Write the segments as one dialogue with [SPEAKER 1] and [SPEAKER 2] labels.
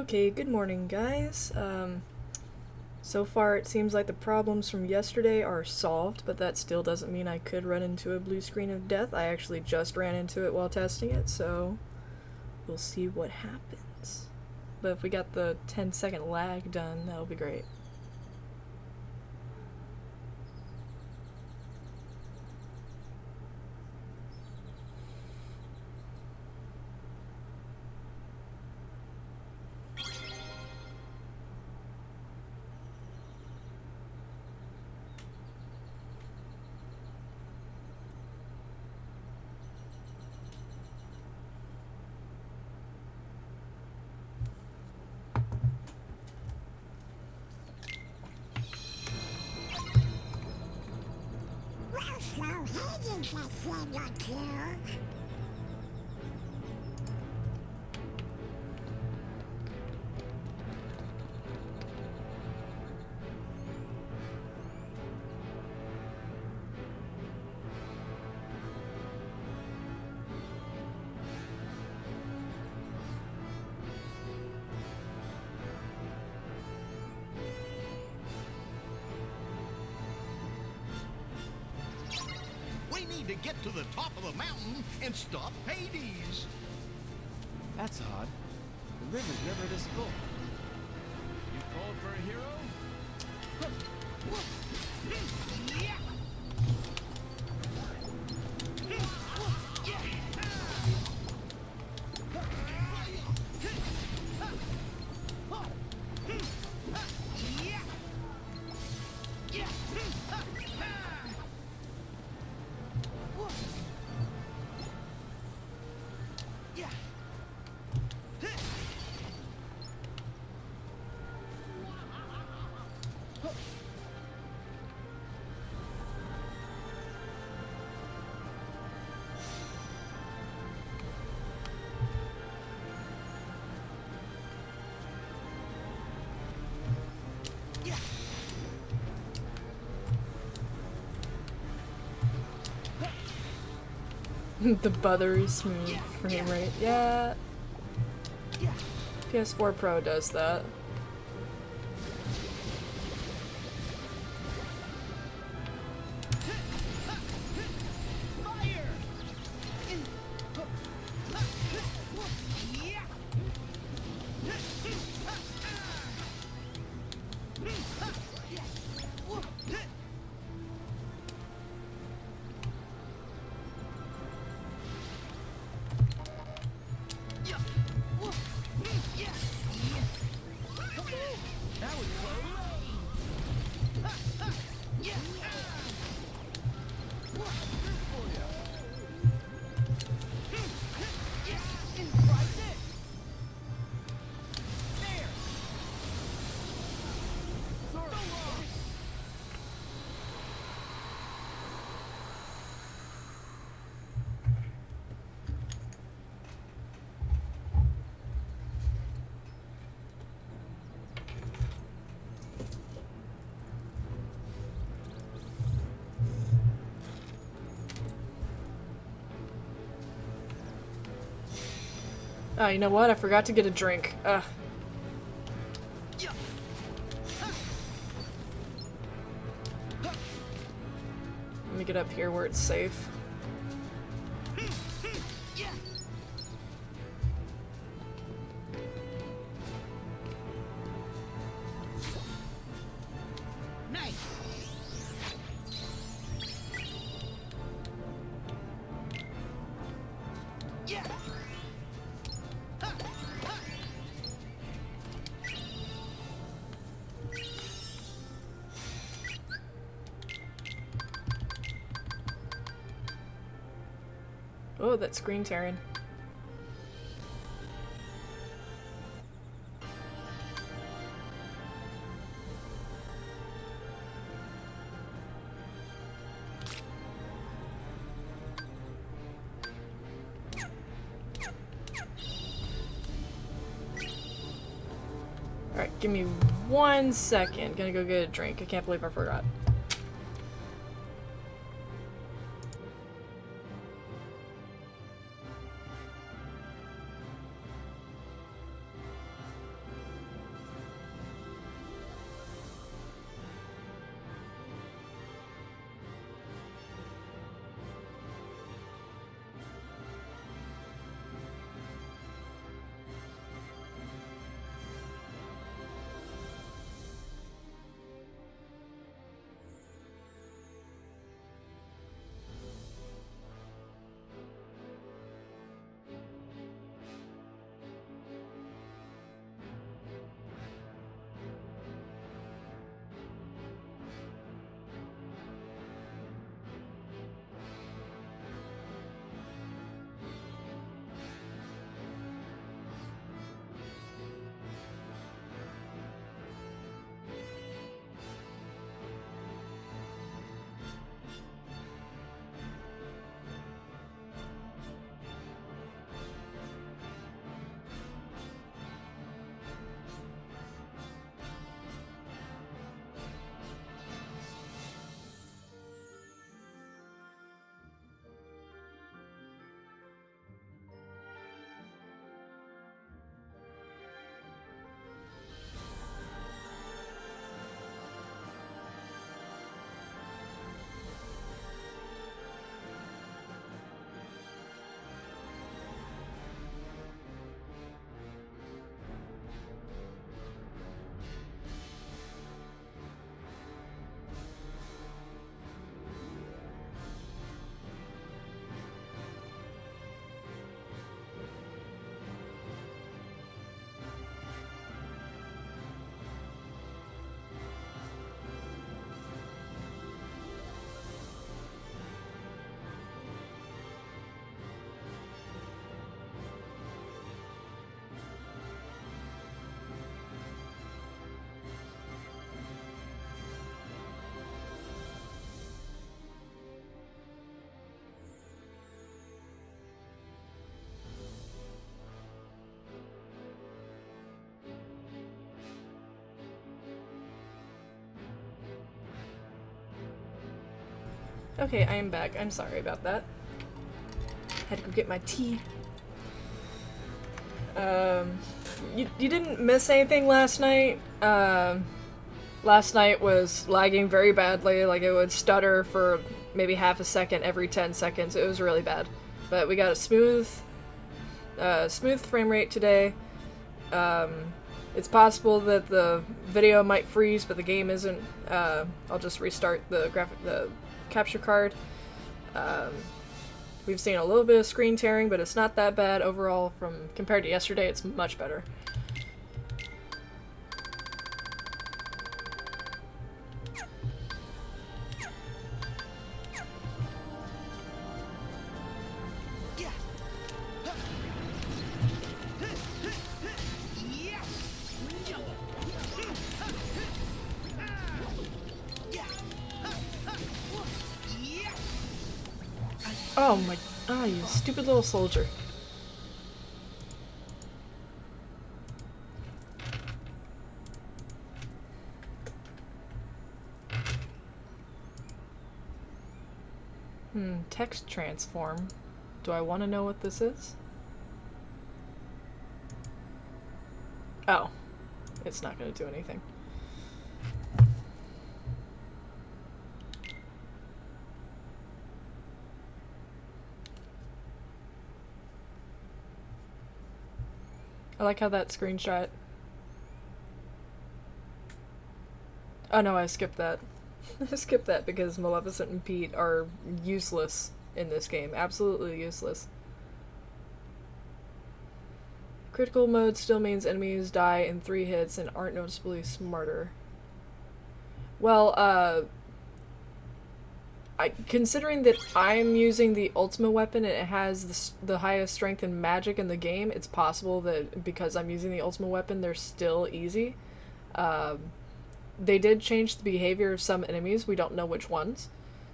[SPEAKER 1] Okay, good morning, guys. So far it seems like the problems from yesterday are solved, but that still doesn't mean I could run into a blue screen of death. I actually just ran into it while testing it, so we'll see what happens. But if we got the 10-second lag done, that'll be great.
[SPEAKER 2] We need to get to the top of the mountain and stop Hades.
[SPEAKER 3] That's odd. The river's never this full. You called for a hero?
[SPEAKER 1] The buttery smooth frame rate. Yeah. PS4 Pro does that. Oh, you know what? I forgot to get a drink. Ugh. Let me get up here where it's safe. Oh, that screen tearing. Alright, give me 1 second. Gonna go get a drink. I can't believe I forgot. Okay, I am back. I'm sorry about that. Had to go get my tea. You didn't miss anything last night. Last night was lagging very badly. Like, it would stutter for maybe half a second every 10 seconds. It was really bad. But we got a smooth frame rate today. It's possible that the video might freeze, but the game isn't. I'll just restart the capture card. We've seen a little bit of screen tearing, but it's not that bad overall. Compared to yesterday, it's much better. Oh my, you stupid little soldier. Text transform. Do I want to know what this is? Oh, it's not going to do anything. I like how that screenshot... Oh no, I skipped that. I skipped that because Maleficent and Pete are useless in this game. Absolutely useless. Critical mode still means enemies die in 3 hits and aren't noticeably smarter. Well, considering that I'm using the ultimate weapon and it has the highest strength and magic in the game, it's possible that because I'm using the ultimate weapon, they're still easy. They did change the behavior of some enemies, we don't know which ones.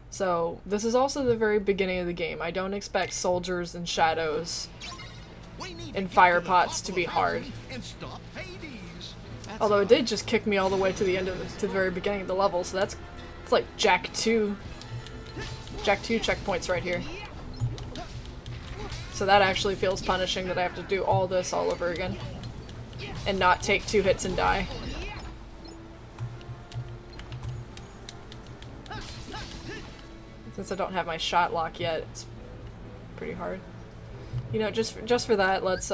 [SPEAKER 1] So, this is also the very beginning of the game. I don't expect soldiers and shadows and fire pots to be hard. Although it did just kick me all the way to the end of to the very beginning of the level, so it's like Jack 2 checkpoints right here. So that actually feels punishing that I have to do all this all over again. And not take 2 hits and die. Since I don't have my shot lock yet, it's pretty hard. You know, just for that, let's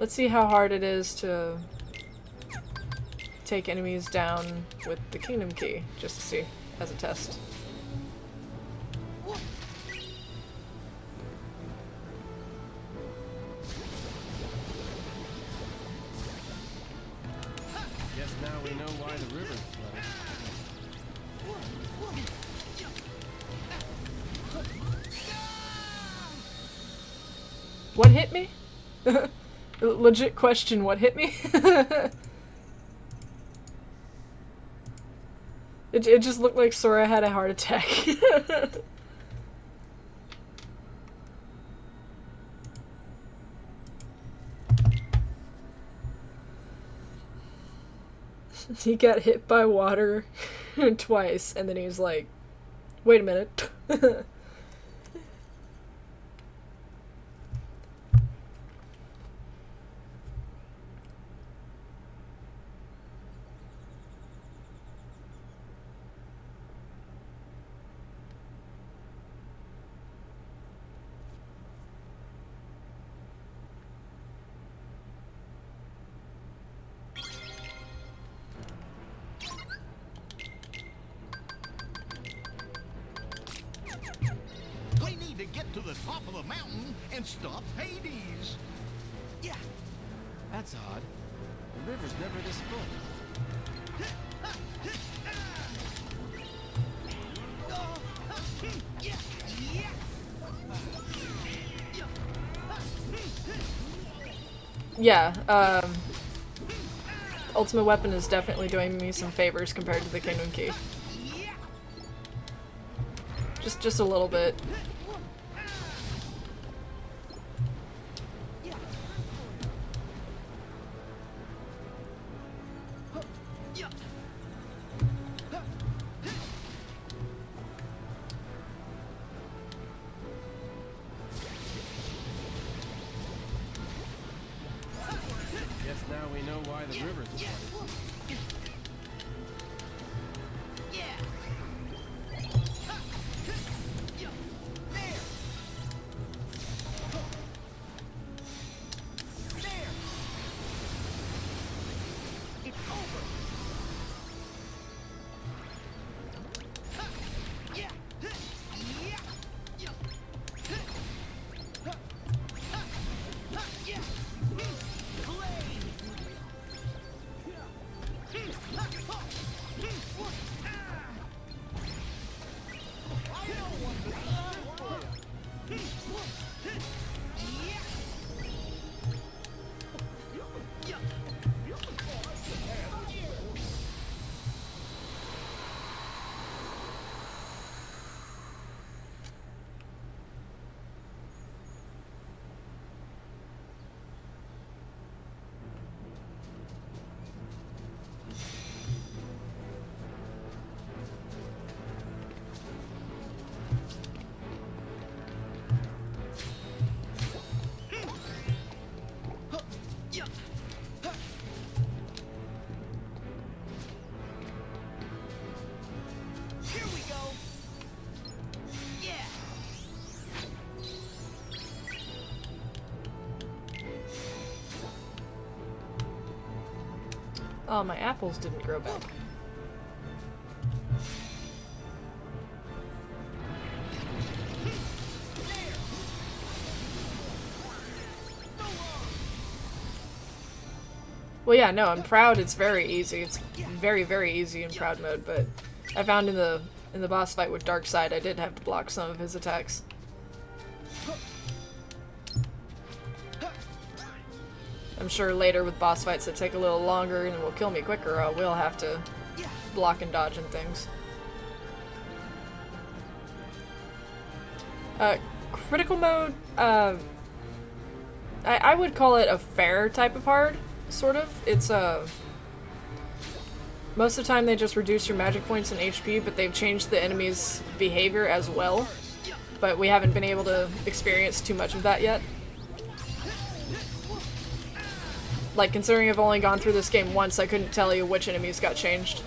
[SPEAKER 1] see how hard it is to take enemies down with the Kingdom Key, just to see, as a test.
[SPEAKER 3] Guess now we know why the river's flooded.
[SPEAKER 1] What hit me? Legit question, what hit me? It just looked like Sora had a heart attack. He got hit by water twice, and then he was like, wait a minute.
[SPEAKER 2] To get to the top of the mountain and stop Hades.
[SPEAKER 3] Yeah, that's odd. The river's never this full.
[SPEAKER 1] Yeah, Ultimate Weapon is definitely doing me some favors compared to the Kingdom Key. Just a little bit.
[SPEAKER 3] know why the river's flooded.
[SPEAKER 1] Oh, my apples didn't grow back. Well, yeah, no, in Proud it's very easy. It's very, very easy in Proud mode, but I found in the boss fight with Darkseid I did have to block some of his attacks. I'm sure later with boss fights that take a little longer and will kill me quicker, I will have to block and dodge and things. Critical mode, I would call it a fair type of hard, sort of. It's most of the time they just reduce your magic points and HP, but they've changed the enemy's behavior as well. But we haven't been able to experience too much of that yet. Like, considering I've only gone through this game once, I couldn't tell you which enemies got changed.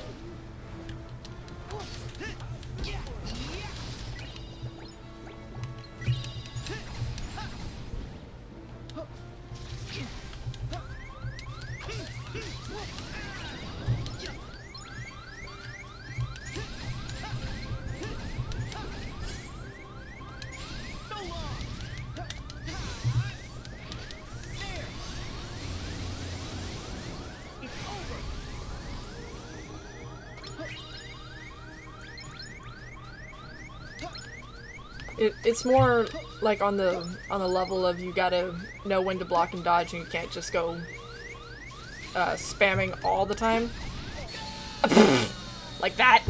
[SPEAKER 1] It's more like on the level of you gotta know when to block and dodge, and you can't just go spamming all the time. Like that.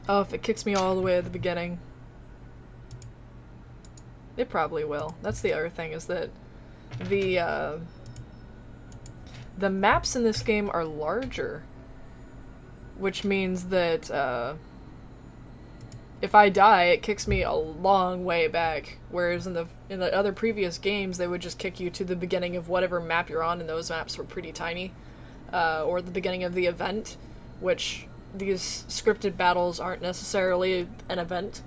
[SPEAKER 1] Oh, if it kicks me all the way at the beginning. It probably will. That's the other thing, is that the maps in this game are larger. Which means that if I die, it kicks me a long way back. Whereas in the other previous games, they would just kick you to the beginning of whatever map you're on, and those maps were pretty tiny. Or the beginning of the event, which these scripted battles aren't necessarily an event.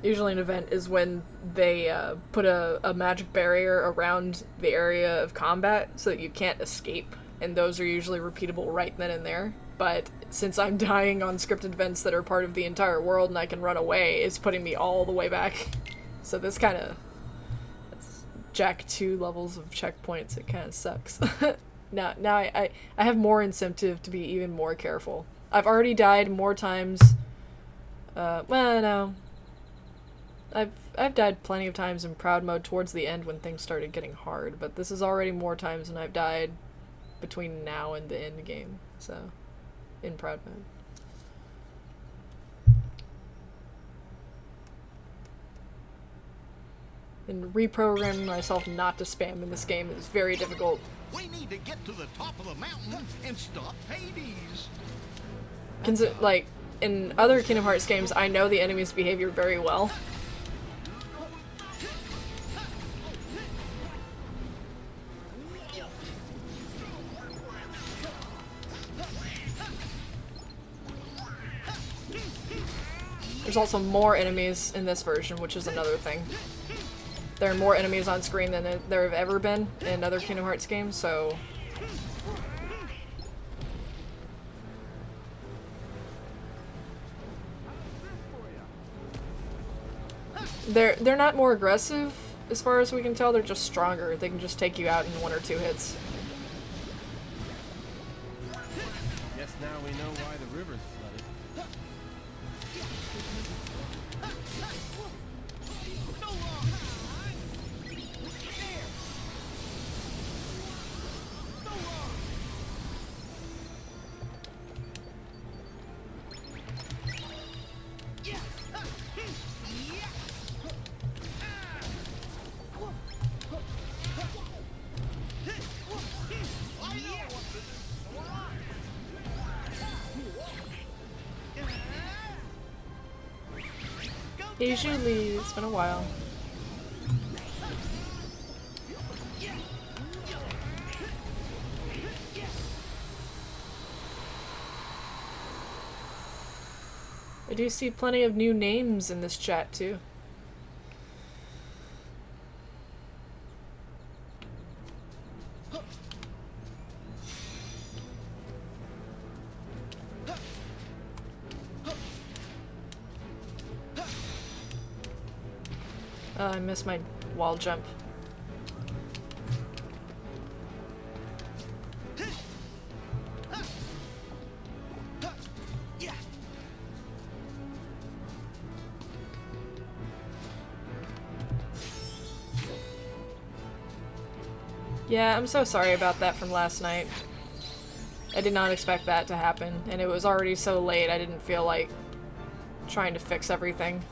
[SPEAKER 1] Usually an event is when they put a magic barrier around the area of combat so that you can't escape, and those are usually repeatable right then and there. But since I'm dying on scripted events that are part of the entire world and I can run away, it's putting me all the way back. So this kind of... Jack 2 levels of checkpoints, it kind of sucks. now I have more incentive to be even more careful. I've already died more times... well, no. I've died plenty of times in Proud mode towards the end when things started getting hard, but this is already more times than I've died between now and the end game, so... in Proud mode. And reprogramming myself not to spam in this game is very difficult.
[SPEAKER 2] We need to get to the top of the mountain and stop Hades.
[SPEAKER 1] Like, in other Kingdom Hearts games, I know the enemy's behavior very well. There's also more enemies in this version, which is another thing. There are more enemies on screen than there have ever been in other Kingdom Hearts games, so... They're not more aggressive, as far as we can tell, they're just stronger. They can just take you out in 1 or 2 hits.
[SPEAKER 3] Guess now we know why the river's flooded.
[SPEAKER 1] Usually, it's been a while. I do see plenty of new names in this chat, too. I missed my wall jump. Yeah, I'm so sorry about that from last night. I did not expect that to happen, and it was already so late I didn't feel like trying to fix everything.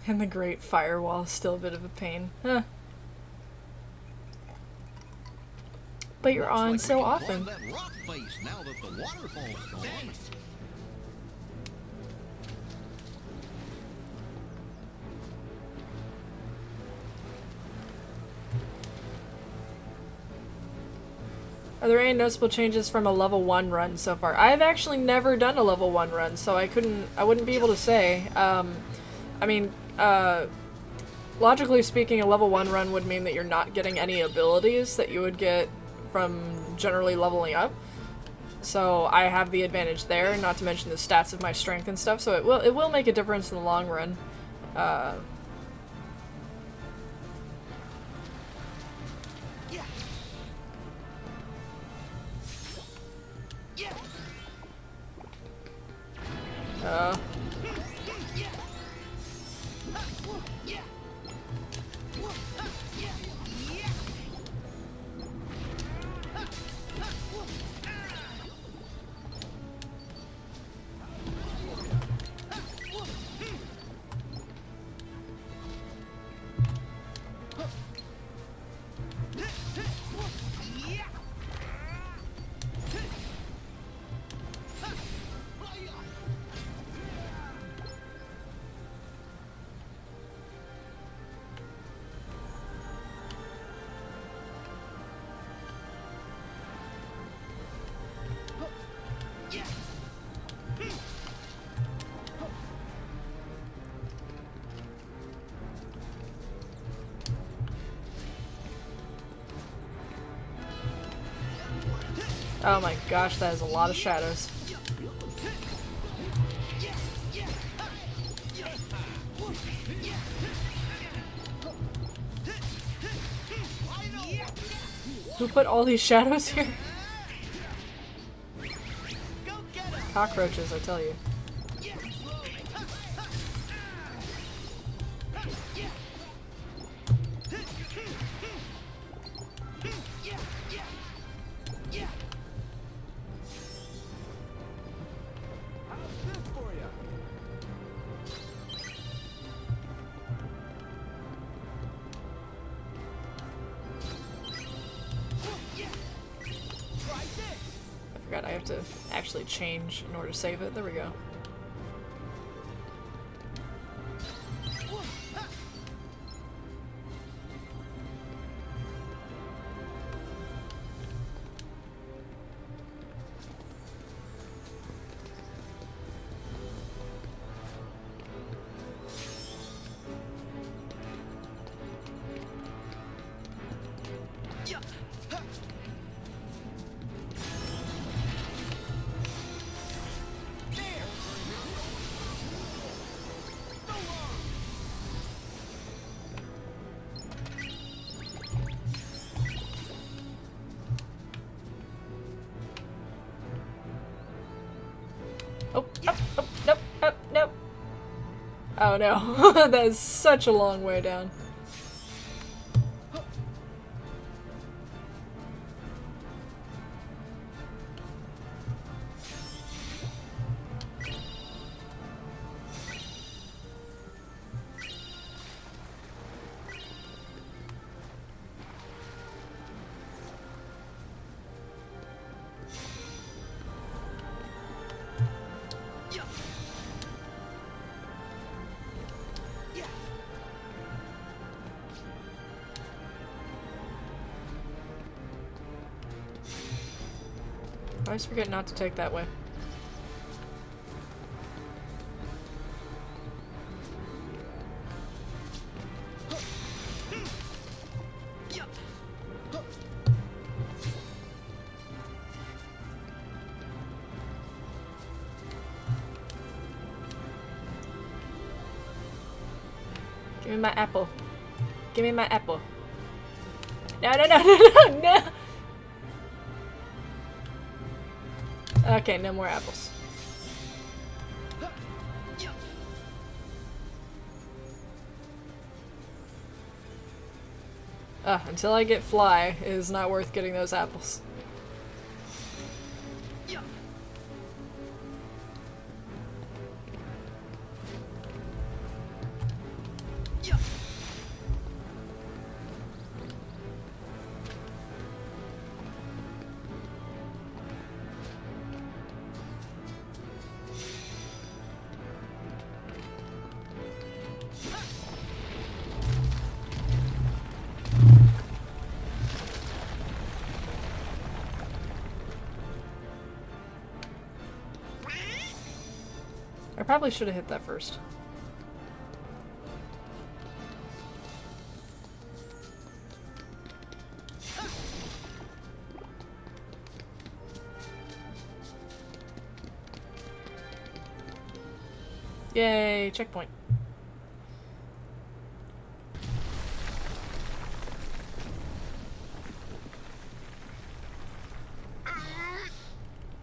[SPEAKER 1] And the Great Firewall is still a bit of a pain. Huh. But you're on so often.
[SPEAKER 2] That rock face now that the waterfall's gone.
[SPEAKER 1] Are there any noticeable changes from a level 1 run so far? I've actually never done a level 1 run, so I wouldn't be able to say. I mean, logically speaking, a level 1 run would mean that you're not getting any abilities that you would get from generally leveling up. So I have the advantage there, not to mention the stats of my strength and stuff, so it will make a difference in the long run. Uh. Oh my gosh, that is a lot of shadows. Who put all these shadows here? Cockroaches, I tell you. I have to actually change in order to save it. There we go. Nope. Oh no, that is such a long way down. I always forget not to take that way. Give me my apple. Give me my apple. No. Okay, no more apples. Until I get fly, it is not worth getting those apples. I probably should have hit that first. Yay, checkpoint.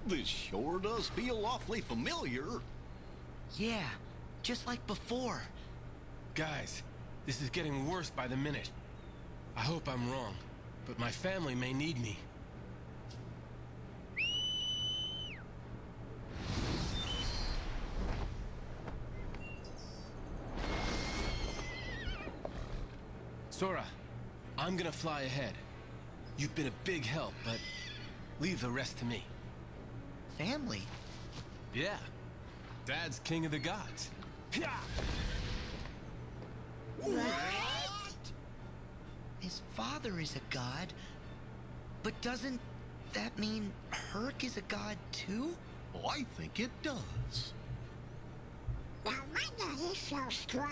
[SPEAKER 2] This sure does feel awfully familiar.
[SPEAKER 4] Yeah, just like before.
[SPEAKER 3] Guys, this is getting worse by the minute. I hope I'm wrong, but my family may need me. Sora, I'm gonna fly ahead. You've been a big help, but leave the rest to me.
[SPEAKER 4] Family?
[SPEAKER 3] Yeah. Dad's king of the gods.
[SPEAKER 4] What? His father is a god, but doesn't that mean Herc is a god too?
[SPEAKER 2] Oh, I think it does.
[SPEAKER 5] No wonder he's so strong.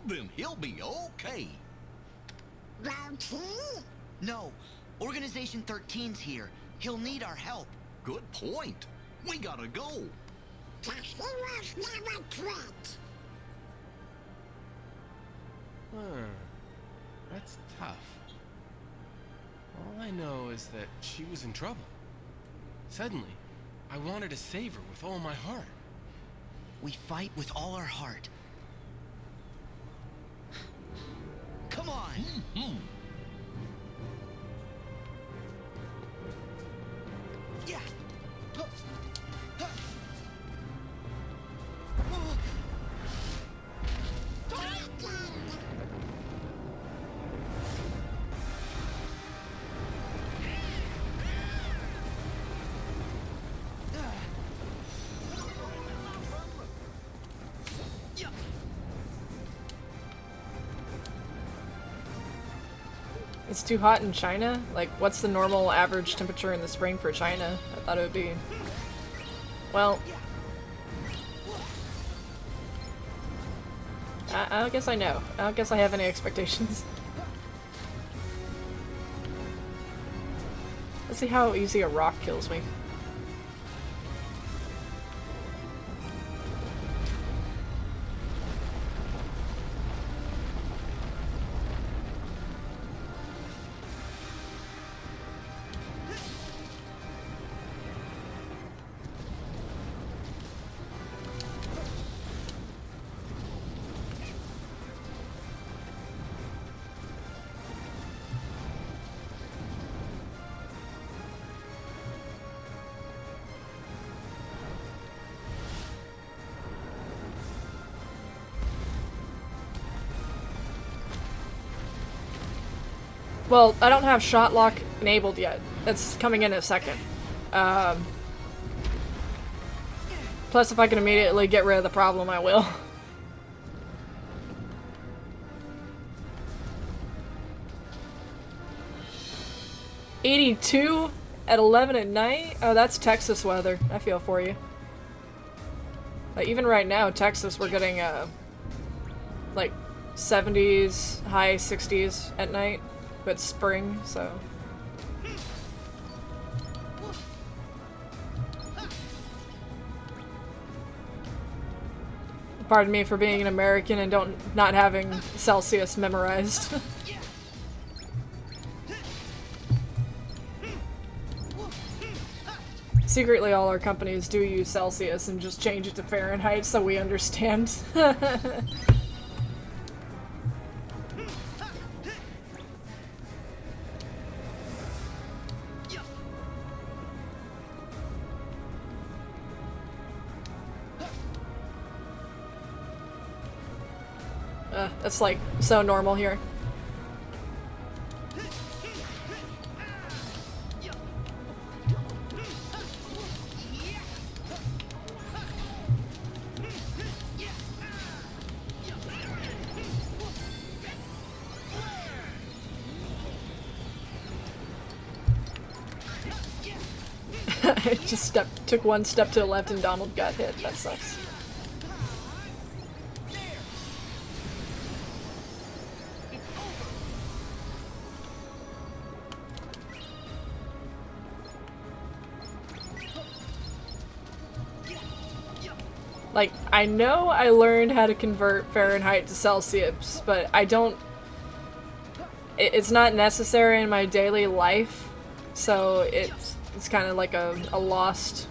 [SPEAKER 2] Then he'll be okay.
[SPEAKER 5] Won't he?
[SPEAKER 4] No, Organization 13's here. He'll need our help.
[SPEAKER 2] Good point. We gotta go.
[SPEAKER 5] Cause he was never quit.
[SPEAKER 3] That's tough. All I know is that she was in trouble. Suddenly, I wanted to save her with all my heart.
[SPEAKER 4] We fight with all our heart. Come on! Yeah! Huh. Huh. Whoa.
[SPEAKER 1] It's too hot in China? Like, what's the normal average temperature in the spring for China? I thought it would be... Well... I don't guess I know. I don't guess I have any expectations. Let's see how easy a rock kills me. Well, I don't have shot lock enabled yet. That's coming in a second. Plus, if I can immediately get rid of the problem, I will. $82 at 11 at night? Oh, that's Texas weather. I feel for you. Like, even right now, Texas, we're getting, like, 70s, high 60s at night. But spring, so... Pardon me for being an American and not having Celsius memorized. Secretly, all our companies do use Celsius and just change it to Fahrenheit so we understand. That's like so normal here. I just took one step to the left and Donald got hit. That sucks. Like, I know I learned how to convert Fahrenheit to Celsius, but I don't... It's not necessary in my daily life, so it's kind of like a lost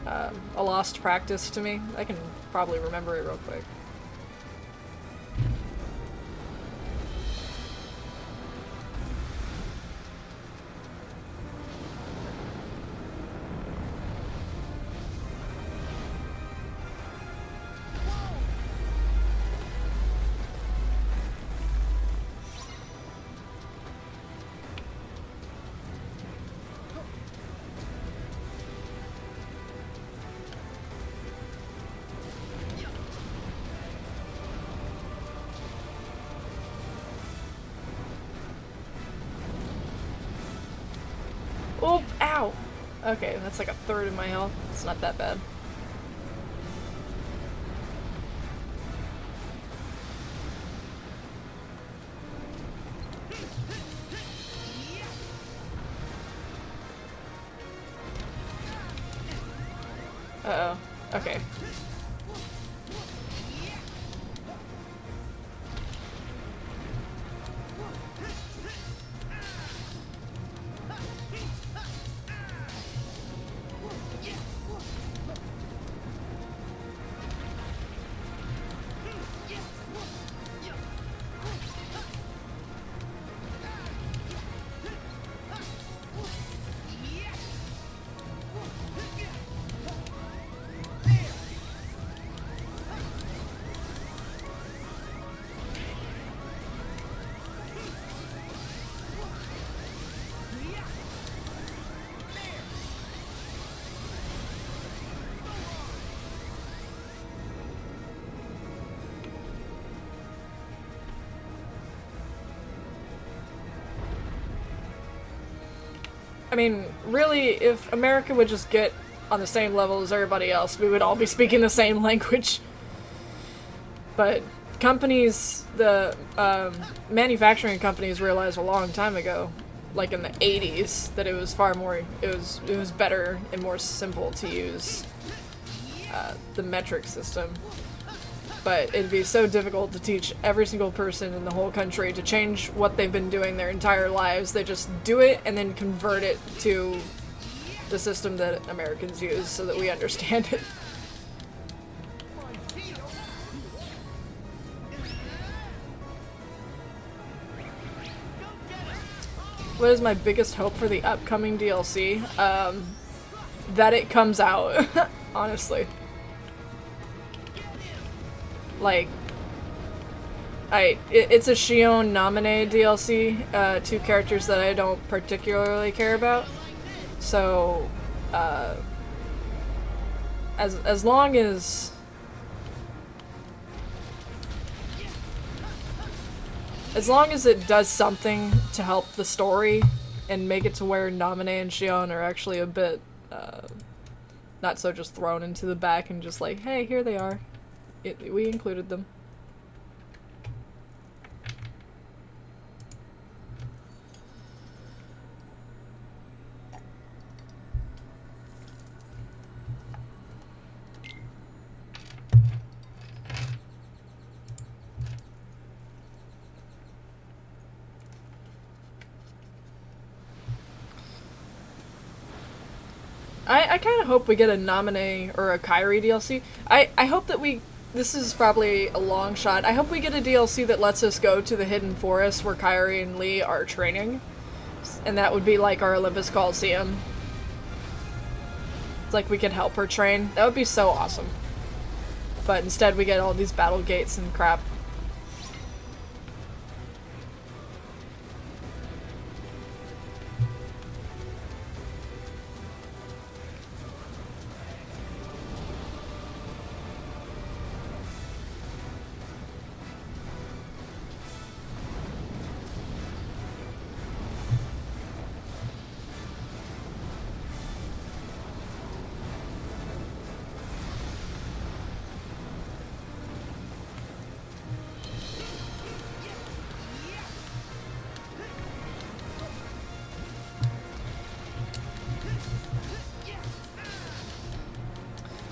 [SPEAKER 1] a lost practice to me. I can probably remember it real quick. Oh, ow! Okay, that's like a third of my health. It's not that bad. Uh-oh. Okay. I mean, really, if America would just get on the same level as everybody else, we would all be speaking the same language. But companies, the manufacturing companies realized a long time ago, like in the 80s, that it was far more, it was better and more simple to use the metric system. But it'd be so difficult to teach every single person in the whole country to change what they've been doing their entire lives. They just do it and then convert it to the system that Americans use so that we understand it. What is my biggest hope for the upcoming DLC? That it comes out, honestly. Like, it's a Shion Naminé DLC, two characters that I don't particularly care about. So, as long as it does something to help the story and make it to where Naminé and Shion are actually a bit, not so just thrown into the back and just like, hey, here they are. We included them. I kind of hope we get a Naminé or a Kairi DLC. I hope that this is probably a long shot. I hope we get a DLC that lets us go to the Hidden Forest where Kairi and Lee are training. And that would be like our Olympus Coliseum. It's like we could help her train. That would be so awesome. But instead we get all these battle gates and crap.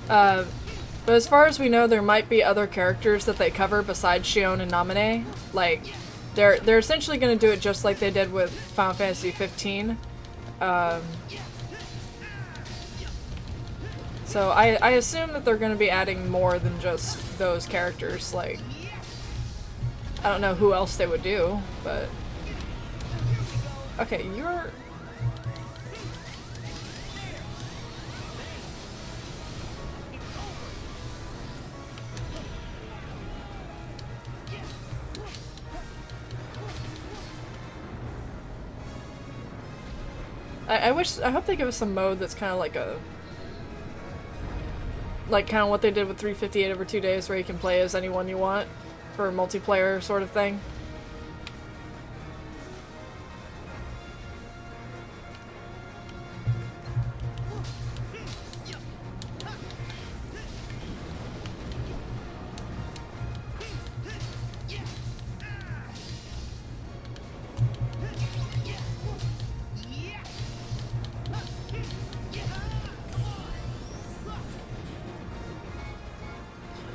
[SPEAKER 1] But as far as we know, there might be other characters that they cover besides Shion and Naminé. Like, they're essentially going to do it just like they did with Final Fantasy 15. So I assume that they're going to be adding more than just those characters. Like, I don't know who else they would do, but... Okay, you're... I hope they give us some mode that's kind of like a... Like kind of what they did with 358 over 2 days, where you can play as anyone you want for a multiplayer sort of thing.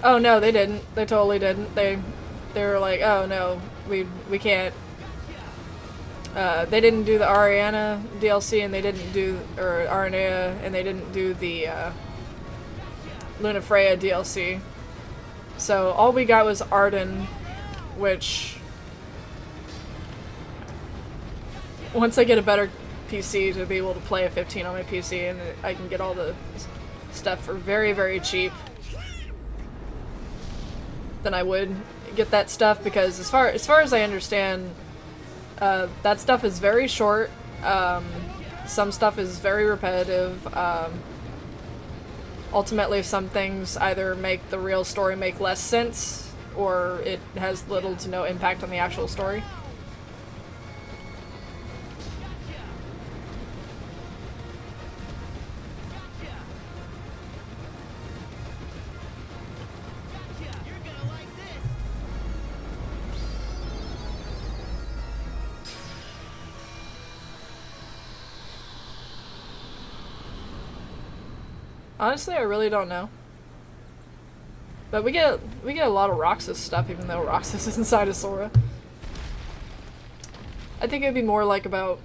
[SPEAKER 1] Oh no, they didn't. They totally didn't. They were like, oh no, we can't. They didn't do the Ariana DLC, and they didn't do, or Aranea, and they didn't do the Luna Freya DLC. So all we got was Arden, which once I get a better PC to be able to play a 15 on my PC, and I can get all the stuff for very, very cheap, then I would get that stuff, because as far as I understand, that stuff is very short. Some stuff is very repetitive. Ultimately, some things either make the real story make less sense, or it has little to no impact on the actual story. Honestly, I really don't know. But we get a lot of Roxas stuff, even though Roxas is inside of Sora. I think it'd be more like about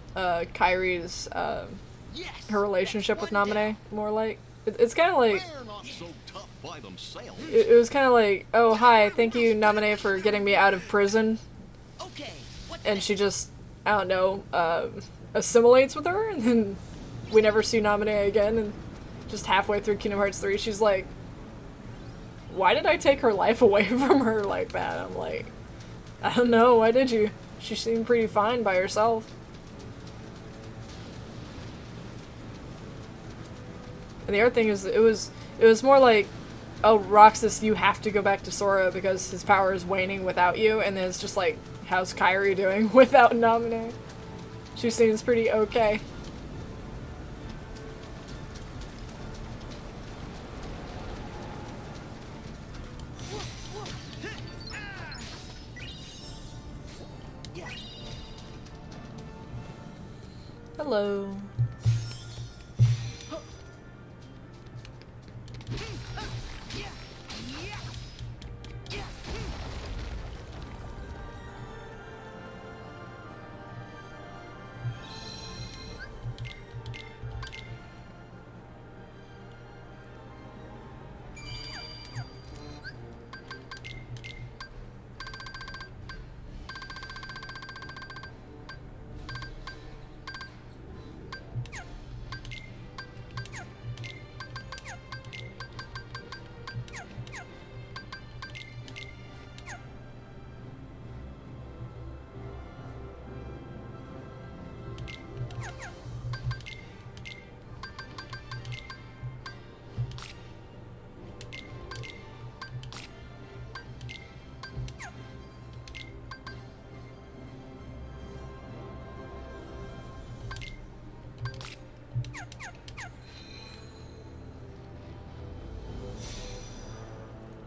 [SPEAKER 1] Kyrie's her relationship with Naminé. More like it's kind of like
[SPEAKER 2] They're not so tough by themselves.
[SPEAKER 1] it was kind of like, oh hi, thank you Naminé for getting me out of prison,
[SPEAKER 4] Okay, what's
[SPEAKER 1] and she just, I don't know, assimilates with her, and then we never see Naminé again, and just halfway through Kingdom Hearts 3, she's like, why did I take her life away from her like that? I'm like, I don't know, why did you? She seemed pretty fine by herself. And the other thing is, it was more like, oh, Roxas, you have to go back to Sora because his power is waning without you, and then it's just like, how's Kyrie doing without Naminé? She seems pretty okay. Hello.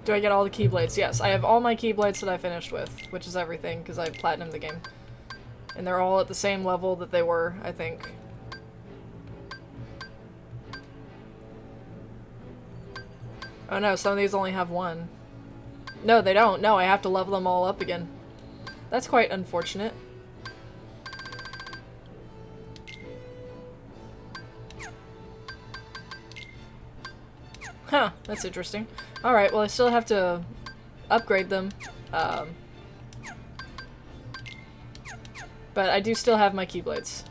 [SPEAKER 1] Do I get all the Keyblades? Yes, I have all my Keyblades that I finished with, which is everything, because I platinumed the game. And they're all at the same level that they were, I think. Oh no, some of these only have one. No, they don't. No, I have to level them all up again. That's quite unfortunate. Huh, that's interesting. Alright, well I still have to upgrade them. But I do still have my Keyblades.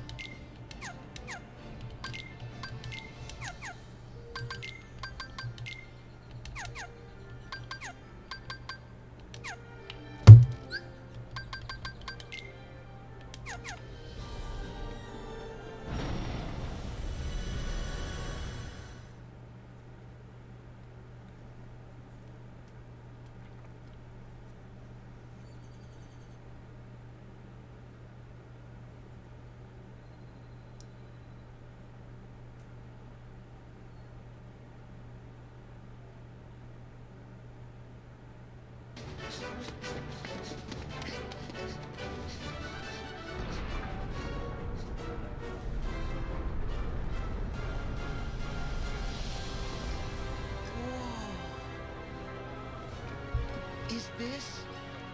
[SPEAKER 4] Is this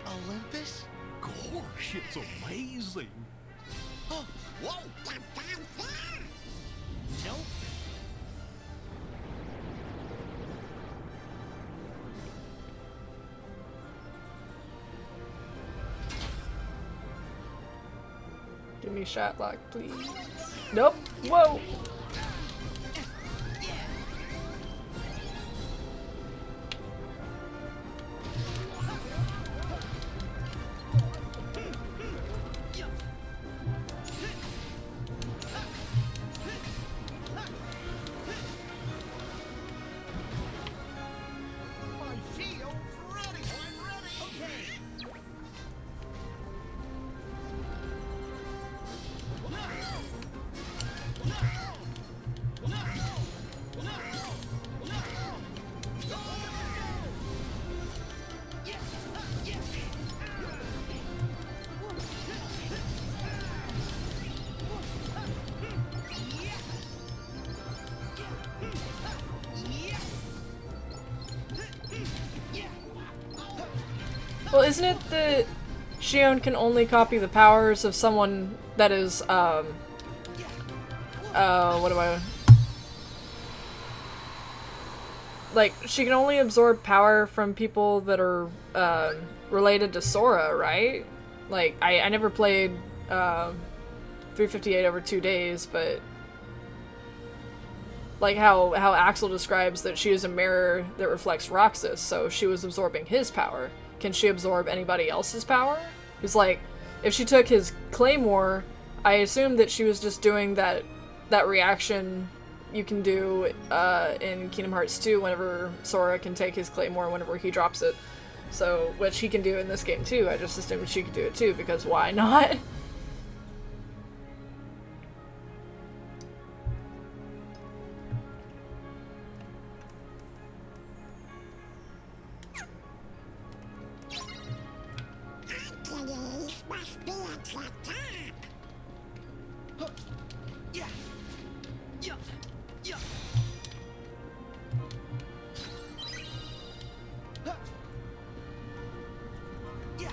[SPEAKER 4] Olympus?
[SPEAKER 2] Gosh, it's amazing.
[SPEAKER 4] Oh,
[SPEAKER 2] Whoa!
[SPEAKER 5] Down there.
[SPEAKER 4] nope.
[SPEAKER 1] Give me shot lock, please. Nope. Whoa!
[SPEAKER 2] My shield's ready. I'm ready. Okay.
[SPEAKER 1] Well, isn't it that Shion can only copy the powers of someone that is, what do I... Like, she can only absorb power from people that are, related to Sora, right? Like, I never played, 358 over 2 days, but... Like how Axel describes that she is a mirror that reflects Roxas, so she was absorbing his power. Can she absorb anybody else's power? It's like, if she took his Claymore, I assume that she was just doing that reaction you can do in Kingdom Hearts 2 whenever Sora can take his Claymore whenever he drops it. So, which he can do in this game too. I just assumed she could do it too, because why not?
[SPEAKER 5] Hercules must be at the top.
[SPEAKER 4] Yeah. Yeah. Yeah. Yeah.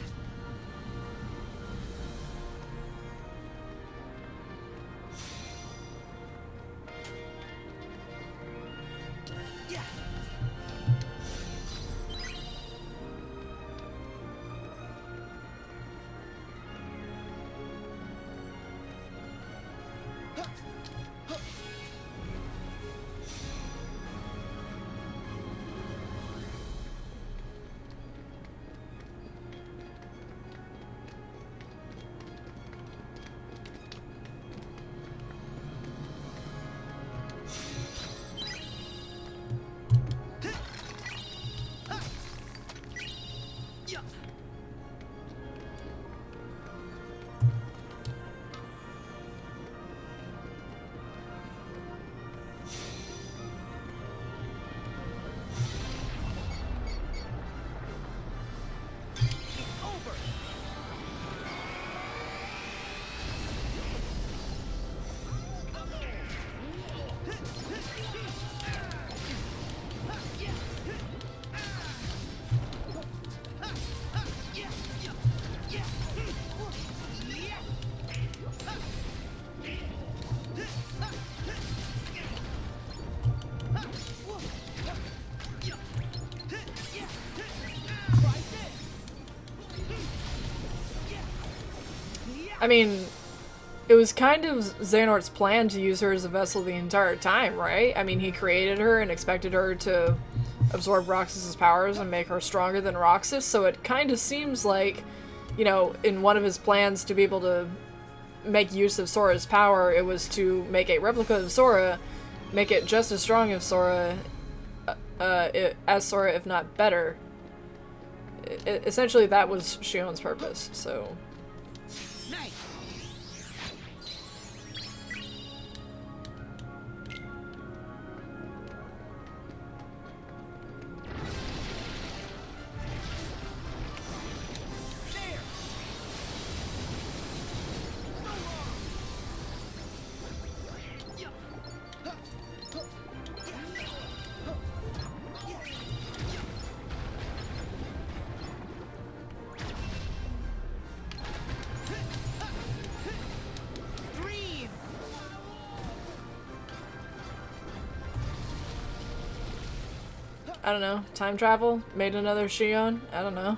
[SPEAKER 1] I mean, it was kind of Xehanort's plan to use her as a vessel the entire time, right? I mean, he created her and expected her to absorb Roxas's powers and make her stronger than Roxas, so it kind of seems like, you know, in one of his plans to be able to make use of Sora's power, it was to make a replica of Sora, make it just as strong as Sora, if not better. Essentially, that was Shion's purpose, so...
[SPEAKER 4] Nice.
[SPEAKER 1] I don't know. Time travel? Made another Shion? I don't know.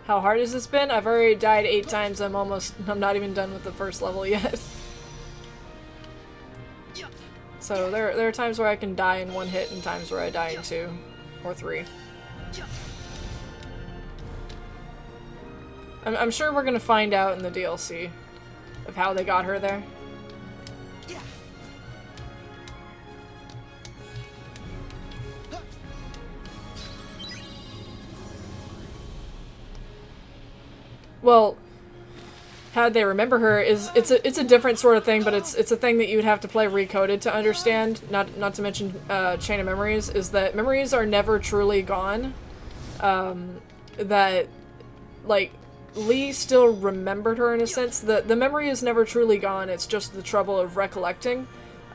[SPEAKER 1] How hard has this been? I've already died 8 times. I'm not even done with the first level yet. So there are times where I can die in 1 hit and times where I die in 2 or 3. I'm sure we're gonna find out in the DLC of how they got her there. Well, how they remember her is it's a different sort of thing, but it's a thing that you would have to play recoded to understand. Not to mention Chain of Memories is that memories are never truly gone. That like Lee still remembered her in a sense. The memory is never truly gone. It's just the trouble of recollecting.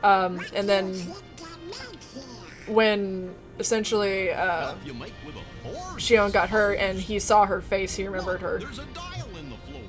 [SPEAKER 1] And then when essentially Shion got her and he saw her face, he remembered her.
[SPEAKER 2] There's a dial in the floor.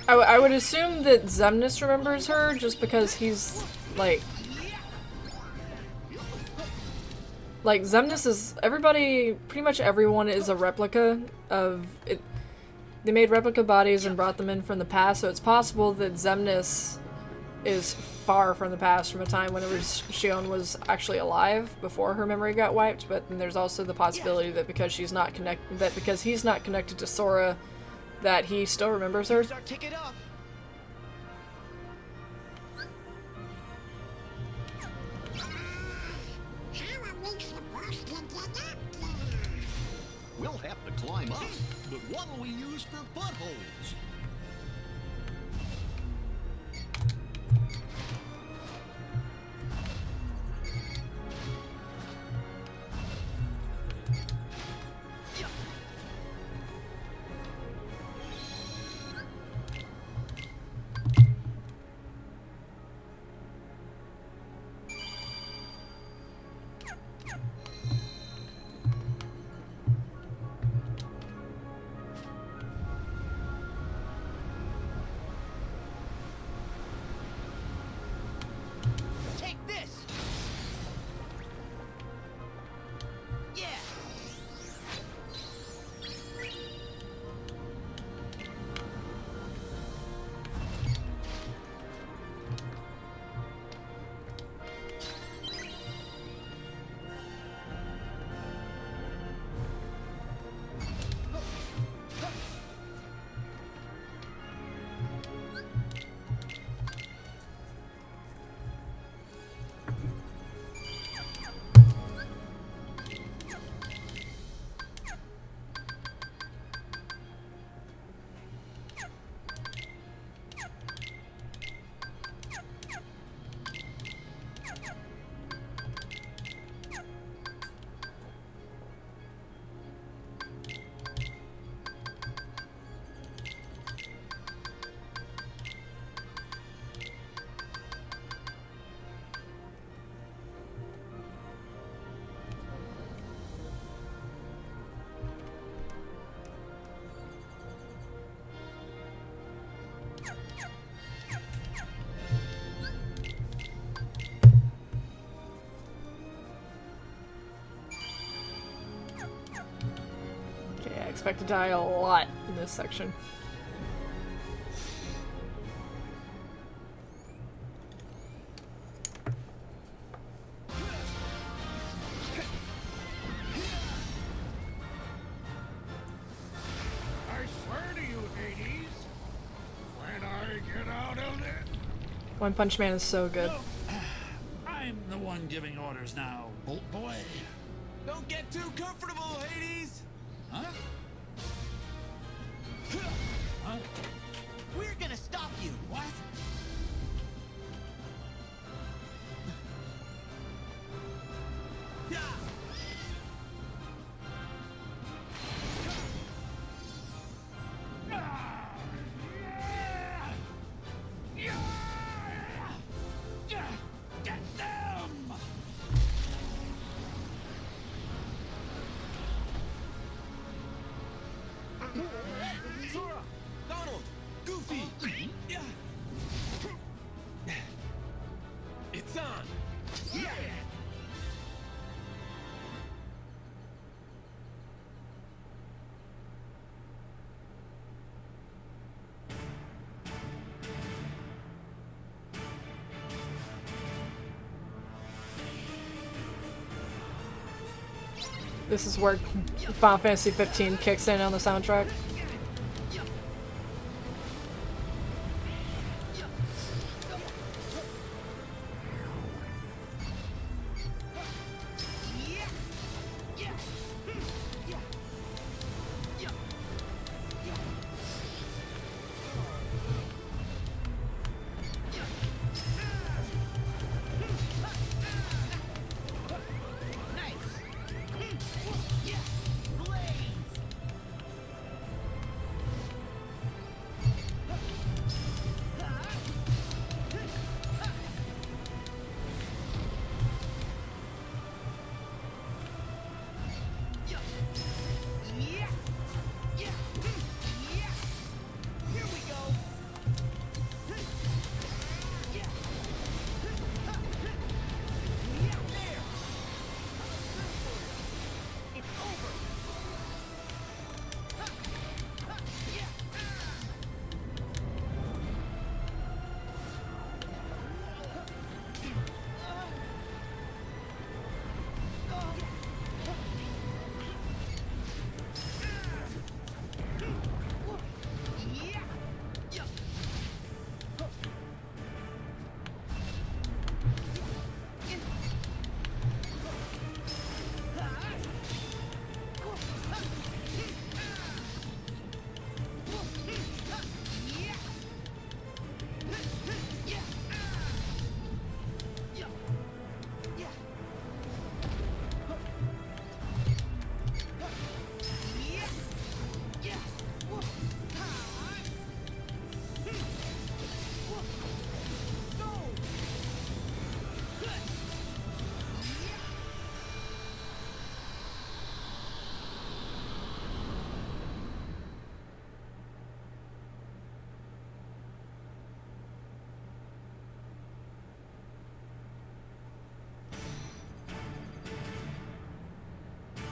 [SPEAKER 1] I would assume that Xemnas remembers her just because he's like Xemnas is pretty much everyone is a replica of it. They made replica bodies and brought them in from the past, so it's possible that Xemnas is far from the past, from a time when Shion was actually alive before her memory got wiped. But then there's also the possibility that because he's not connected to Sora, that he still remembers her.
[SPEAKER 4] Our ticket up.
[SPEAKER 5] How are we supposed to get up there?
[SPEAKER 2] We'll have to climb up, but what'll we use for footholds?
[SPEAKER 1] expect to die a lot in this section.
[SPEAKER 2] I swear to you, Hades, when I get out of there.
[SPEAKER 1] One Punch Man is so good.
[SPEAKER 6] I'm the one giving orders now, Bolt Boy.
[SPEAKER 3] Don't get too comfortable, Hades!
[SPEAKER 6] Huh? Huh?
[SPEAKER 4] We're gonna stop you.
[SPEAKER 6] What? Get them!
[SPEAKER 3] Sora! Donald! Goofy! Yeah. It's on! Yeah!
[SPEAKER 1] This is where Final Fantasy 15 kicks in on the soundtrack.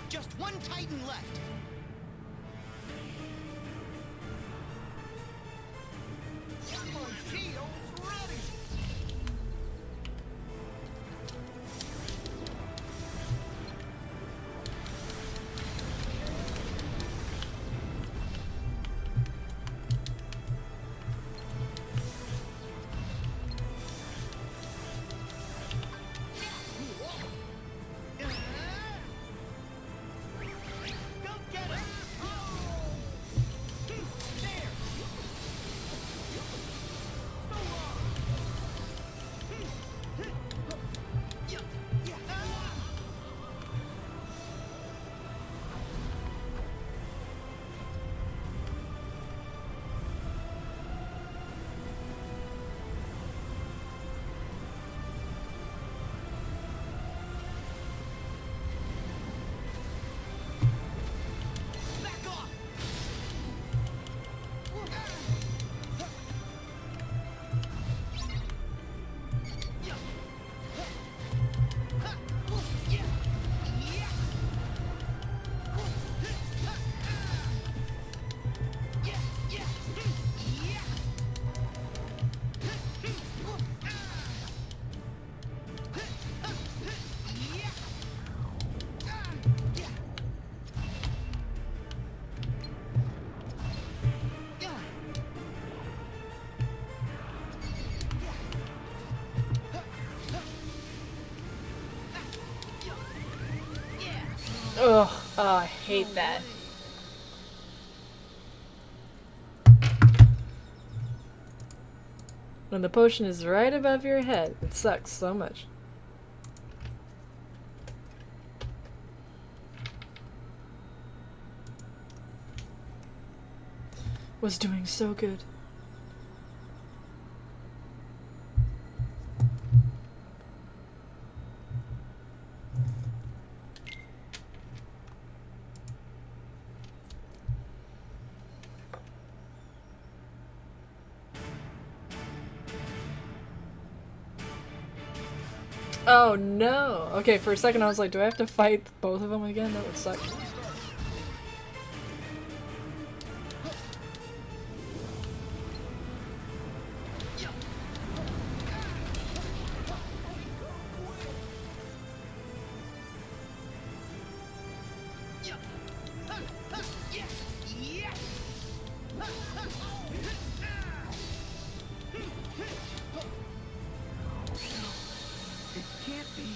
[SPEAKER 4] Just one Titan left.
[SPEAKER 2] My shield's ready.
[SPEAKER 4] Go get
[SPEAKER 1] Ugh, oh, I hate that. When the potion is right above your head, it sucks so much. Was doing so good. Oh no! Okay, for a second I was like, do I have to fight both of them again? That would suck.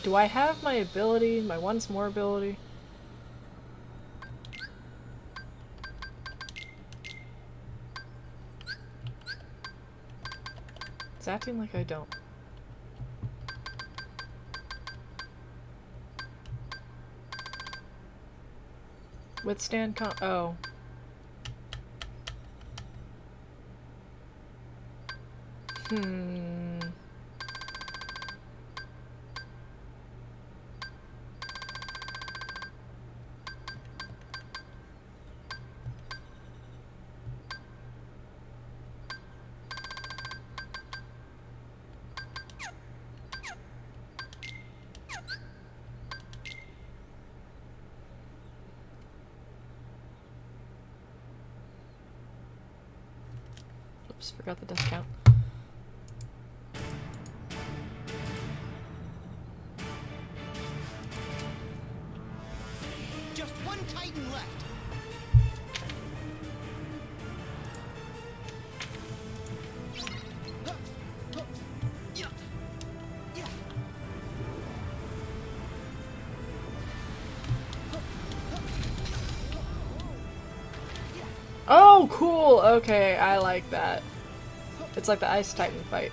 [SPEAKER 1] Do I have my ability, my once more ability? It's acting like I don't. Withstand oh. Oops, forgot the death count.
[SPEAKER 2] Just one Titan left.
[SPEAKER 1] Oh, cool! Okay, I like that. It's like the Ice Titan fight.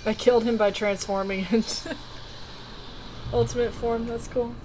[SPEAKER 1] I killed him by transforming into ultimate form. That's cool.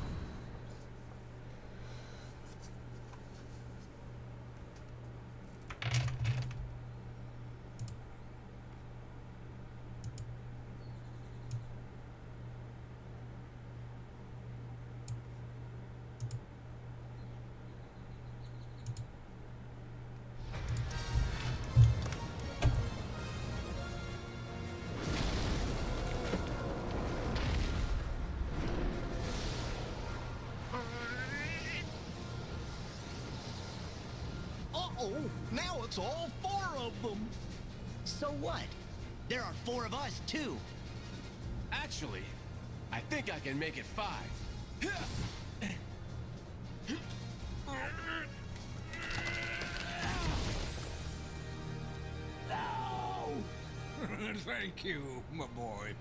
[SPEAKER 2] Oh, now it's all 4 of them.
[SPEAKER 4] So what? There are 4 of us, too.
[SPEAKER 3] Actually, I think I can make it 5.
[SPEAKER 6] Thank you, my boy.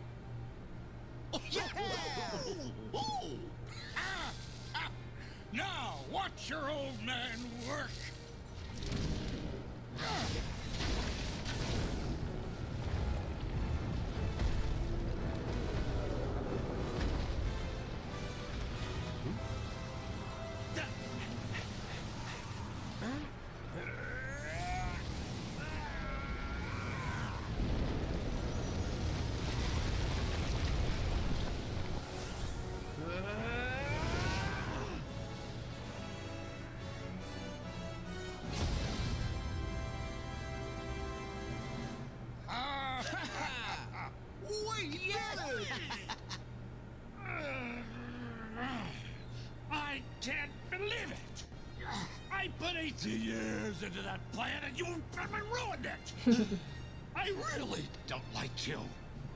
[SPEAKER 2] Yeah! Oh!
[SPEAKER 6] Now, watch your old man work.
[SPEAKER 2] Wait, yes!
[SPEAKER 6] I can't believe it. I put 18 years into that plan and you ruined it. I really don't like you.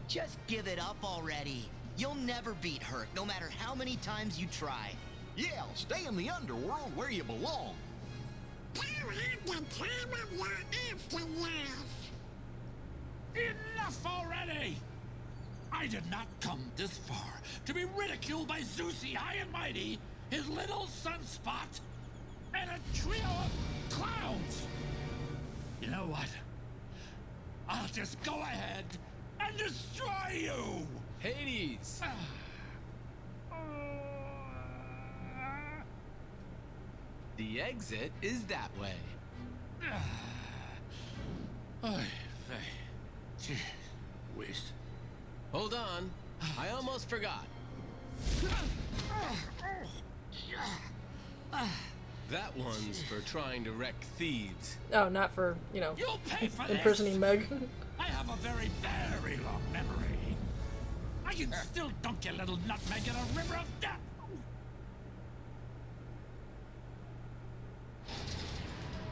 [SPEAKER 4] Just give it up already. You'll never beat Herc, no matter how many times you try.
[SPEAKER 2] Yeah, stay in the underworld where you belong.
[SPEAKER 5] You have the time of your afterlife.
[SPEAKER 6] Enough already! I did not come this far to be ridiculed by Zeusy High and Mighty, his little sunspot, and a trio of clowns! You know what? I'll just go ahead and destroy you!
[SPEAKER 3] Hades! The exit is that way.
[SPEAKER 6] Oy vey. Gee whiz.
[SPEAKER 3] Hold on. I almost forgot. That one's for trying to wreck thieves.
[SPEAKER 1] Oh, not for, you know,
[SPEAKER 6] You'll pay for
[SPEAKER 1] imprisoning Meg.
[SPEAKER 6] I have a very, very long memory. I can still dunk your little nutmeg in a river of death.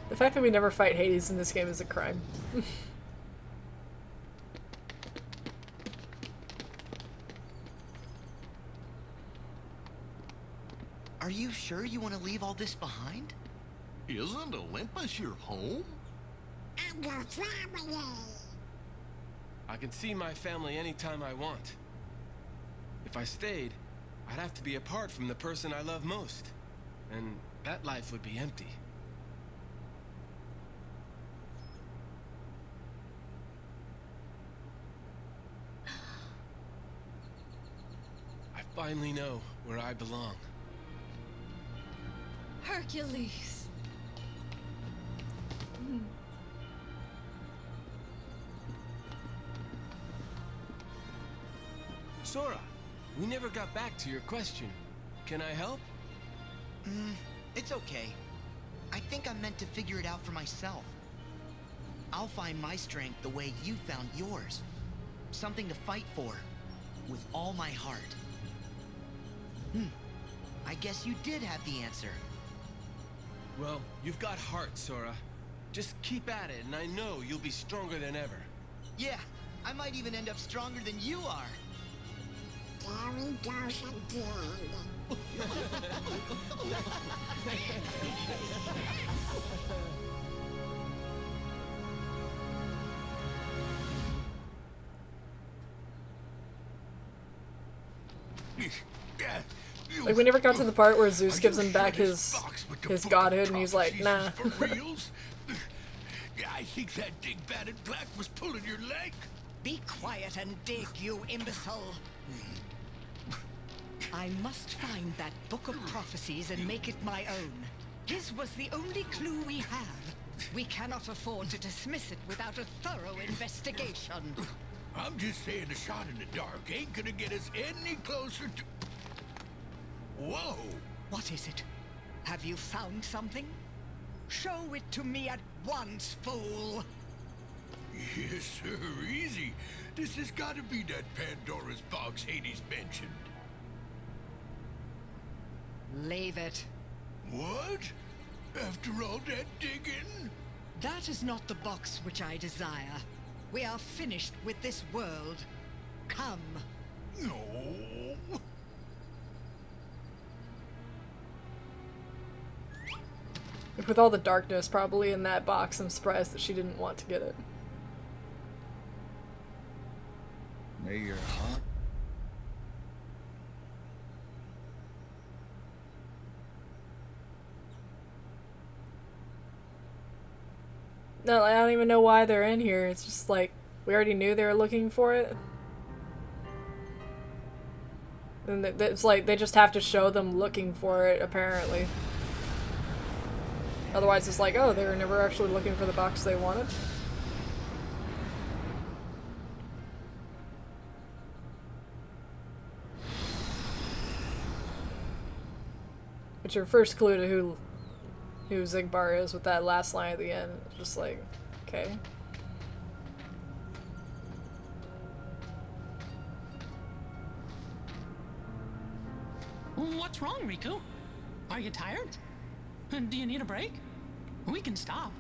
[SPEAKER 1] The fact that we never fight Hades in this game is a crime.
[SPEAKER 4] Are you sure you want to leave all this behind?
[SPEAKER 2] Isn't Olympus your home?
[SPEAKER 5] And your family.
[SPEAKER 3] I can see my family anytime I want. If I stayed, I'd have to be apart from the person I love most. And that life would be empty. I finally know where I belong.
[SPEAKER 7] Hercules.
[SPEAKER 3] Sora, we never got back to your question. Can I help?
[SPEAKER 4] It's okay. I think I'm meant to figure it out for myself. I'll find my strength the way you found yours. Something to fight for. With all my heart. I guess you did have the answer.
[SPEAKER 3] Well, you've got heart, Sora. Just keep at it, and I know you'll be stronger than ever.
[SPEAKER 4] Yeah, I might even end up stronger than you are.
[SPEAKER 5] There he goes again.
[SPEAKER 1] Like, we never got to the part where Zeus gives him back his godhood, and he's like, nah.
[SPEAKER 2] I think that big bat in black was pulling your leg.
[SPEAKER 8] Be quiet and dig, you imbecile. I must find that book of prophecies and make it my own. His was the only clue we have. We cannot afford to dismiss it without a thorough investigation.
[SPEAKER 2] I'm just saying a shot in the dark ain't gonna get us any closer to... Whoa!
[SPEAKER 8] What is it? Have you found something? Show it to me at once, fool!
[SPEAKER 2] Yes, sir, easy. This has gotta be that Pandora's box Hades mentioned.
[SPEAKER 8] Leave it.
[SPEAKER 2] What? After all that digging?
[SPEAKER 8] That is not the box which I desire. We are finished with this world. Come.
[SPEAKER 2] No.
[SPEAKER 1] With all the darkness probably in that box, I'm surprised that she didn't want to get it.
[SPEAKER 2] May your heart.
[SPEAKER 1] No, I don't even know why they're in here. It's just like, we already knew they were looking for it. And it's like, they just have to show them looking for it, apparently. Otherwise it's like, oh, they were never actually looking for the box they wanted. It's your first clue to who Zigbar is with that last line at the end. It's just like, okay.
[SPEAKER 7] What's wrong, Riku? Are you tired? Do you need a break? We can stop.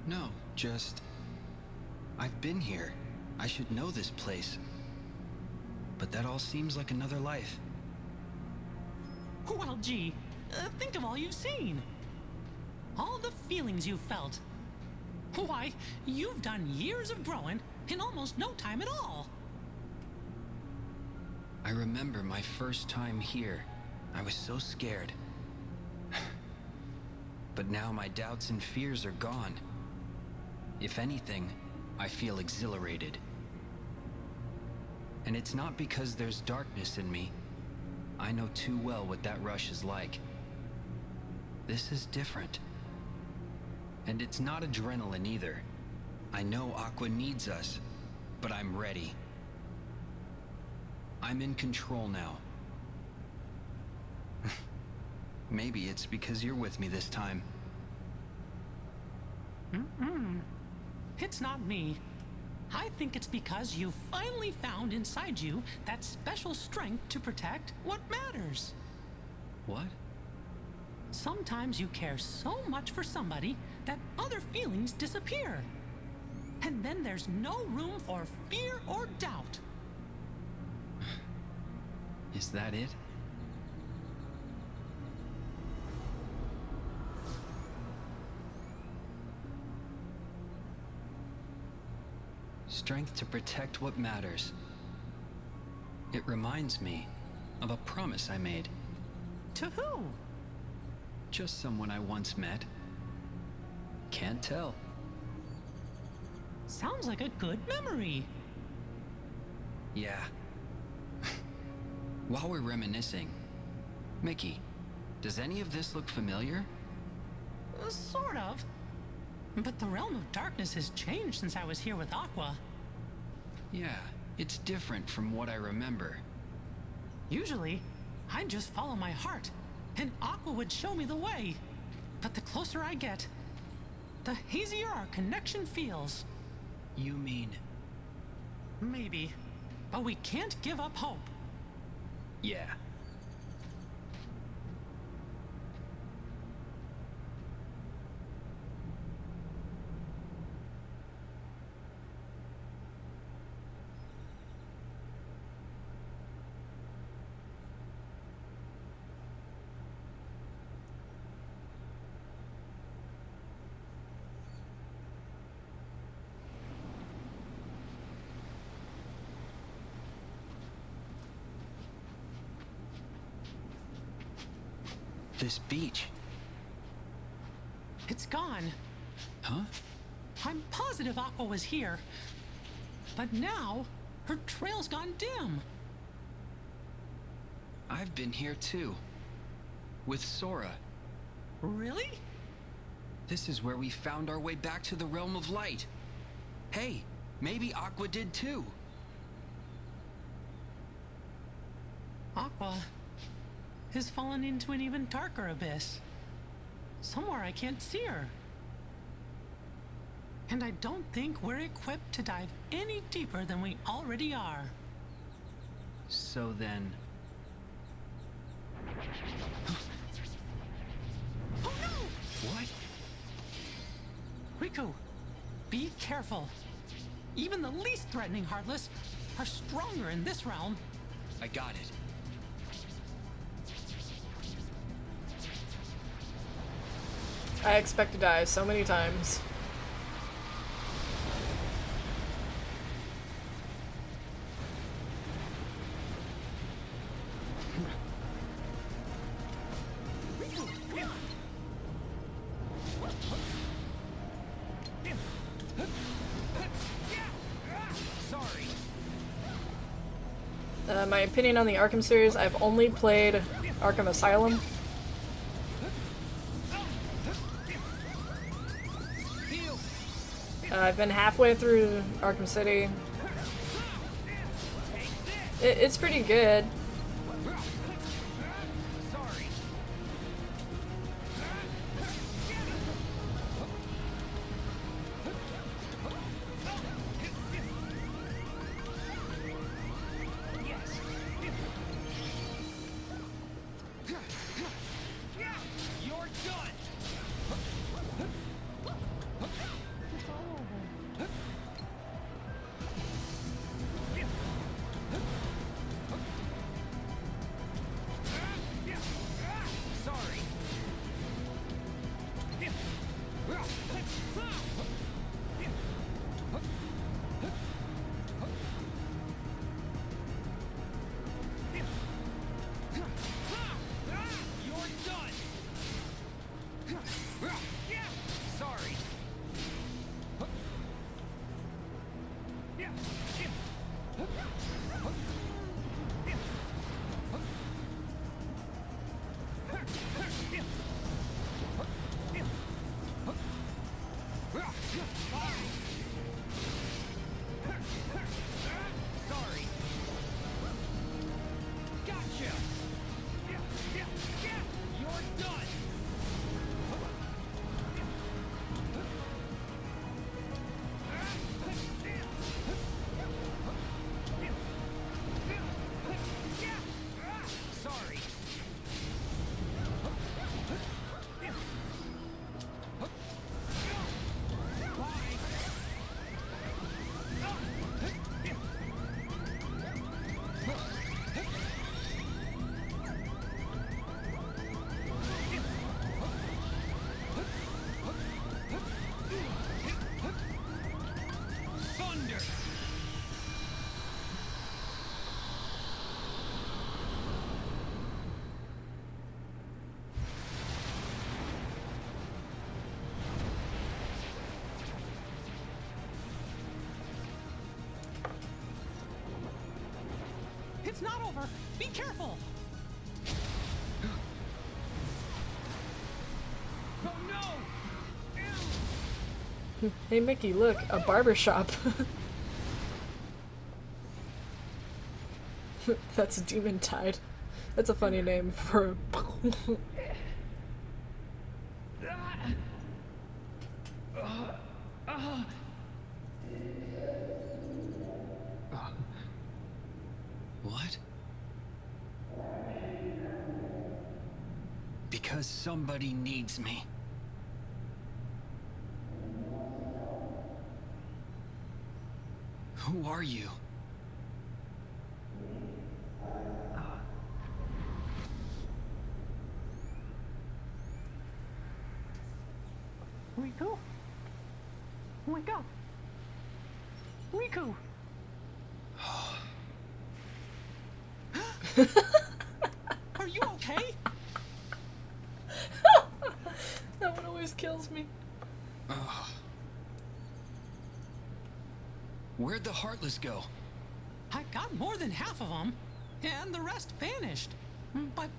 [SPEAKER 9] No, just... I've been here. I should know this place. But that all seems like another life.
[SPEAKER 7] Well, gee, think of all you've seen. All the feelings you've felt. Why, you've done years of growing in almost no time at all.
[SPEAKER 9] I remember my first time here. I was so scared. But now my doubts and fears are gone. If anything, I feel exhilarated. And it's not because there's darkness in me. I know too well what that rush is like. This is different. And it's not adrenaline either. I know Aqua needs us, but I'm ready. I'm in control now. Maybe it's because you're with me this time.
[SPEAKER 7] It's not me. I think it's because you finally found inside you that special strength to protect what matters.
[SPEAKER 9] What?
[SPEAKER 7] Sometimes you care so much for somebody that other feelings disappear. And then there's no room for fear or doubt.
[SPEAKER 9] Is that it? Strength to protect what matters. It reminds me of a promise I made.
[SPEAKER 7] To who?
[SPEAKER 9] Just someone I once met. Can't tell.
[SPEAKER 7] Sounds like a good memory.
[SPEAKER 9] Yeah. While we're reminiscing, Mickey, does any of this look familiar?
[SPEAKER 7] Sort of. But the realm of darkness has changed since I was here with Aqua.
[SPEAKER 9] Yeah, it's different from what I remember.
[SPEAKER 7] Usually, I'd just follow my heart, and Aqua would show me the way. But the closer I get, the hazier our connection feels.
[SPEAKER 9] You mean...
[SPEAKER 7] Maybe, but we can't give up hope.
[SPEAKER 9] Yeah. This beach.
[SPEAKER 7] It's gone.
[SPEAKER 9] Huh?
[SPEAKER 7] I'm positive Aqua was here. But now, her trail's gone dim.
[SPEAKER 9] I've been here too. With Sora.
[SPEAKER 7] Really?
[SPEAKER 9] This is where we found our way back to the realm of light. Hey, maybe Aqua did too.
[SPEAKER 7] Aqua has fallen into an even darker abyss. Somewhere I can't see her. And I don't think we're equipped to dive any deeper than we already are.
[SPEAKER 9] So then...
[SPEAKER 7] Oh no!
[SPEAKER 9] What?
[SPEAKER 7] Riku, be careful. Even the least threatening Heartless are stronger in this realm.
[SPEAKER 9] I got it.
[SPEAKER 1] I expect to die so many times. My opinion on the Arkham series, I've only played Arkham Asylum. I've been halfway through Arkham City. It's pretty good.
[SPEAKER 7] It's not over. Be careful.
[SPEAKER 6] Oh no!
[SPEAKER 1] Hey Mickey, look, a barber shop. That's Demon Tide. That's a funny name for
[SPEAKER 9] What? Because somebody needs me. Who are you?
[SPEAKER 7] Riku? Wake up! Riku! Are you okay?
[SPEAKER 1] That one always kills me.
[SPEAKER 9] Where'd the Heartless go?
[SPEAKER 7] I got more than half of them, and the rest vanished. But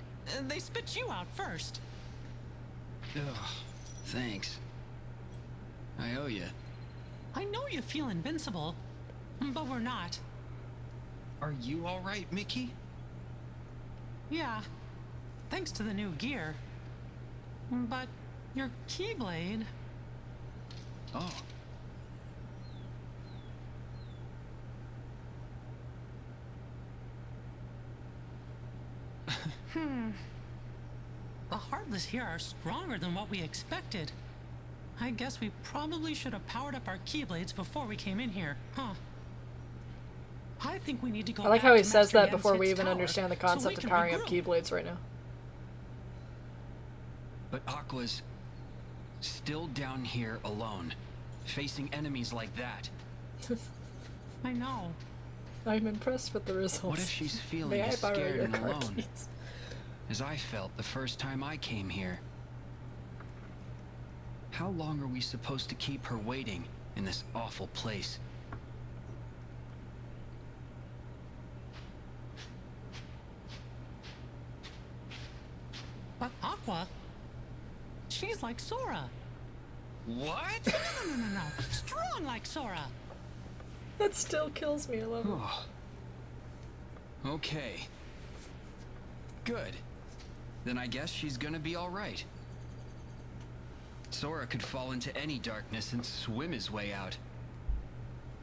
[SPEAKER 7] they spit you out first.
[SPEAKER 9] Ugh, thanks. I owe you.
[SPEAKER 7] I know you feel invincible, but we're not.
[SPEAKER 9] Are you all right, Mickey?
[SPEAKER 7] Yeah, thanks to the new gear. But your Keyblade...
[SPEAKER 9] Oh.
[SPEAKER 7] The Heartless here are stronger than what we expected. I guess we probably should have powered up our keyblades before we came in here, huh? I think we need to go
[SPEAKER 1] I like
[SPEAKER 7] back
[SPEAKER 1] how he
[SPEAKER 7] to
[SPEAKER 1] says
[SPEAKER 7] Master
[SPEAKER 1] that before we
[SPEAKER 7] Yen-Sid's
[SPEAKER 1] even
[SPEAKER 7] tower
[SPEAKER 1] understand the
[SPEAKER 7] so
[SPEAKER 1] concept
[SPEAKER 7] we
[SPEAKER 1] of
[SPEAKER 7] can
[SPEAKER 1] powering up
[SPEAKER 7] regroup.
[SPEAKER 1] keyblades right now.
[SPEAKER 9] But Aqua's still down here alone, facing enemies like that.
[SPEAKER 7] I know.
[SPEAKER 1] I'm impressed with the results.
[SPEAKER 9] What if she's feeling
[SPEAKER 1] May I
[SPEAKER 9] as
[SPEAKER 1] borrow
[SPEAKER 9] scared
[SPEAKER 1] your
[SPEAKER 9] and
[SPEAKER 1] car
[SPEAKER 9] alone
[SPEAKER 1] keys?
[SPEAKER 9] as I felt the first time I came here? How long are we supposed to keep her waiting in this awful place?
[SPEAKER 7] But Aqua, she's like Sora.
[SPEAKER 9] What?
[SPEAKER 7] No. Strong like Sora.
[SPEAKER 1] That still kills me. I love it.
[SPEAKER 9] Oh. Okay. Good. Then I guess she's gonna be all right. Sora could fall into any darkness and swim his way out.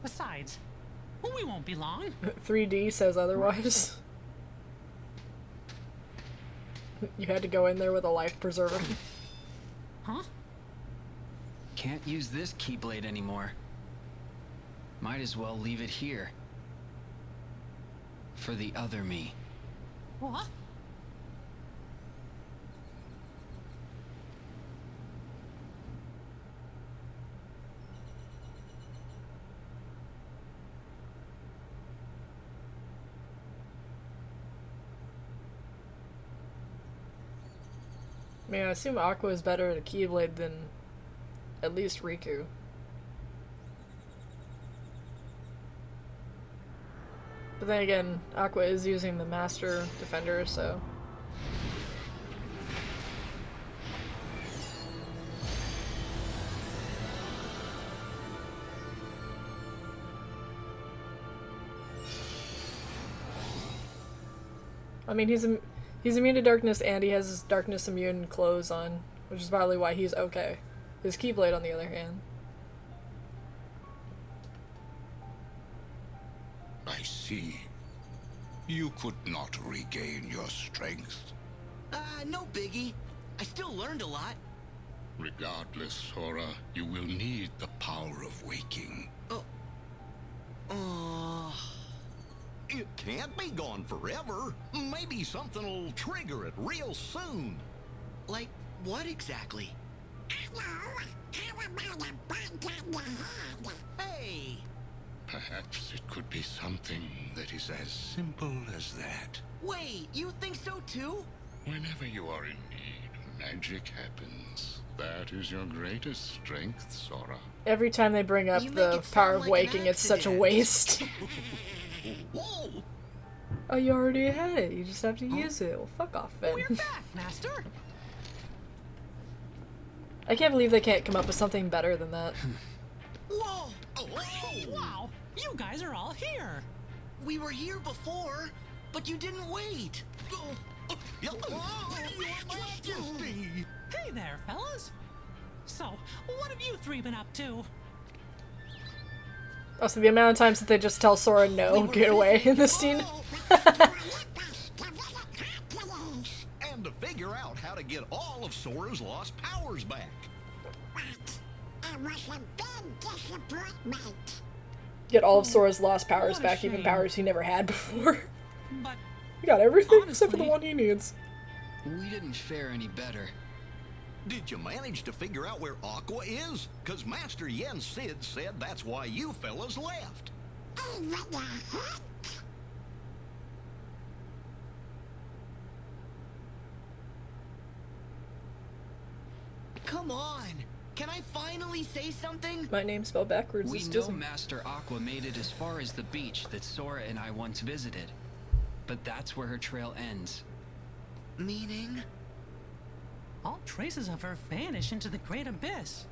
[SPEAKER 7] Besides, we won't be long.
[SPEAKER 1] 3D says otherwise. You had to go in there with a life preserver.
[SPEAKER 7] Huh?
[SPEAKER 9] Can't use this Keyblade anymore. Might as well leave it here. For the other me.
[SPEAKER 7] What?
[SPEAKER 1] I mean, I assume Aqua is better at a Keyblade than at least Riku. But then again, Aqua is using the Master Defender, so... I mean, he's immune to darkness and he has his darkness immune clothes on, which is probably why he's okay. His Keyblade, on the other hand.
[SPEAKER 2] I see. You could not regain your strength.
[SPEAKER 4] No biggie. I still learned a lot.
[SPEAKER 2] Regardless, Sora, you will need the power of waking.
[SPEAKER 10] It can't be gone forever. Maybe something will trigger it real soon.
[SPEAKER 4] Like, what exactly?
[SPEAKER 5] Hello, how about a bite on the head?
[SPEAKER 4] Hey!
[SPEAKER 2] Perhaps it could be something that is as simple as that.
[SPEAKER 4] Wait, you think so too?
[SPEAKER 2] Whenever you are in need, magic happens. That is your greatest strength, Sora.
[SPEAKER 1] Every time they bring up
[SPEAKER 4] You make
[SPEAKER 1] the
[SPEAKER 4] it
[SPEAKER 1] power
[SPEAKER 4] sound
[SPEAKER 1] of
[SPEAKER 4] like an
[SPEAKER 1] waking, it's such a
[SPEAKER 4] accident.
[SPEAKER 1] waste.
[SPEAKER 10] Whoa!
[SPEAKER 1] Oh, you already had it. You just have to use it. Well, fuck off, then.
[SPEAKER 7] We're back, Master.
[SPEAKER 1] I can't believe they can't come up with something better than that.
[SPEAKER 4] Whoa!
[SPEAKER 7] Wow, you guys are all here.
[SPEAKER 4] We were here before, but you didn't wait.
[SPEAKER 10] Your Majesty!
[SPEAKER 7] Hey there, fellas. So, what have you three been up to?
[SPEAKER 1] Also, the amount of times that they just tell Sora no, get away in this scene.
[SPEAKER 5] Olympus to visit Hercules.
[SPEAKER 10] And to figure out how to get all of Sora's lost powers back.
[SPEAKER 5] But it was a big disappointment.
[SPEAKER 1] Get all of Sora's lost powers
[SPEAKER 7] What a
[SPEAKER 1] back, even
[SPEAKER 7] shame.
[SPEAKER 1] powers he never had before.
[SPEAKER 7] But
[SPEAKER 1] He got everything except for the
[SPEAKER 7] Honestly-
[SPEAKER 1] one he needs.
[SPEAKER 9] We didn't fare any better.
[SPEAKER 10] Did you manage to figure out where Aqua is? Cause Master Yen-Sid said that's why you fellas left.
[SPEAKER 5] Even the heck?
[SPEAKER 4] Come on. Can I finally say something?
[SPEAKER 1] My name spelled backwards
[SPEAKER 9] We
[SPEAKER 1] is
[SPEAKER 9] know
[SPEAKER 1] Disney.
[SPEAKER 9] Master Aqua made it as far as the beach that Sora and I once visited. But that's where her trail ends.
[SPEAKER 4] Meaning?
[SPEAKER 7] all traces of her vanish into the great abyss,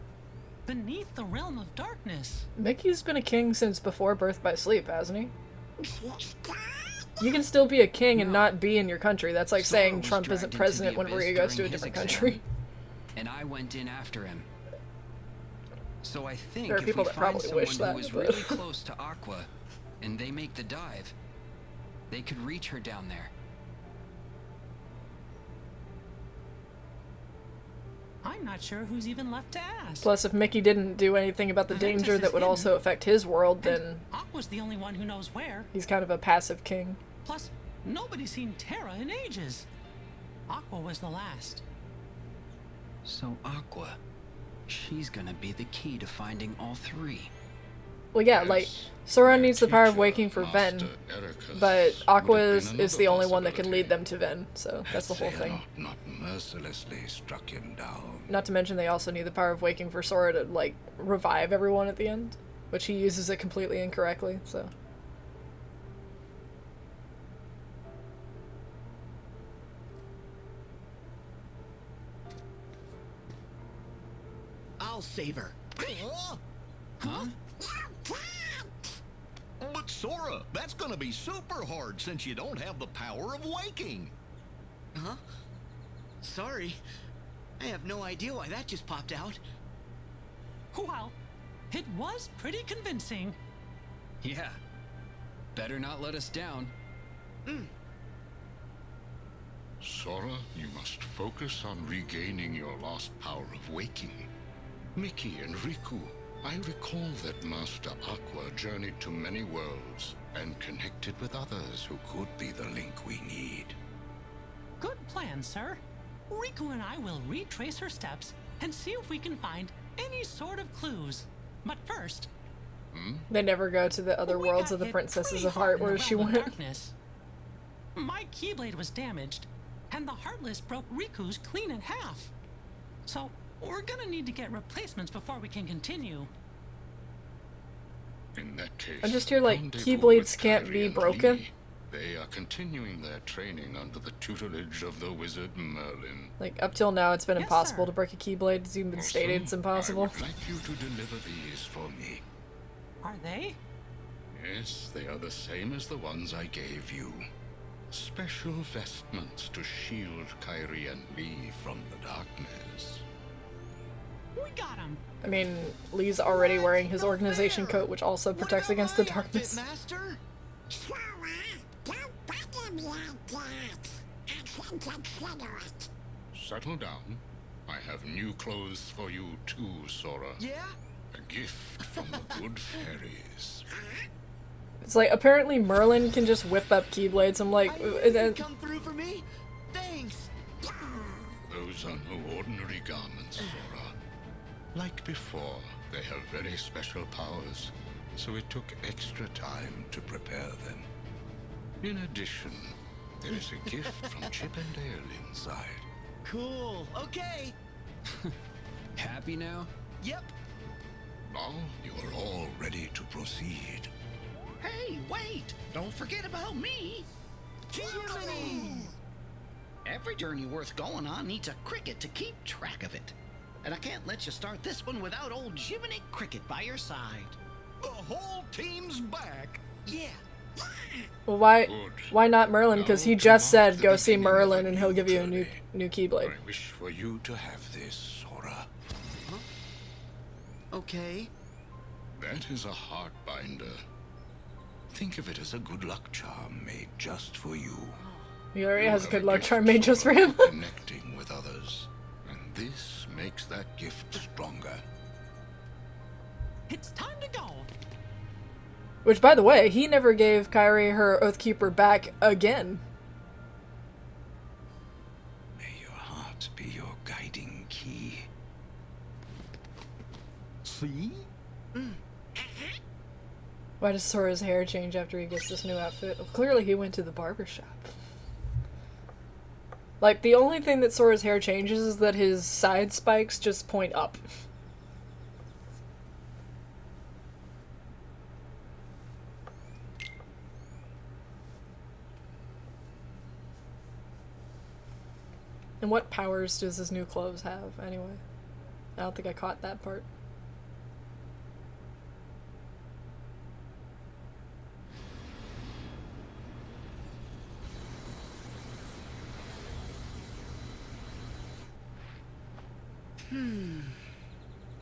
[SPEAKER 7] beneath the realm of darkness.
[SPEAKER 1] Mickey's been a king since before Birth by Sleep, hasn't he? You can still be a king and not be in your country. That's like
[SPEAKER 9] Sora
[SPEAKER 1] saying
[SPEAKER 9] was
[SPEAKER 1] Trump
[SPEAKER 9] dragged
[SPEAKER 1] isn't
[SPEAKER 9] into
[SPEAKER 1] president
[SPEAKER 9] the
[SPEAKER 1] whenever
[SPEAKER 9] abyss
[SPEAKER 1] he goes to a
[SPEAKER 9] during his
[SPEAKER 1] different
[SPEAKER 9] exam,
[SPEAKER 1] country.
[SPEAKER 9] And I went in after him. So I think
[SPEAKER 1] There are
[SPEAKER 9] if
[SPEAKER 1] people
[SPEAKER 9] we
[SPEAKER 1] that
[SPEAKER 9] find
[SPEAKER 1] probably
[SPEAKER 9] someone
[SPEAKER 1] wish
[SPEAKER 9] who
[SPEAKER 1] that,
[SPEAKER 9] is
[SPEAKER 1] but-
[SPEAKER 9] really close to Aqua, and they make the dive, they could reach her down there.
[SPEAKER 7] I'm not sure who's even left to ask.
[SPEAKER 1] Plus, if Mickey didn't do anything about the
[SPEAKER 7] Ventus
[SPEAKER 1] danger
[SPEAKER 7] is
[SPEAKER 1] that would
[SPEAKER 7] hidden,
[SPEAKER 1] also affect his world,
[SPEAKER 7] and
[SPEAKER 1] then
[SPEAKER 7] Aqua's the only one who knows where.
[SPEAKER 1] he's kind of a passive king.
[SPEAKER 7] Plus, nobody's seen Terra in ages. Aqua was the last.
[SPEAKER 9] So Aqua, she's gonna be the key to finding all three.
[SPEAKER 1] Well, yeah, like, Sora needs the power of waking for Ven, but Aqua is the only one that can lead them to Ven, so that's the whole thing.
[SPEAKER 2] Not mercilessly struck him down.
[SPEAKER 1] Not to mention they also need the power of waking for Sora to, like, revive everyone at the end, which he uses it completely incorrectly, so.
[SPEAKER 4] I'll save her.
[SPEAKER 9] Huh?
[SPEAKER 10] But Sora, that's gonna be super hard since you don't have the power of waking.
[SPEAKER 4] Huh? Sorry. I have no idea why that just popped out.
[SPEAKER 7] Well, it was pretty convincing.
[SPEAKER 9] Yeah. Better not let us down.
[SPEAKER 2] Sora, you must focus on regaining your lost power of waking. Mickey and Riku, I recall that Master Aqua journeyed to many worlds and connected with others who could be the link we need.
[SPEAKER 7] Good plan, sir. Riku and I will retrace her steps and see if we can find any sort of clues. But first,
[SPEAKER 1] They never go to the other
[SPEAKER 7] we
[SPEAKER 1] worlds
[SPEAKER 7] got
[SPEAKER 1] of the
[SPEAKER 7] hit
[SPEAKER 1] Princesses
[SPEAKER 7] pretty
[SPEAKER 1] of
[SPEAKER 7] hard
[SPEAKER 1] Heart
[SPEAKER 7] in the
[SPEAKER 1] where she
[SPEAKER 7] realm of
[SPEAKER 1] went.
[SPEAKER 7] darkness. My Keyblade was damaged, and the Heartless broke Riku's clean in half. So, we're gonna need to get replacements before we can continue.
[SPEAKER 2] In that case,
[SPEAKER 1] I just hear, like,
[SPEAKER 2] rendezvous
[SPEAKER 1] Keyblades
[SPEAKER 2] with
[SPEAKER 1] can't
[SPEAKER 2] Kairi
[SPEAKER 1] be
[SPEAKER 2] and
[SPEAKER 1] broken.
[SPEAKER 2] Lee. They are continuing their training under the tutelage of the wizard Merlin.
[SPEAKER 1] Like, up till now, it's been
[SPEAKER 7] Yes,
[SPEAKER 1] impossible
[SPEAKER 7] sir.
[SPEAKER 1] to break a Keyblade. It's even been stated it's
[SPEAKER 2] Also,
[SPEAKER 1] impossible.
[SPEAKER 2] I would like you to deliver these for me.
[SPEAKER 7] Are they?
[SPEAKER 2] Yes, they are the same as the ones I gave you. Special vestments to shield Kairi and Lee from the darkness.
[SPEAKER 7] We got him.
[SPEAKER 1] I mean, Lee's already wearing his organization coat, which also protects against the darkness.
[SPEAKER 4] Master?
[SPEAKER 5] Sora, don't bother me like that. I can consider it.
[SPEAKER 2] Settle down. I have new clothes for you too, Sora.
[SPEAKER 4] Yeah?
[SPEAKER 2] A gift from the good fairies.
[SPEAKER 1] It's like, apparently Merlin can just whip up Keyblades. I'm like,
[SPEAKER 4] Come through for me? Thanks.
[SPEAKER 2] Those are no ordinary garments, Sora. Like before, they have very special powers, so it took extra time to prepare them. In addition, there is a gift from Chip and Dale inside.
[SPEAKER 4] Cool. Okay.
[SPEAKER 9] Happy now?
[SPEAKER 4] Yep.
[SPEAKER 2] Now you are all ready to proceed.
[SPEAKER 6] Hey, wait! Don't forget about me! Every journey worth going on needs a cricket to keep track of it. And I can't let you start this one without old Jiminy Cricket by your side.
[SPEAKER 10] The whole team's back.
[SPEAKER 4] Yeah.
[SPEAKER 1] well, why
[SPEAKER 2] Good.
[SPEAKER 1] not Merlin? Because he
[SPEAKER 2] Now,
[SPEAKER 1] just
[SPEAKER 2] to mark
[SPEAKER 1] said
[SPEAKER 2] the
[SPEAKER 1] go see
[SPEAKER 2] beginning of
[SPEAKER 1] Merlin
[SPEAKER 2] a
[SPEAKER 1] and he'll give you a
[SPEAKER 2] journey,
[SPEAKER 1] new Keyblade.
[SPEAKER 2] I wish for you to have this, Sora.
[SPEAKER 4] Okay.
[SPEAKER 2] That is a heart binder. Think of it as a good luck charm made just for you.
[SPEAKER 1] He already
[SPEAKER 2] You
[SPEAKER 1] has a
[SPEAKER 2] have
[SPEAKER 1] good luck
[SPEAKER 2] gift,
[SPEAKER 1] charm made just for
[SPEAKER 2] Sora,
[SPEAKER 1] him.
[SPEAKER 2] connecting with others. And this makes that gift stronger.
[SPEAKER 7] It's time to go.
[SPEAKER 1] Which, by the way, he never gave Kairi her Oathkeeper back again.
[SPEAKER 2] May your heart be your guiding key.
[SPEAKER 10] See?
[SPEAKER 1] Why does Sora's hair change after he gets this new outfit? Well, clearly he went to the barber shop. Like, the only thing that Sora's hair changes is that his side spikes just point up. And what powers does his new clothes have, anyway? I don't think I caught that part.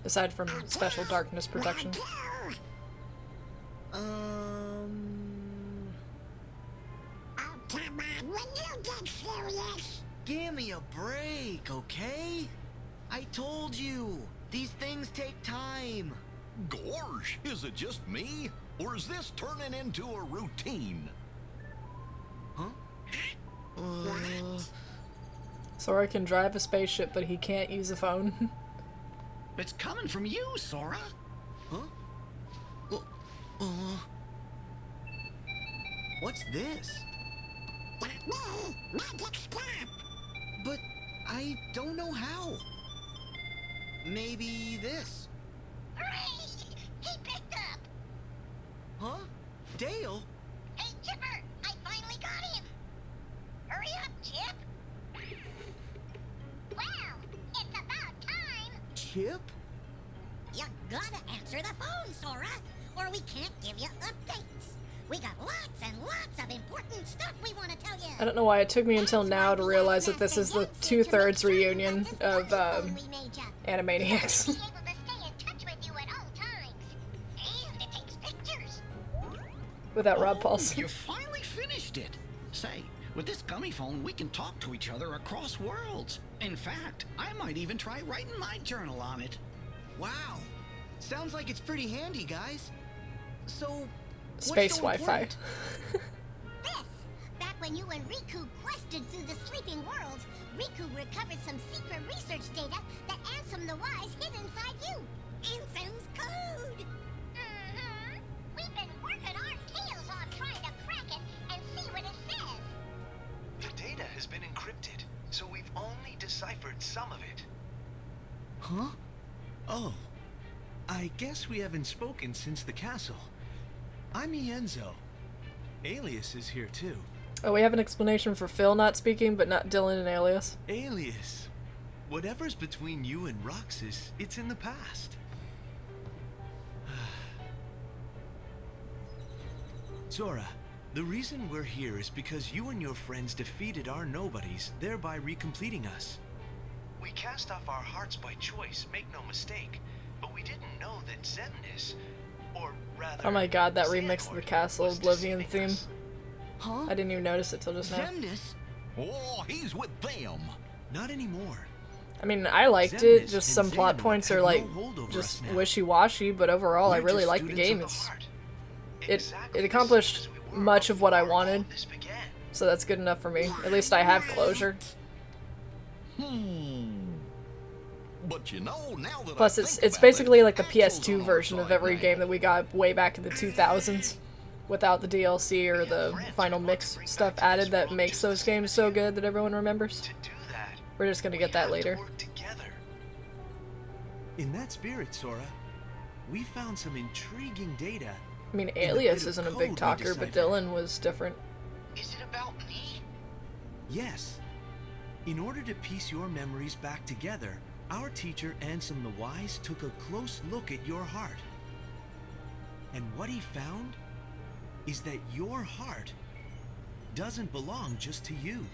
[SPEAKER 1] Aside from special darkness protection.
[SPEAKER 5] Oh, come on, when you get serious.
[SPEAKER 4] Give me a break, okay? I told you! These things take time!
[SPEAKER 10] Gorge, is it just me? Or is this turning into a routine?
[SPEAKER 4] Huh?
[SPEAKER 1] Sora can drive a spaceship, but he can't use a phone.
[SPEAKER 6] It's coming from you, Sora.
[SPEAKER 4] Huh? What's this?
[SPEAKER 5] Magic stop!
[SPEAKER 4] But I don't know how. Maybe this.
[SPEAKER 5] Hooray! He picked up!
[SPEAKER 4] Huh? Dale?
[SPEAKER 5] Hey, Chipper! I finally got him! Hurry up, Chip! Well, it's about time!
[SPEAKER 4] Chip?
[SPEAKER 5] You gotta answer the phone, Sora, or we can't give you updates. We got lots and lots of important stuff we want to tell you.
[SPEAKER 1] I don't know why it took me until now to realize that this is the 2/3 reunion of Animaniacs.
[SPEAKER 5] Be able to stay in touch with you at all times. And it takes pictures.
[SPEAKER 1] Without Rob Paulson.
[SPEAKER 6] You finally finished it. Say, with this gummy phone, we can talk to each other across worlds. In fact, I might even try writing my journal on it.
[SPEAKER 4] Wow. Sounds like it's pretty handy, guys. So,
[SPEAKER 1] Space
[SPEAKER 4] what's so
[SPEAKER 1] Wi-Fi.
[SPEAKER 4] important?
[SPEAKER 5] This, back when you and Riku quested through the sleeping worlds, Riku recovered some secret research data that Ansem the Wise hid inside you. Ansem's code. Mm-hmm. We've been working our tails off trying to crack it and see what it says.
[SPEAKER 11] The data has been encrypted, so we've only deciphered some of it.
[SPEAKER 12] Huh? Oh. I guess we haven't spoken since the castle. I'm Ienzo. Alias is here too.
[SPEAKER 1] Oh, we have an explanation for Phil not speaking, but not Dylan and Alias.
[SPEAKER 12] Alias. Whatever's between you and Roxas, it's in the past. Sora, the reason we're here is because you and your friends defeated our nobodies, thereby recompleting us.
[SPEAKER 11] We cast off our hearts by choice, make no mistake, but we didn't know that Xemnas, or rather...
[SPEAKER 1] Oh my god, that remix of the
[SPEAKER 11] Xehanort,
[SPEAKER 1] Castle
[SPEAKER 11] was
[SPEAKER 1] Oblivion
[SPEAKER 11] deceiving
[SPEAKER 1] theme.
[SPEAKER 11] us.
[SPEAKER 4] Huh?
[SPEAKER 1] I didn't even notice it till just now.
[SPEAKER 4] Xemnas?
[SPEAKER 10] Oh, he's with them.
[SPEAKER 12] Not anymore.
[SPEAKER 1] I mean, I liked
[SPEAKER 12] Xemnas
[SPEAKER 1] it, just
[SPEAKER 12] and
[SPEAKER 1] some plot
[SPEAKER 12] Xehanort
[SPEAKER 1] points
[SPEAKER 12] have
[SPEAKER 1] are
[SPEAKER 12] no
[SPEAKER 1] like
[SPEAKER 12] hold over
[SPEAKER 1] just
[SPEAKER 12] us now.
[SPEAKER 1] wishy-washy, but overall I
[SPEAKER 12] We're
[SPEAKER 1] really
[SPEAKER 12] just
[SPEAKER 1] liked the
[SPEAKER 12] students of
[SPEAKER 1] game.
[SPEAKER 12] the
[SPEAKER 1] It's,
[SPEAKER 11] Heart.
[SPEAKER 1] it
[SPEAKER 11] Exactly
[SPEAKER 1] accomplished
[SPEAKER 11] as we were
[SPEAKER 1] much of what I
[SPEAKER 11] before all
[SPEAKER 1] wanted,
[SPEAKER 11] this began.
[SPEAKER 1] so that's good enough for me. At least I have closure.
[SPEAKER 10] But you know, now that
[SPEAKER 1] Plus,
[SPEAKER 10] I
[SPEAKER 1] it's
[SPEAKER 10] think about
[SPEAKER 1] basically
[SPEAKER 10] it,
[SPEAKER 1] like the
[SPEAKER 10] Axel's
[SPEAKER 1] PS2
[SPEAKER 10] on our
[SPEAKER 1] version of
[SPEAKER 10] side
[SPEAKER 1] every
[SPEAKER 10] now.
[SPEAKER 1] game that we got way back in the 2000s, without the DLC or the final mix stuff added that makes those games so good that everyone remembers.
[SPEAKER 11] To do that,
[SPEAKER 1] We're just gonna
[SPEAKER 11] we
[SPEAKER 1] get that
[SPEAKER 11] have to
[SPEAKER 1] later.
[SPEAKER 11] work together.
[SPEAKER 12] In that spirit, Sora, we found some intriguing data.
[SPEAKER 1] I mean,
[SPEAKER 12] the bit
[SPEAKER 1] Alias
[SPEAKER 12] of
[SPEAKER 1] isn't a
[SPEAKER 12] code
[SPEAKER 1] big
[SPEAKER 12] we
[SPEAKER 1] talker, but
[SPEAKER 12] deciphered.
[SPEAKER 1] Dylan was different.
[SPEAKER 11] Is it about me?
[SPEAKER 12] Yes. In order to piece your memories back together, our teacher Ansem the Wise took a close look at your heart. And what he found is that your heart doesn't belong just to you.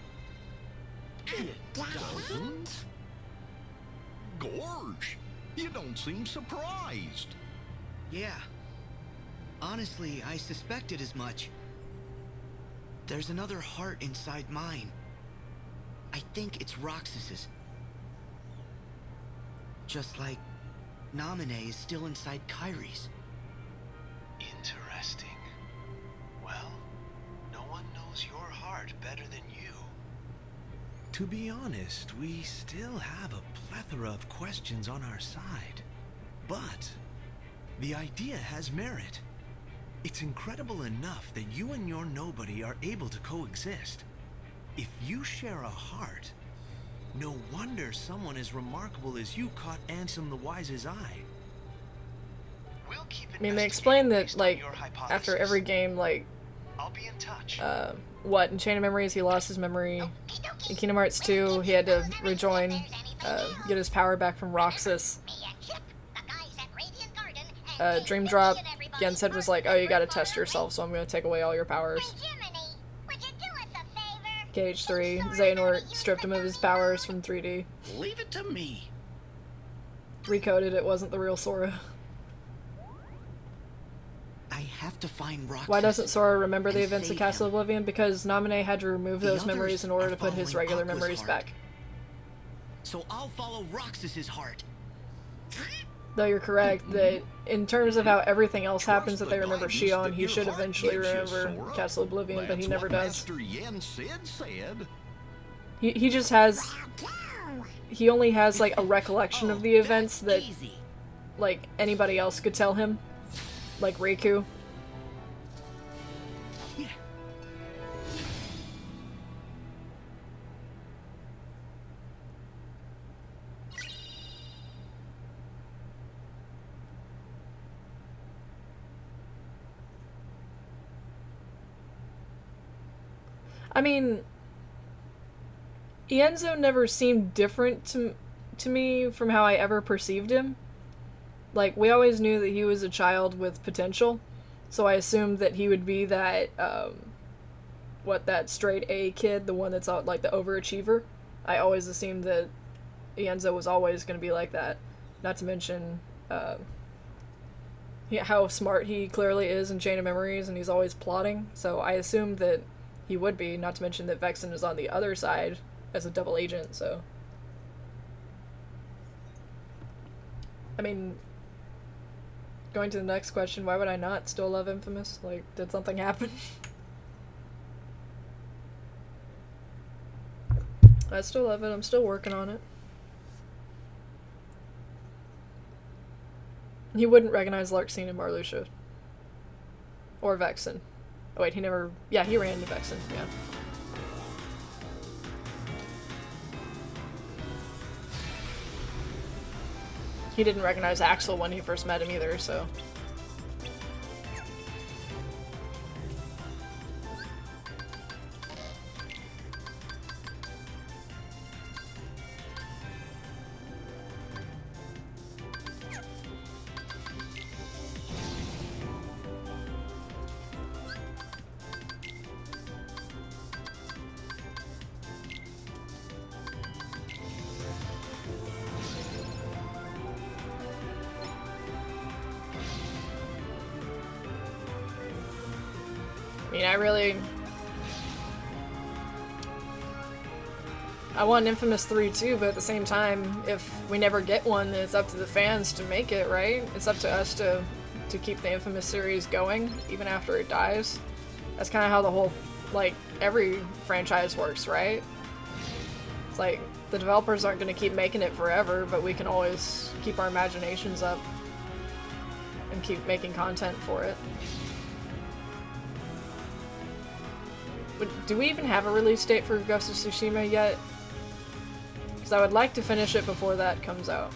[SPEAKER 10] Doesn't? Gorge, you don't seem surprised.
[SPEAKER 4] Yeah. Honestly, I suspected as much. There's another heart inside mine. I think it's Roxas's. Just like Naminé is still inside Kyrie's.
[SPEAKER 11] Interesting. Well, no one knows your heart better than you.
[SPEAKER 12] To be honest, we still have a plethora of questions on our side. But the idea has merit. It's incredible enough that you and your nobody are able to coexist. If you share a heart, no wonder someone as remarkable as you caught Ansem the Wise's eye.
[SPEAKER 11] We'll keep
[SPEAKER 1] I mean, they explain that,
[SPEAKER 11] investigating
[SPEAKER 1] like,
[SPEAKER 11] based on your
[SPEAKER 1] after
[SPEAKER 11] hypothesis.
[SPEAKER 1] every game, like,
[SPEAKER 11] I'll be in touch.
[SPEAKER 1] what, in Chain of Memories, he lost his memory. In Kingdom Hearts 2, he had to rejoin, get his power back from Roxas. Dream Drop, Yen said was like, oh, you gotta test yourself, so I'm gonna take away all your powers. Cage 3, Xehanort stripped him of his powers from 3D.
[SPEAKER 6] Leave it to me.
[SPEAKER 1] Recoded, it wasn't the real Sora.
[SPEAKER 4] I have to find Roxas.
[SPEAKER 1] Why doesn't Sora remember the
[SPEAKER 4] and
[SPEAKER 1] events of
[SPEAKER 4] save
[SPEAKER 1] Castle
[SPEAKER 4] him.
[SPEAKER 1] Oblivion? Because Naminé had to remove
[SPEAKER 4] The
[SPEAKER 1] those
[SPEAKER 4] others
[SPEAKER 1] memories in order
[SPEAKER 4] are
[SPEAKER 1] to put his
[SPEAKER 4] following
[SPEAKER 1] regular
[SPEAKER 4] Aqua's
[SPEAKER 1] memories
[SPEAKER 4] heart.
[SPEAKER 1] back.
[SPEAKER 4] so I'll follow Roxas's heart.
[SPEAKER 1] Though you're correct that in terms of how everything else happens that they remember Shion, he should eventually remember Castle Oblivion, but he never does.
[SPEAKER 10] Master Yen Sid said.
[SPEAKER 1] He just has... He only has, like, a recollection of the events that, like, anybody else could tell him. Like Riku. I mean, Ienzo never seemed different to me from how I ever perceived him. Like, we always knew that he was a child with potential, so I assumed that he would be that, that straight A kid, the one that's, like, the overachiever. I always assumed that Ienzo was always going to be like that. Not to mention, how smart he clearly is in Chain of Memories, and he's always plotting, so I assumed that he would be, not to mention that Vexen is on the other side as a double agent, so... I mean, going to the next question, why would I not still love Infamous? Like, did something happen? I still love it, I'm still working on it. He wouldn't recognize Larxene and Marluxia. Or Vexen. Oh wait, he never... Yeah, he ran into Vexen, yeah. He didn't recognize Axel when he first met him either, so... I want Infamous 3 too, but at the same time, if we never get one, then it's up to the fans to make it, right? It's up to us to keep the Infamous series going, even after it dies. That's kind of how the whole, like, every franchise works, right? It's like, the developers aren't going to keep making it forever, but we can always keep our imaginations up and keep making content for it. But do we even have a release date for Ghost of Tsushima yet? Because I would like to finish it before that comes out.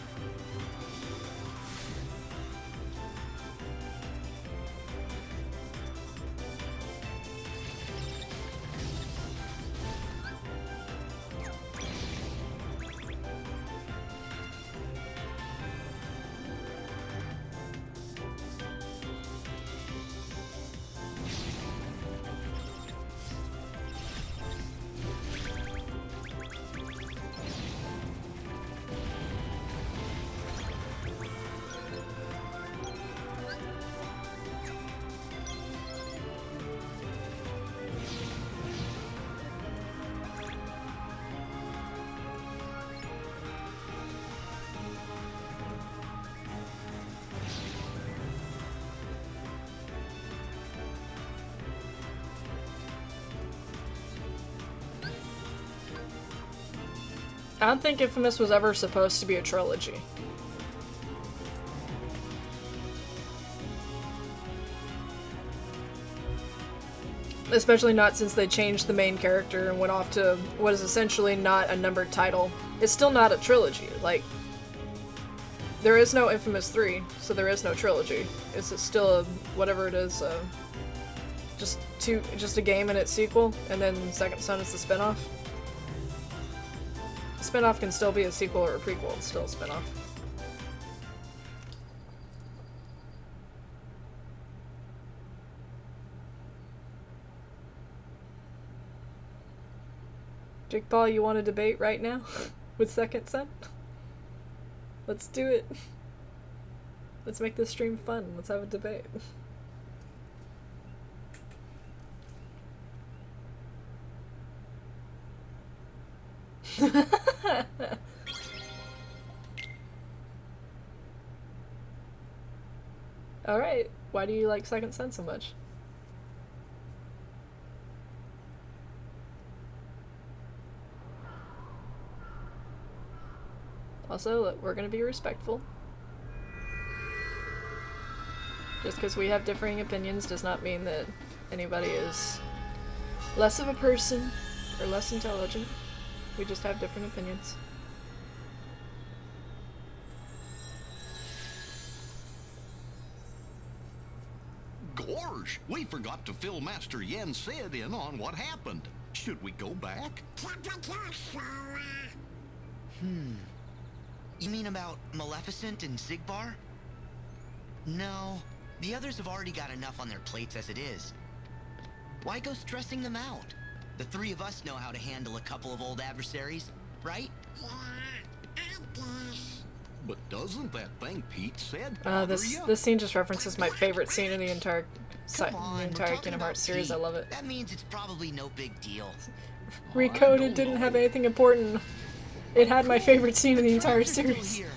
[SPEAKER 1] I don't think Infamous was ever supposed to be a trilogy. Especially not since they changed the main character and went off to what is essentially not a numbered title. It's still not a trilogy. Like, there is no Infamous 3, so there is no trilogy. It's still a, whatever it is, just a game and its sequel, and then Second Son is the spinoff. A spinoff can still be a sequel or a prequel, it's still a spinoff. Jake Paul, you want to debate right now? With Second Son? Let's do it. Let's make this stream fun. Let's have a debate. Alright, why do you like Second Son so much? Also, look, we're gonna be respectful. Just because we have differing opinions does not mean that anybody is less of a person or less intelligent. We just have different opinions.
[SPEAKER 10] Gorge, we forgot to fill Master Yen Sid in on what happened. Should we go back?
[SPEAKER 4] You mean about Maleficent and Zigbar? No, the others have already got enough on their plates as it is. Why go stressing them out? The three of us know how to handle a couple of old adversaries, right?
[SPEAKER 10] But doesn't that thing Pete said bother ya?
[SPEAKER 1] This scene just references my favorite scene in the entire
[SPEAKER 4] Come on, we're talking
[SPEAKER 1] Kingdom
[SPEAKER 4] about
[SPEAKER 1] Hearts series.
[SPEAKER 4] Pete.
[SPEAKER 1] I love it.
[SPEAKER 4] That means it's probably no big deal.
[SPEAKER 1] Recoded didn't have anything important. It had my favorite scene in the entire
[SPEAKER 4] Roxas is still
[SPEAKER 1] series.
[SPEAKER 4] here.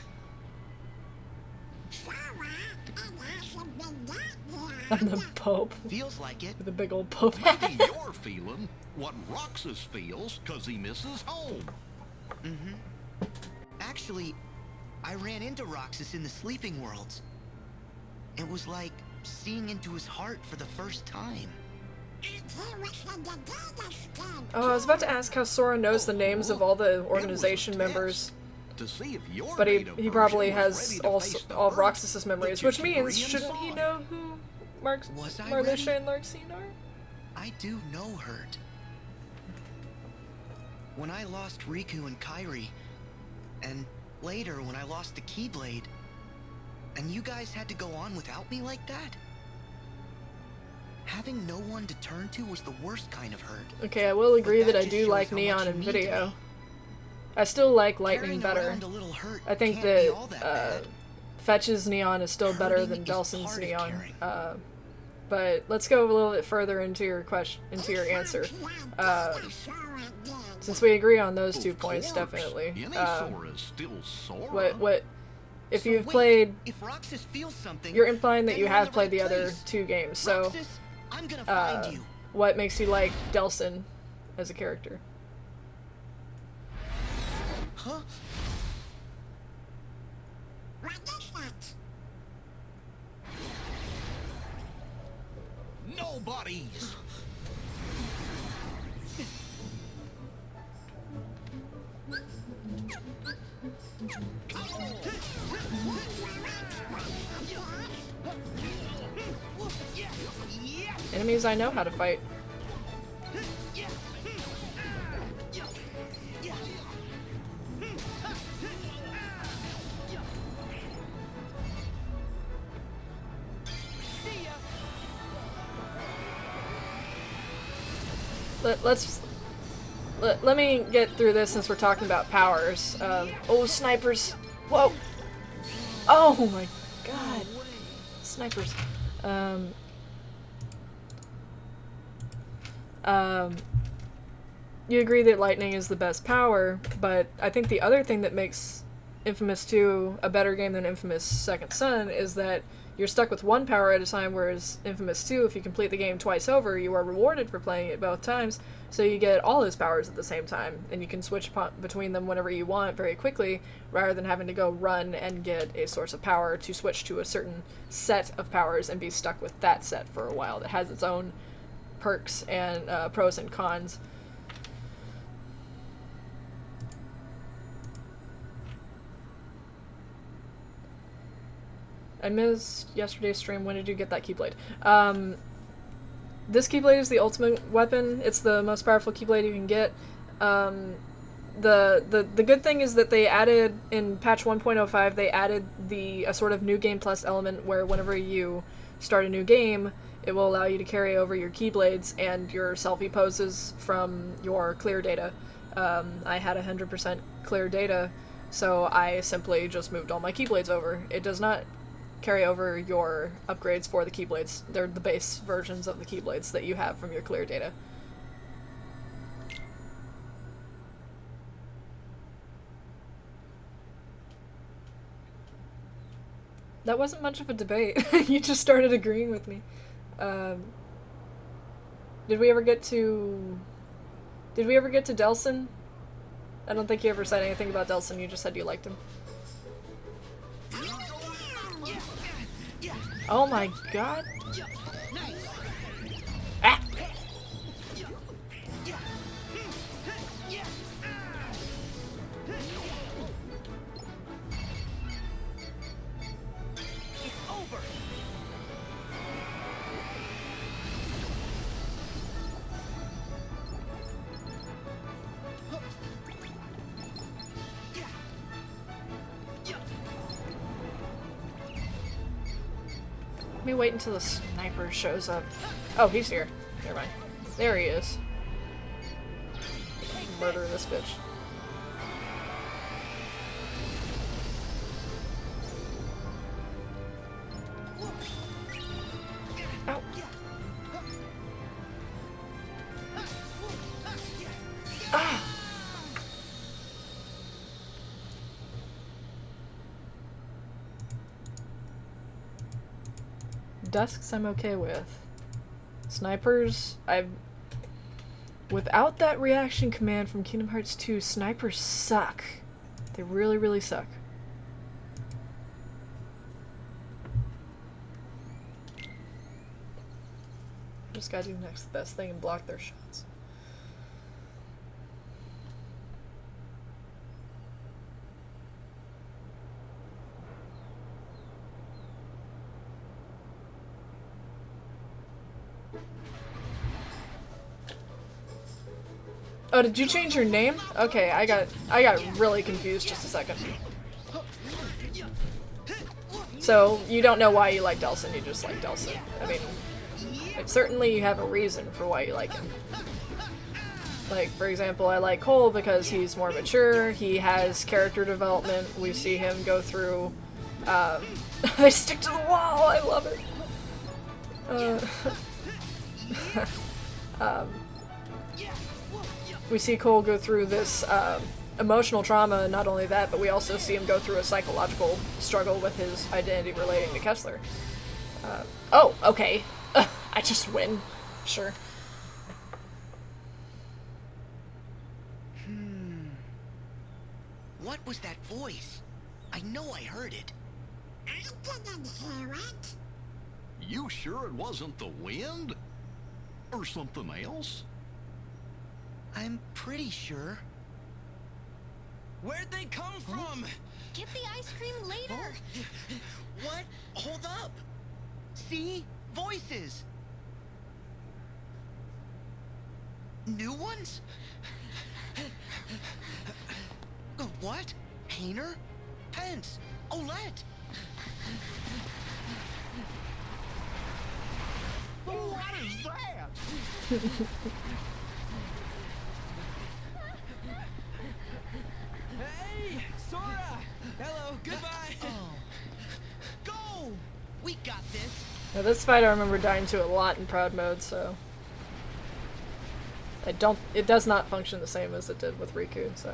[SPEAKER 1] I'm the Pope.
[SPEAKER 4] Feels like it.
[SPEAKER 1] With a big old Pope
[SPEAKER 10] Maybe
[SPEAKER 1] hat.
[SPEAKER 10] you're feeling what Roxas feels because he misses home.
[SPEAKER 4] Actually, I ran into Roxas in the Sleeping Worlds. It was like seeing into his heart for the first time.
[SPEAKER 1] Oh, I was about to ask how Sora knows the names of all the organization members.
[SPEAKER 10] To see if your
[SPEAKER 1] But he
[SPEAKER 10] native
[SPEAKER 1] probably
[SPEAKER 10] version was
[SPEAKER 1] has
[SPEAKER 10] ready to
[SPEAKER 1] all
[SPEAKER 10] face the
[SPEAKER 1] of
[SPEAKER 10] Earth
[SPEAKER 1] Roxas's memories,
[SPEAKER 10] that
[SPEAKER 1] which
[SPEAKER 10] you
[SPEAKER 1] means,
[SPEAKER 10] three
[SPEAKER 1] shouldn't he
[SPEAKER 10] inside.
[SPEAKER 1] know who
[SPEAKER 4] Was I
[SPEAKER 1] Marluxia
[SPEAKER 4] ready?
[SPEAKER 1] and Larxene are?
[SPEAKER 4] I do know hurt. When I lost Riku and Kairi, and later when I lost the Keyblade, and you guys had to go on without me like that? Having no one to turn to was the worst kind of hurt.
[SPEAKER 1] Okay, I will agree
[SPEAKER 4] But
[SPEAKER 1] that
[SPEAKER 4] that
[SPEAKER 1] I
[SPEAKER 4] just
[SPEAKER 1] do
[SPEAKER 4] shows
[SPEAKER 1] like
[SPEAKER 4] how much
[SPEAKER 1] Neon
[SPEAKER 4] you
[SPEAKER 1] and
[SPEAKER 4] mean to
[SPEAKER 1] Video.
[SPEAKER 4] me.
[SPEAKER 1] I still like Lightning
[SPEAKER 4] Carrying
[SPEAKER 1] better.
[SPEAKER 4] around a little hurt
[SPEAKER 1] I think
[SPEAKER 4] can't be
[SPEAKER 1] that
[SPEAKER 4] all that bad.
[SPEAKER 1] Fetch's Neon is still better
[SPEAKER 4] Hurting
[SPEAKER 1] than
[SPEAKER 4] is
[SPEAKER 1] Delson's
[SPEAKER 4] part of
[SPEAKER 1] Neon.
[SPEAKER 4] caring.
[SPEAKER 1] But let's go a little bit further into your answer. Since we agree on those 2 points,
[SPEAKER 10] Of course.
[SPEAKER 1] definitely.
[SPEAKER 10] Any Sora's still Sora.
[SPEAKER 1] What? If
[SPEAKER 4] So
[SPEAKER 1] you've
[SPEAKER 4] wait,
[SPEAKER 1] played,
[SPEAKER 4] if Roxas feels something,
[SPEAKER 1] you're implying that
[SPEAKER 4] then
[SPEAKER 1] you
[SPEAKER 4] we're in
[SPEAKER 1] have
[SPEAKER 4] the
[SPEAKER 1] played
[SPEAKER 4] right
[SPEAKER 1] the other
[SPEAKER 4] place.
[SPEAKER 1] 2 games. So,
[SPEAKER 4] Roxas, I'm gonna find you.
[SPEAKER 1] what makes you like Delson as a character?
[SPEAKER 4] Huh?
[SPEAKER 5] What is that?
[SPEAKER 10] Nobody's.
[SPEAKER 1] Enemies I know how to fight. Let me get through this since we're talking about powers. Oh, snipers! Whoa! Oh my god! Snipers. You agree that lightning is the best power, but I think the other thing that makes Infamous 2 a better game than Infamous Second Son is that you're stuck with one power at a time, whereas Infamous 2, if you complete the game twice over, you are rewarded for playing it both times, so you get all his powers at the same time, and you can switch between them whenever you want very quickly, rather than having to go run and get a source of power to switch to a certain set of powers and be stuck with that set for a while that has its own perks and pros and cons. I missed yesterday's stream. When did you get that Keyblade? This Keyblade is the ultimate weapon. It's the most powerful Keyblade you can get. The good thing is that they added, in patch 1.05, they added a sort of new game plus element where whenever you start a new game, it will allow you to carry over your Keyblades and your selfie poses from your clear data. I had 100% clear data, so I simply just moved all my Keyblades over. It does not carry over your upgrades for the Keyblades. They're the base versions of the Keyblades that you have from your clear data. That wasn't much of a debate. You just started agreeing with me. Did we ever get to Delson? I don't think you ever said anything about Delson. You just said you liked him. Oh my god. Ah! Let me wait until the sniper shows up. Oh, he's here. Never mind. There he is. Murder this bitch. Ow. Ah! Dusks I'm okay with. Snipers, without that reaction command from Kingdom Hearts 2, snipers suck. They really, really suck. Just gotta do the next best thing and block their shots. Oh, did you change your name? Okay, I got really confused just a second. So, you don't know why you like Delson, you just like Delson. I mean, certainly you have a reason for why you like him. Like, for example, I like Cole because he's more mature, he has character development, we see him go through, they stick to the wall, I love it! We see Cole go through this emotional trauma, and not only that, but we also see him go through a psychological struggle with his identity relating to Kessler. Oh, okay. I just win. Sure.
[SPEAKER 4] What was that voice? I know I heard it.
[SPEAKER 5] I didn't hear it.
[SPEAKER 10] You sure it wasn't the wind? Or something else?
[SPEAKER 4] I'm pretty sure.
[SPEAKER 3] Where'd they come from?
[SPEAKER 13] Get the ice cream later.
[SPEAKER 4] What? Hold up. See? Voices. New ones? What? Painter? Pence? Olette?
[SPEAKER 10] What is that?
[SPEAKER 3] Hey, Sora! Hello, goodbye!
[SPEAKER 4] Go! We got this!
[SPEAKER 1] Now this fight I remember dying to a lot in Proud Mode, so... it does not function the same as it did with Riku, so...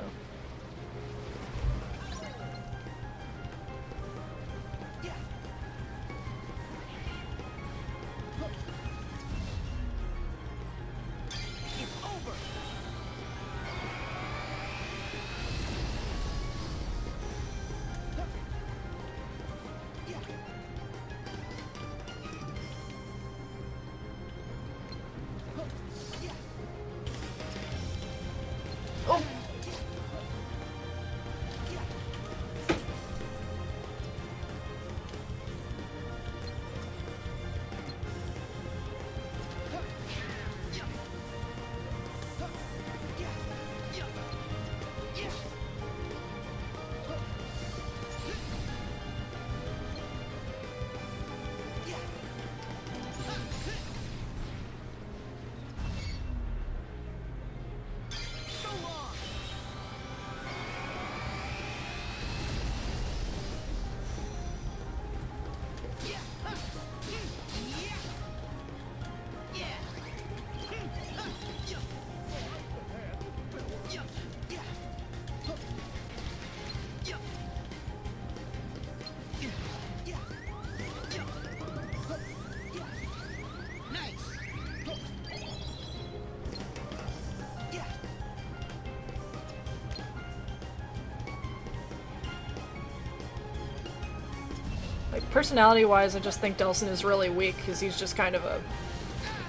[SPEAKER 1] Like, personality-wise, I just think Delsin is really weak, because he's just kind of a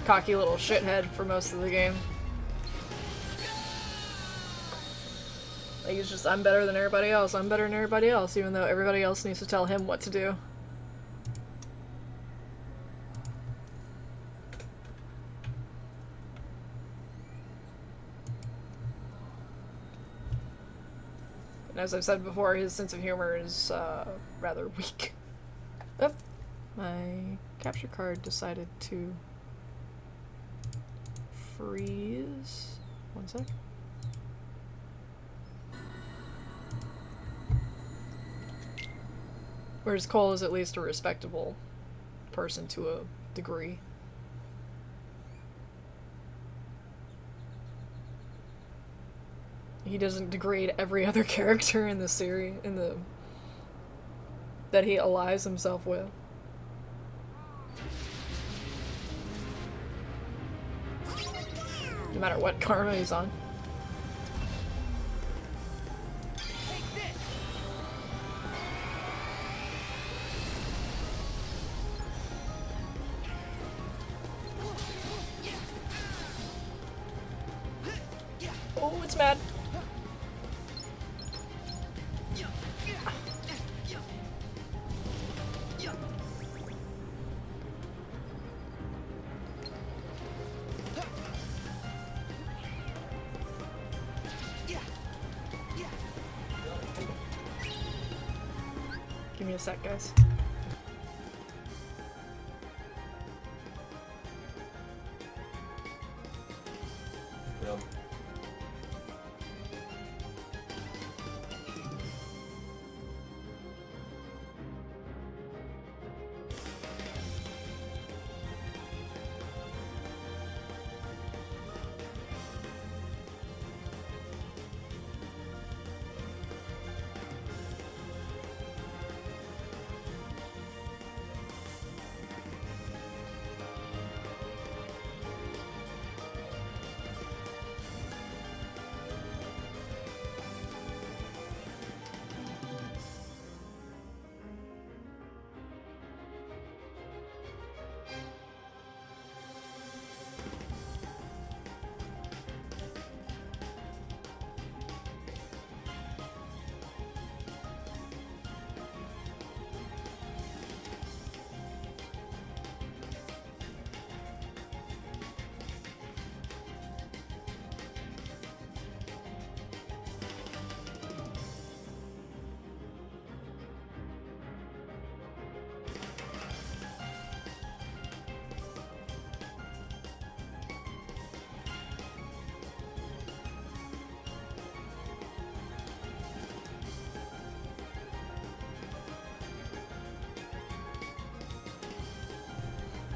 [SPEAKER 1] cocky little shithead for most of the game. Like, he's just, I'm better than everybody else, I'm better than everybody else, even though everybody else needs to tell him what to do. And as I've said before, his sense of humor is rather weak. Oh, my capture card decided to freeze. One sec. Whereas Cole is at least a respectable person to a degree. He doesn't degrade every other character in the series, that he allies himself with. No matter what karma he's on. Oh, it's mad. Give me a sec, guys.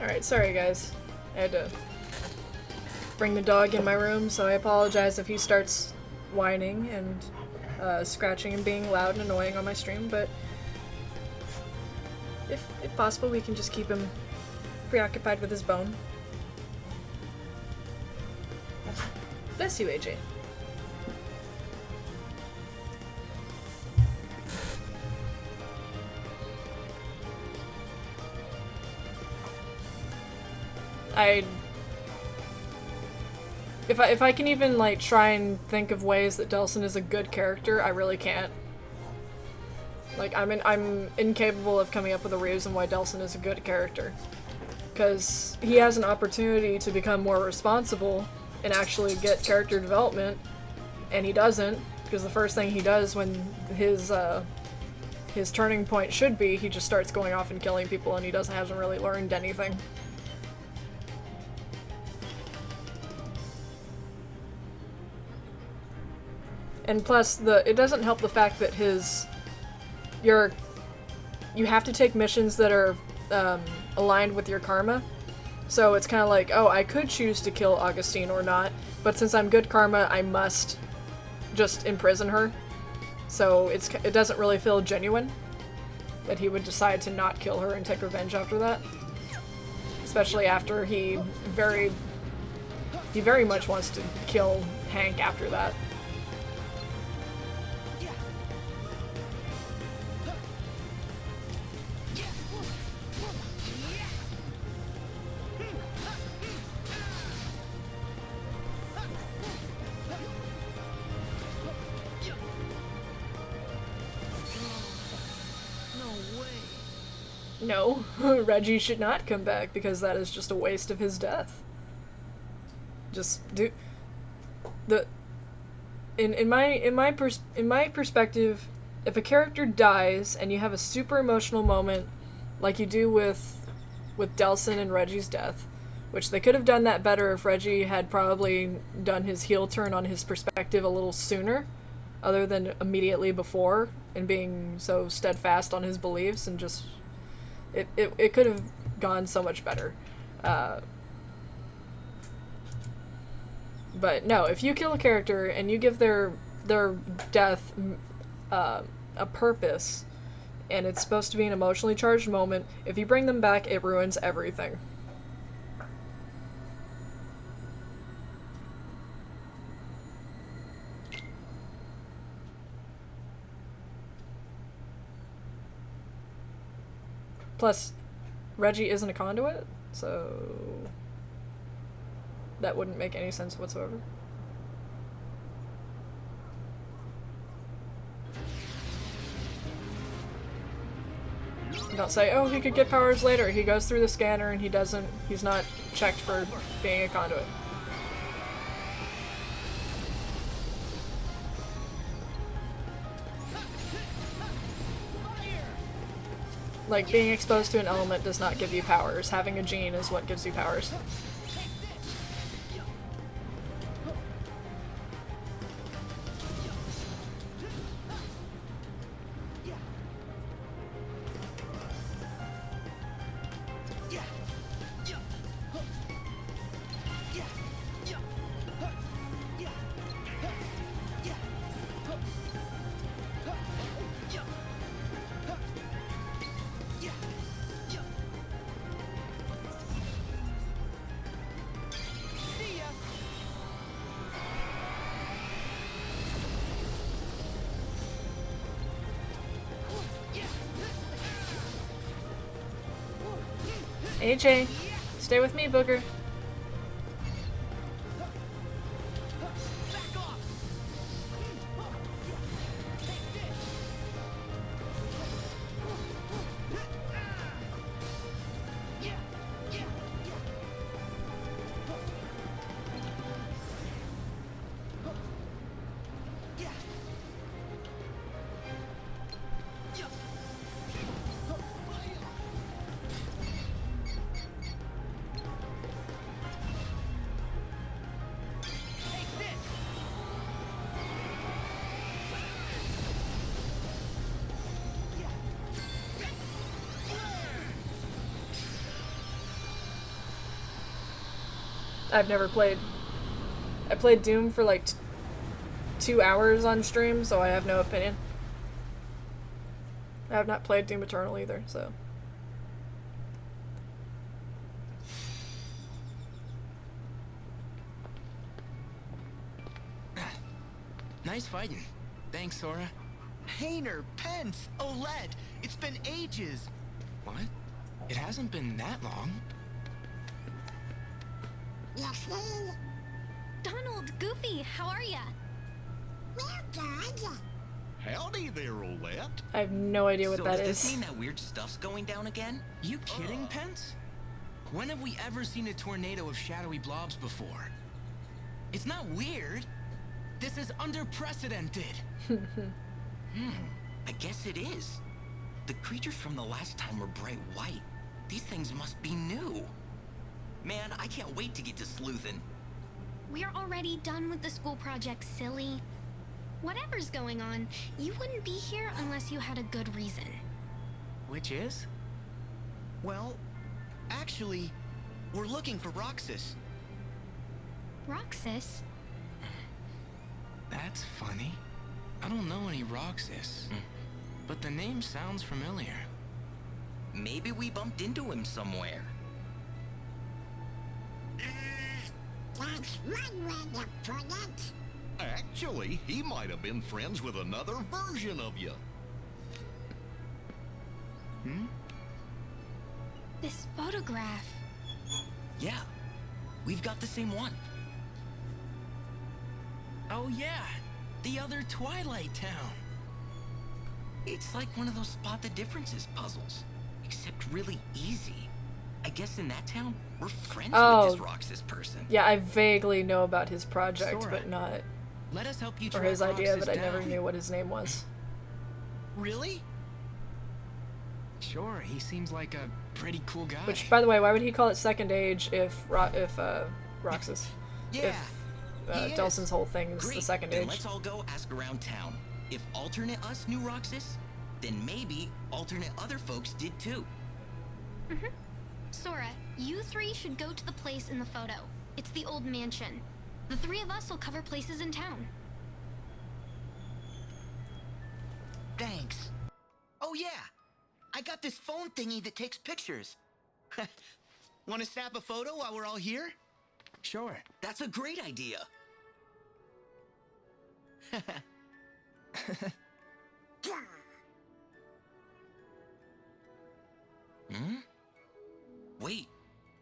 [SPEAKER 1] Alright, sorry guys. I had to bring the dog in my room, so I apologize if he starts whining and scratching and being loud and annoying on my stream, but if possible we can just keep him preoccupied with his bone. Bless you, AJ. If I can even, like, try and think of ways that Delsin is a good character, I really can't. Like, I'm incapable of coming up with a reason why Delsin is a good character. Because he has an opportunity to become more responsible and actually get character development, and he doesn't, because the first thing he does when his turning point should be, he just starts going off and killing people, and he hasn't really learned anything. And plus, it doesn't help the fact that you have to take missions that are aligned with your karma. So it's kind of like, oh, I could choose to kill Augustine or not, but since I'm good karma, I must just imprison her. So it doesn't really feel genuine that he would decide to not kill her and take revenge after that. Especially after he very much wants to kill Hank after that. No, Reggie should not come back because that is just a waste of his death. Just do the in my perspective, if a character dies and you have a super emotional moment like you do with Delsin and Reggie's death, which they could have done that better if Reggie had probably done his heel turn on his perspective a little sooner, other than immediately before, and being so steadfast on his beliefs, and just it could have gone so much better. But no, if you kill a character and you give their death a purpose, and it's supposed to be an emotionally charged moment, if you bring them back, it ruins everything. Plus, Reggie isn't a conduit, so that wouldn't make any sense whatsoever. Don't say, oh, he could get powers later. He goes through the scanner and he's not checked for being a conduit. Like, being exposed to an element does not give you powers. Having a gene is what gives you powers. AJ, stay with me, Booger. I've never played. I played Doom for like 2 hours on stream, so I have no opinion. I have not played Doom Eternal either, so.
[SPEAKER 4] Nice fighting. Thanks, Sora. Hayner, Pence, Oled. It's been ages. What? It hasn't been that long.
[SPEAKER 13] Donald, Goofy, how are ya?
[SPEAKER 5] Well, good.
[SPEAKER 10] Howdy there, Oled.
[SPEAKER 1] I have no idea what that
[SPEAKER 4] does
[SPEAKER 1] is.
[SPEAKER 4] this mean that weird stuff's going down again? You kidding, Pence? When have we ever seen a tornado of shadowy blobs before? It's not weird. This is unprecedented. I guess it is. The creatures from the last time were bright white. These things must be new. Man, I can't wait to get to sleuthin'.
[SPEAKER 13] We're already done with the school project, silly. Whatever's going on, you wouldn't be here unless you had a good reason.
[SPEAKER 4] Which is? Well, actually, we're looking for Roxas.
[SPEAKER 13] Roxas?
[SPEAKER 3] That's funny. I don't know any Roxas, but the name sounds familiar.
[SPEAKER 4] Maybe we bumped into him somewhere.
[SPEAKER 5] That's one way to put it.
[SPEAKER 10] Actually, he might have been friends with another version of you.
[SPEAKER 13] This photograph.
[SPEAKER 4] Yeah, we've got the same one. Oh yeah, the other Twilight town. It's like one of those spot the differences puzzles. except really easy. I guess in that town, we're friends
[SPEAKER 1] Oh.
[SPEAKER 4] with this Roxas person.
[SPEAKER 1] Yeah, I vaguely know about his project,
[SPEAKER 4] Sora,
[SPEAKER 1] but not...
[SPEAKER 4] Let us help you
[SPEAKER 1] Or
[SPEAKER 4] track
[SPEAKER 1] his idea,
[SPEAKER 4] Roxas
[SPEAKER 1] but I never
[SPEAKER 4] down.
[SPEAKER 1] knew what his name was.
[SPEAKER 4] Really?
[SPEAKER 9] Sure, he seems like a pretty cool guy.
[SPEAKER 1] Which, by the way, why would he call it Second Age if Roxas...
[SPEAKER 4] Yeah,
[SPEAKER 1] If
[SPEAKER 4] he
[SPEAKER 1] Delson's
[SPEAKER 4] is.
[SPEAKER 1] whole thing is
[SPEAKER 4] Great.
[SPEAKER 1] the Second
[SPEAKER 4] Then
[SPEAKER 1] Age.
[SPEAKER 4] let's all go ask around town. If alternate us knew Roxas, then maybe alternate other folks did too.
[SPEAKER 13] Sora, you three should go to the place in the photo. It's the old mansion. The three of us will cover places in town.
[SPEAKER 4] Thanks. Oh yeah, I got this phone thingy that takes pictures. Want to snap a photo while we're all here?
[SPEAKER 9] Sure.
[SPEAKER 4] That's a great idea. Hmm? Wait,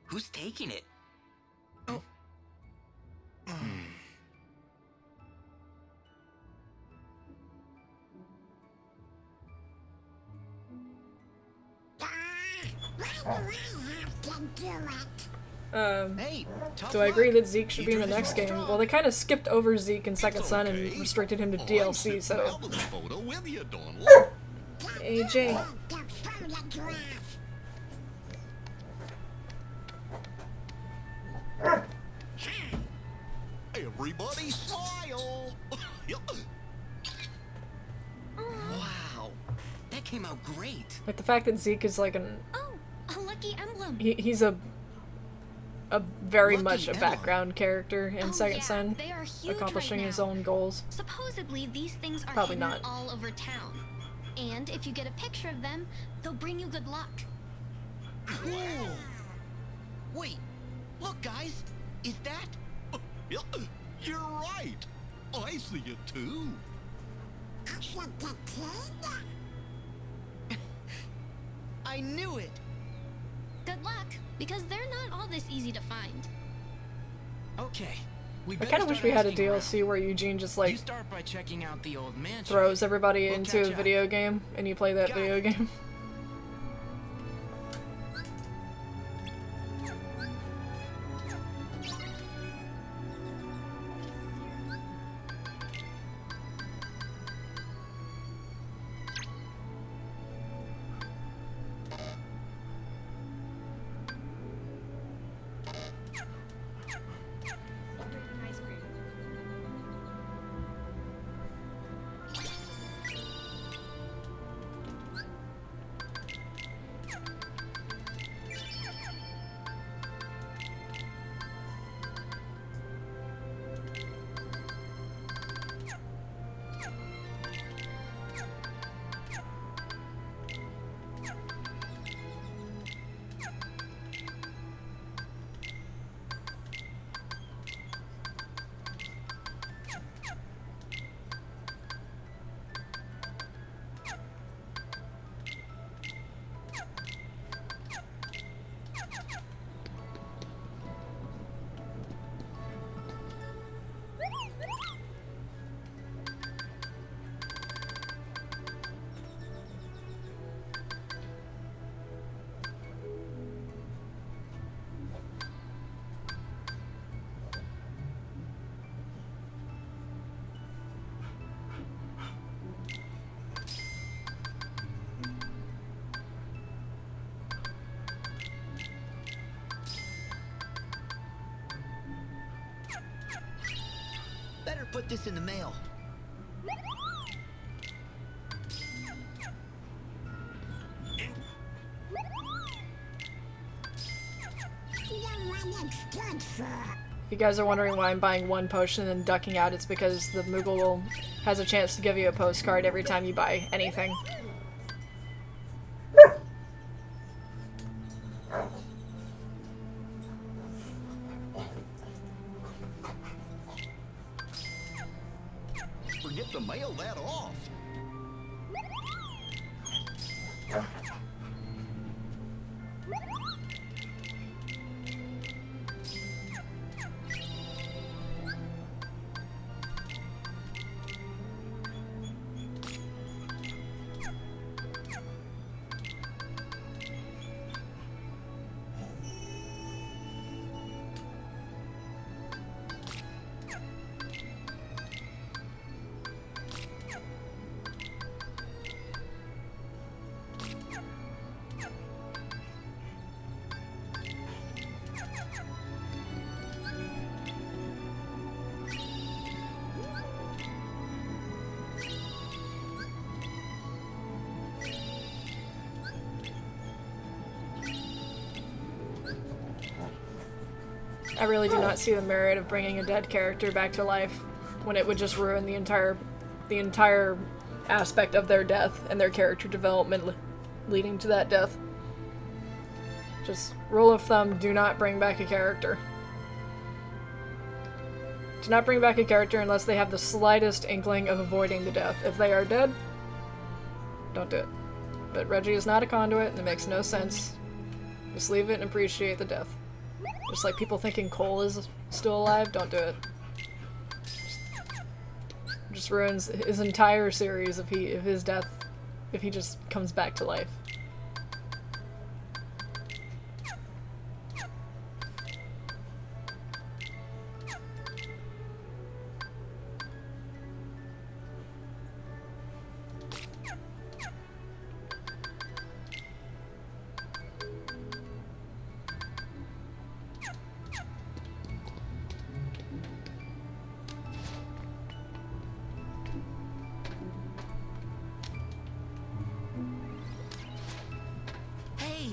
[SPEAKER 4] who's taking it? Oh. Hey, tough
[SPEAKER 1] Do I agree
[SPEAKER 4] luck.
[SPEAKER 1] that Zeke should be in the
[SPEAKER 4] Teachers
[SPEAKER 1] next
[SPEAKER 4] are
[SPEAKER 1] game?
[SPEAKER 4] strong.
[SPEAKER 1] Well, they kind of skipped over Zeke in Second Son and
[SPEAKER 10] okay.
[SPEAKER 1] restricted him to
[SPEAKER 10] I'm
[SPEAKER 1] DLC,
[SPEAKER 10] sitting
[SPEAKER 1] so...
[SPEAKER 10] out of the photo with you, Donald.
[SPEAKER 1] AJ.
[SPEAKER 10] Everybody smile.
[SPEAKER 4] Wow, that came out great.
[SPEAKER 1] Like, the fact that Zeke is like an...
[SPEAKER 13] Oh, a lucky emblem.
[SPEAKER 1] He's a very
[SPEAKER 4] Lucky
[SPEAKER 1] much a
[SPEAKER 4] Emma.
[SPEAKER 1] background character in
[SPEAKER 13] Oh,
[SPEAKER 1] Second
[SPEAKER 13] yeah,
[SPEAKER 1] Son,
[SPEAKER 13] they are huge
[SPEAKER 1] accomplishing
[SPEAKER 13] right
[SPEAKER 1] his
[SPEAKER 13] now.
[SPEAKER 1] own goals.
[SPEAKER 13] Supposedly, these things are
[SPEAKER 1] Probably
[SPEAKER 13] hidden
[SPEAKER 1] not.
[SPEAKER 13] all over town. And if you get a picture of them, they'll bring you good luck.
[SPEAKER 4] Cool. Wait, look guys, is that?
[SPEAKER 10] Yeah, you're right. I see it too.
[SPEAKER 4] I knew it.
[SPEAKER 13] Good luck, because they're not all this easy to find.
[SPEAKER 9] Okay. We
[SPEAKER 1] I
[SPEAKER 9] better
[SPEAKER 1] kind of wish
[SPEAKER 9] start
[SPEAKER 1] we had a
[SPEAKER 9] asking around.
[SPEAKER 1] DLC where Eugene just,
[SPEAKER 9] You
[SPEAKER 1] like,
[SPEAKER 9] start by checking out the old mansion.
[SPEAKER 1] throws everybody
[SPEAKER 9] We'll
[SPEAKER 1] into a
[SPEAKER 9] catch up.
[SPEAKER 1] video game, and you play that
[SPEAKER 9] Got
[SPEAKER 1] video
[SPEAKER 9] it.
[SPEAKER 1] game.
[SPEAKER 4] Better put this in the mail.
[SPEAKER 1] If you guys are wondering why I'm buying one potion and ducking out, it's because the Moogle has a chance to give you a postcard every time you buy anything.
[SPEAKER 10] Forget to mail that off.
[SPEAKER 1] I really do not see the merit of bringing a dead character back to life when it would just ruin the entire aspect of their death and their character development leading to that death. Just rule of thumb, do not bring back a character. Do not bring back a character unless they have the slightest inkling of avoiding the death. If they are dead, don't do it. But Reggie is not a conduit, and it makes no sense. Just leave it and appreciate the death. Just like people thinking Cole is still alive, don't do it. Just ruins his entire series if his death, if he just comes back to life.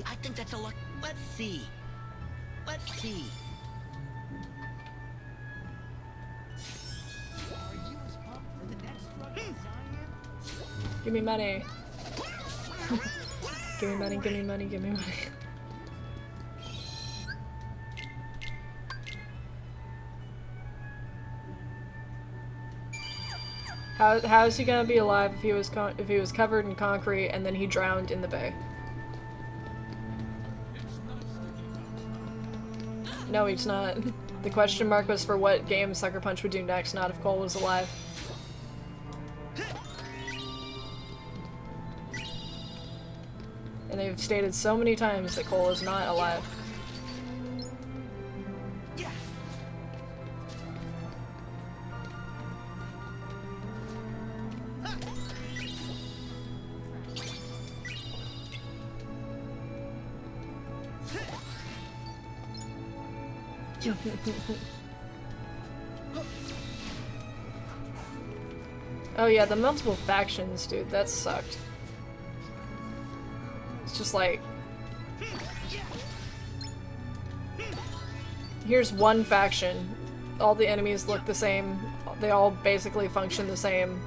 [SPEAKER 4] I think that's a luck. Let's see. Let's see. Are you as pumped for the next run as I am?
[SPEAKER 1] Give me money. Give me money, give me money, give me money. How is he gonna be alive if he was covered in concrete and then he drowned in the bay? No, he's not. The question mark was for what game Sucker Punch would do next, not if Cole was alive. And they've stated so many times that Cole is not alive. Oh yeah, the multiple factions, dude, that sucked. It's just like... Here's one faction. All the enemies look the same. They all basically function the same.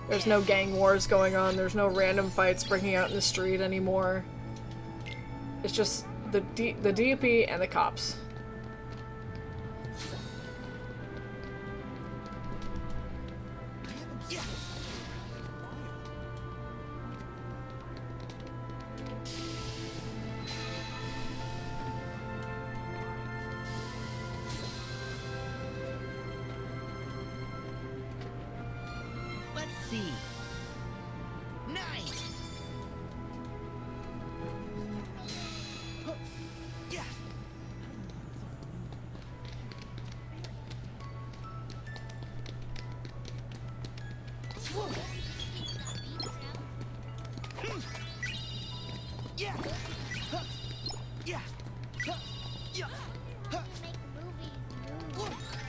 [SPEAKER 1] There's no gang wars going on. There's no random fights breaking out in the street anymore. It's just the DP and the cops.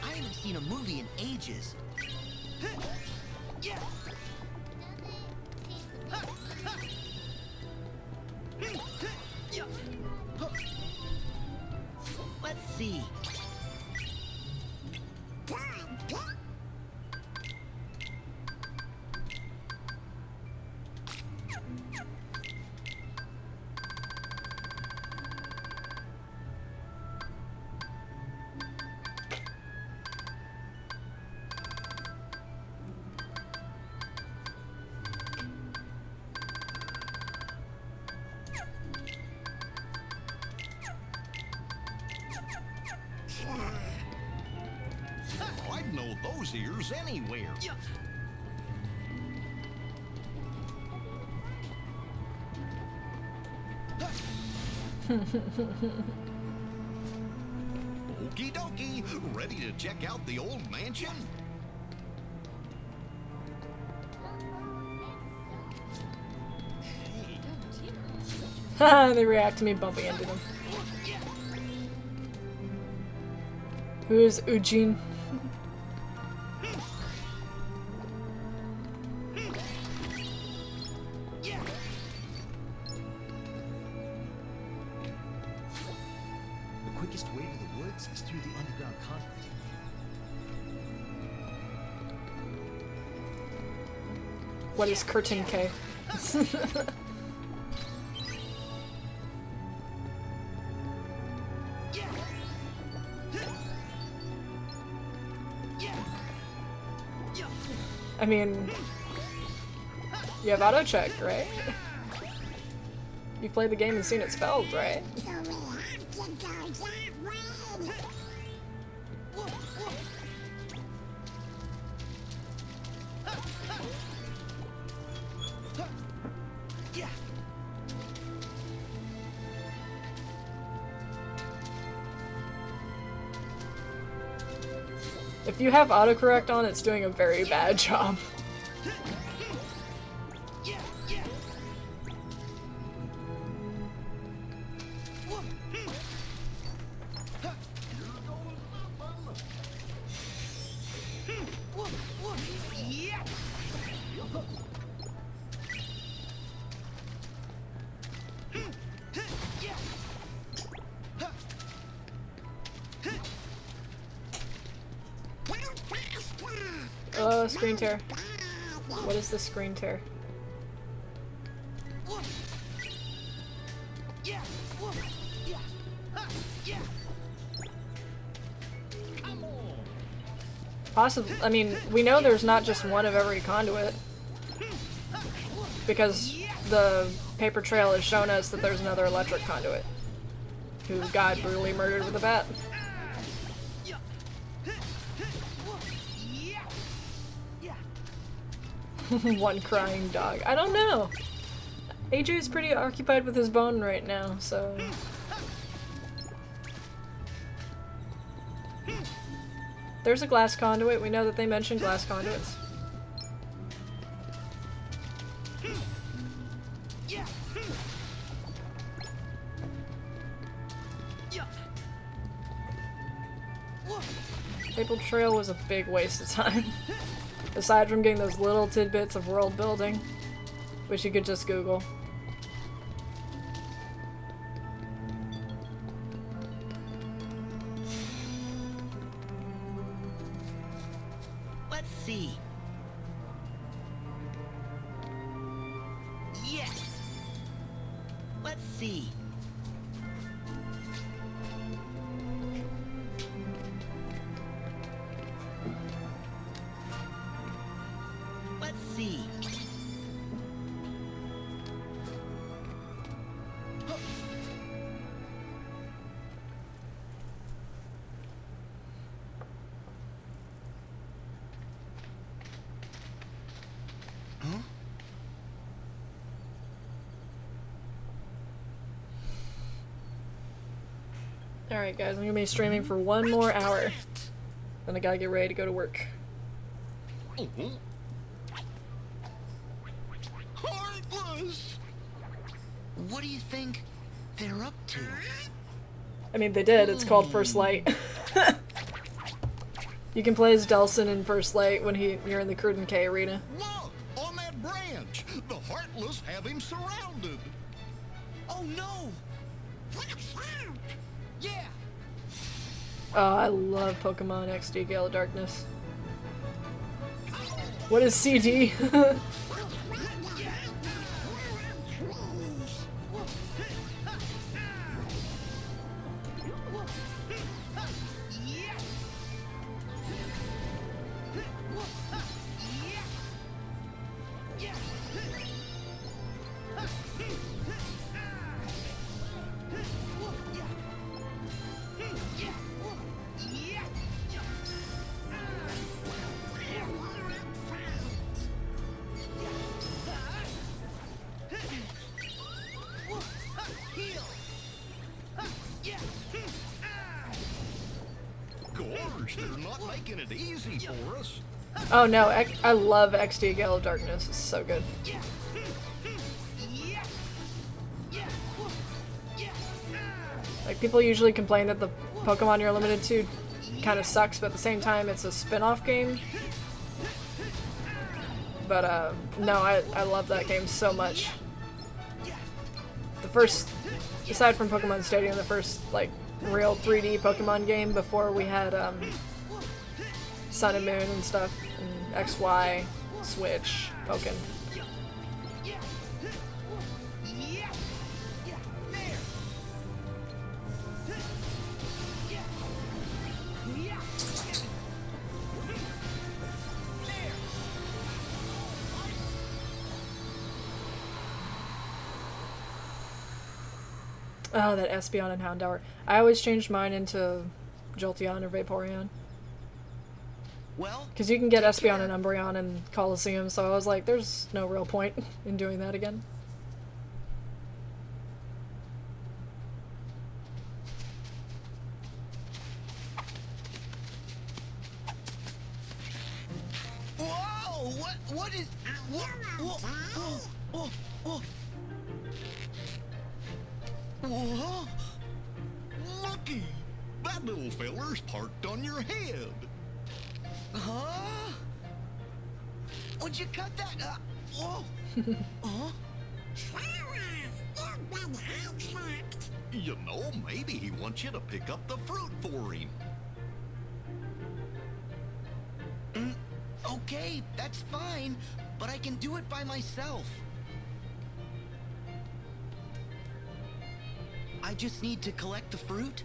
[SPEAKER 4] I haven't seen a movie in ages. Let's see.
[SPEAKER 10] I'd know those ears anywhere. Okie dokie, ready to check out the old mansion?
[SPEAKER 1] Haha, they react to me bumping into them. Who is Eugene?
[SPEAKER 12] The quickest way to the woods access through the underground conduit.
[SPEAKER 1] What is curtain K? I mean, you have auto check, right? You've played the game and seen it spelled, right? If you have autocorrect on, it's doing a very bad job. Oh, screen tear. What is the screen tear? Possibly. I mean, we know there's not just one of every conduit. Because the paper trail has shown us that there's another electric conduit who got brutally murdered with a bat. One crying dog. I don't know. AJ's pretty occupied with his bone right now, so... There's a glass conduit. We know that they mentioned glass conduits. Paper trail was a big waste of time. Aside from getting those little tidbits of world building, which you could just Google.
[SPEAKER 4] Let's see. Yes. Let's see. Let's see. Huh?
[SPEAKER 1] Alright guys, I'm gonna be streaming for 1 more hour. Then I gotta get ready to go to work.
[SPEAKER 10] Heartless!
[SPEAKER 4] What do you think they're up to?
[SPEAKER 1] I mean, they did. It's called First Light. You can play as Delson in First Light when you're in the Curtain K arena.
[SPEAKER 10] Look! On that branch! The Heartless have him surrounded!
[SPEAKER 4] Oh no! Yeah!
[SPEAKER 1] Oh, I love Pokemon XD Gale of Darkness. What is CD?
[SPEAKER 10] Gosh, they're not making it easy for us.
[SPEAKER 1] Oh no, I love XD Gale of Darkness. It's so good. Like, people usually complain that the Pokemon you're limited to kind of sucks, but at the same time it's a spin-off game. But no, I love that game so much. The first, aside from Pokemon Stadium, the first like real 3D Pokemon game before we had Sun and Moon and stuff, and XY, Switch, Pokken. Oh, that Espeon and Houndour. I always changed mine into Jolteon or Vaporeon.
[SPEAKER 4] Well,
[SPEAKER 1] because you can get Espeon and Umbreon in Colosseum, so I was like, there's no real point in doing that again.
[SPEAKER 4] Whoa! What is...
[SPEAKER 10] Whoa! Lucky! That little feller's parked on your head.
[SPEAKER 4] Huh? Would you cut that? Whoa! Huh?
[SPEAKER 10] You know, maybe he wants you to pick up the fruit for him.
[SPEAKER 4] Okay, that's fine, but I can do it by myself. I just need to collect the fruit?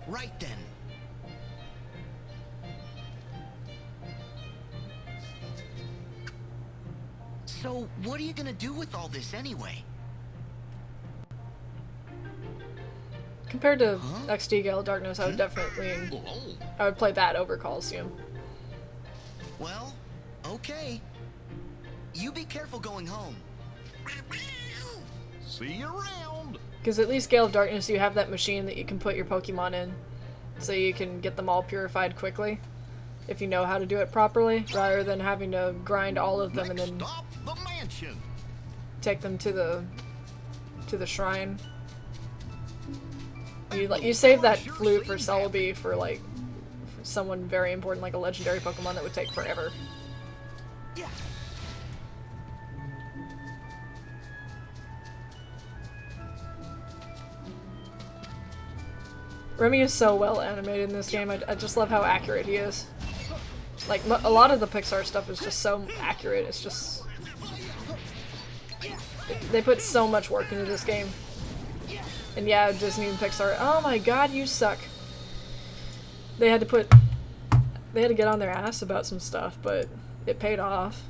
[SPEAKER 4] Right then. So, what are you gonna do with all this anyway?
[SPEAKER 1] Compared to XD Gale of Darkness, I would definitely... I would play that over Colosseum.
[SPEAKER 4] Well, okay. You be careful going home.
[SPEAKER 10] See you around.
[SPEAKER 1] Because at least Gale of Darkness, you have that machine that you can put your Pokemon in, so you can get them all purified quickly, if you know how to do it properly, rather than having to grind all of them and then take them to the shrine. You save that flute for Celebi for like someone very important, like a legendary Pokemon that would take forever. Remy is so well animated in this game. I just love how accurate he is. Like, a lot of the Pixar stuff is just so accurate. It's just... They put so much work into this game. And yeah, Disney and Pixar, oh my god, you suck. They had to get on their ass about some stuff, but it paid off.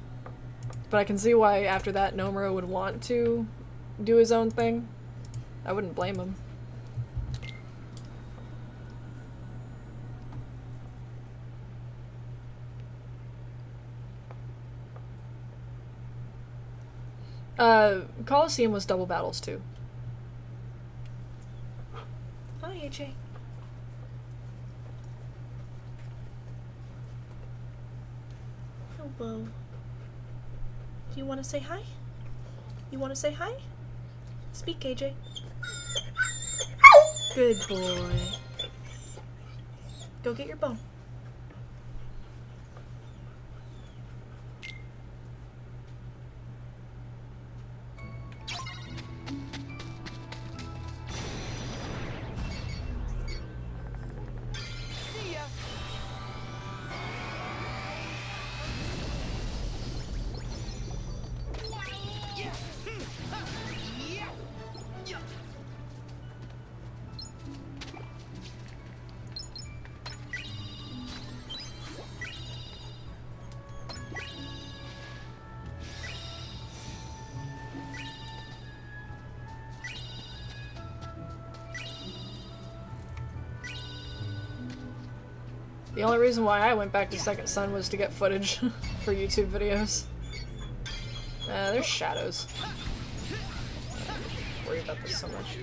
[SPEAKER 1] But I can see why after that Nomura would want to do his own thing. I wouldn't blame him. Colosseum was double battles too. Hi, AJ. Hello. Do you want to say hi? You want to say hi? Speak, AJ. Good boy. Go get your bone. The only reason why I went back to Second Son was to get footage for YouTube videos. There's shadows. I worry about this so much.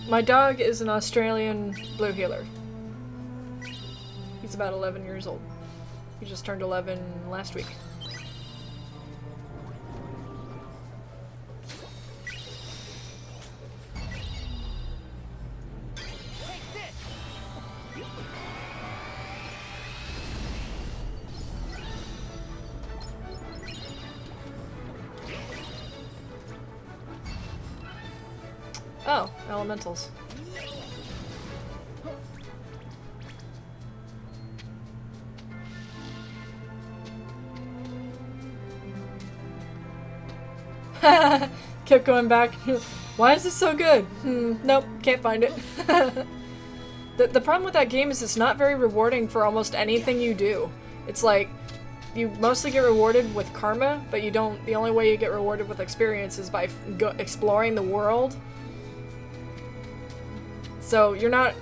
[SPEAKER 1] My dog is an Australian blue heeler. He's about 11 years old. He just turned 11 last week. Oh, elementals. Kept going back. Why is this so good? Nope, can't find it. The problem with that game is it's not very rewarding for almost anything you do. It's like, you mostly get rewarded with karma, but you don't, the only way you get rewarded with experience is by exploring the world. So you're not,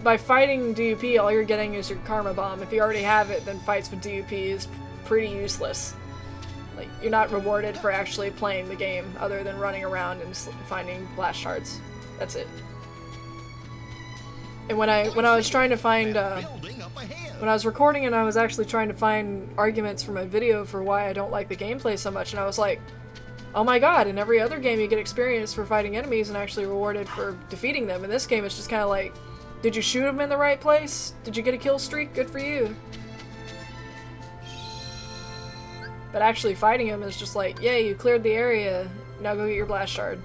[SPEAKER 1] by fighting DUP, all you're getting is your karma bomb. If you already have it, then fights with DUP is pretty useless. Like, you're not rewarded for actually playing the game, other than running around and finding blast shards. That's it. And when I was trying to find, when I was recording and I was actually trying to find arguments for my video for why I don't like the gameplay so much, and I was like, oh my god, in every other game you get experience for fighting enemies and actually rewarded for defeating them. In this game it's just kind of like, did you shoot them in the right place? Did you get a kill streak? Good for you. But actually fighting them is just like, yay, you cleared the area, now go get your blast shard.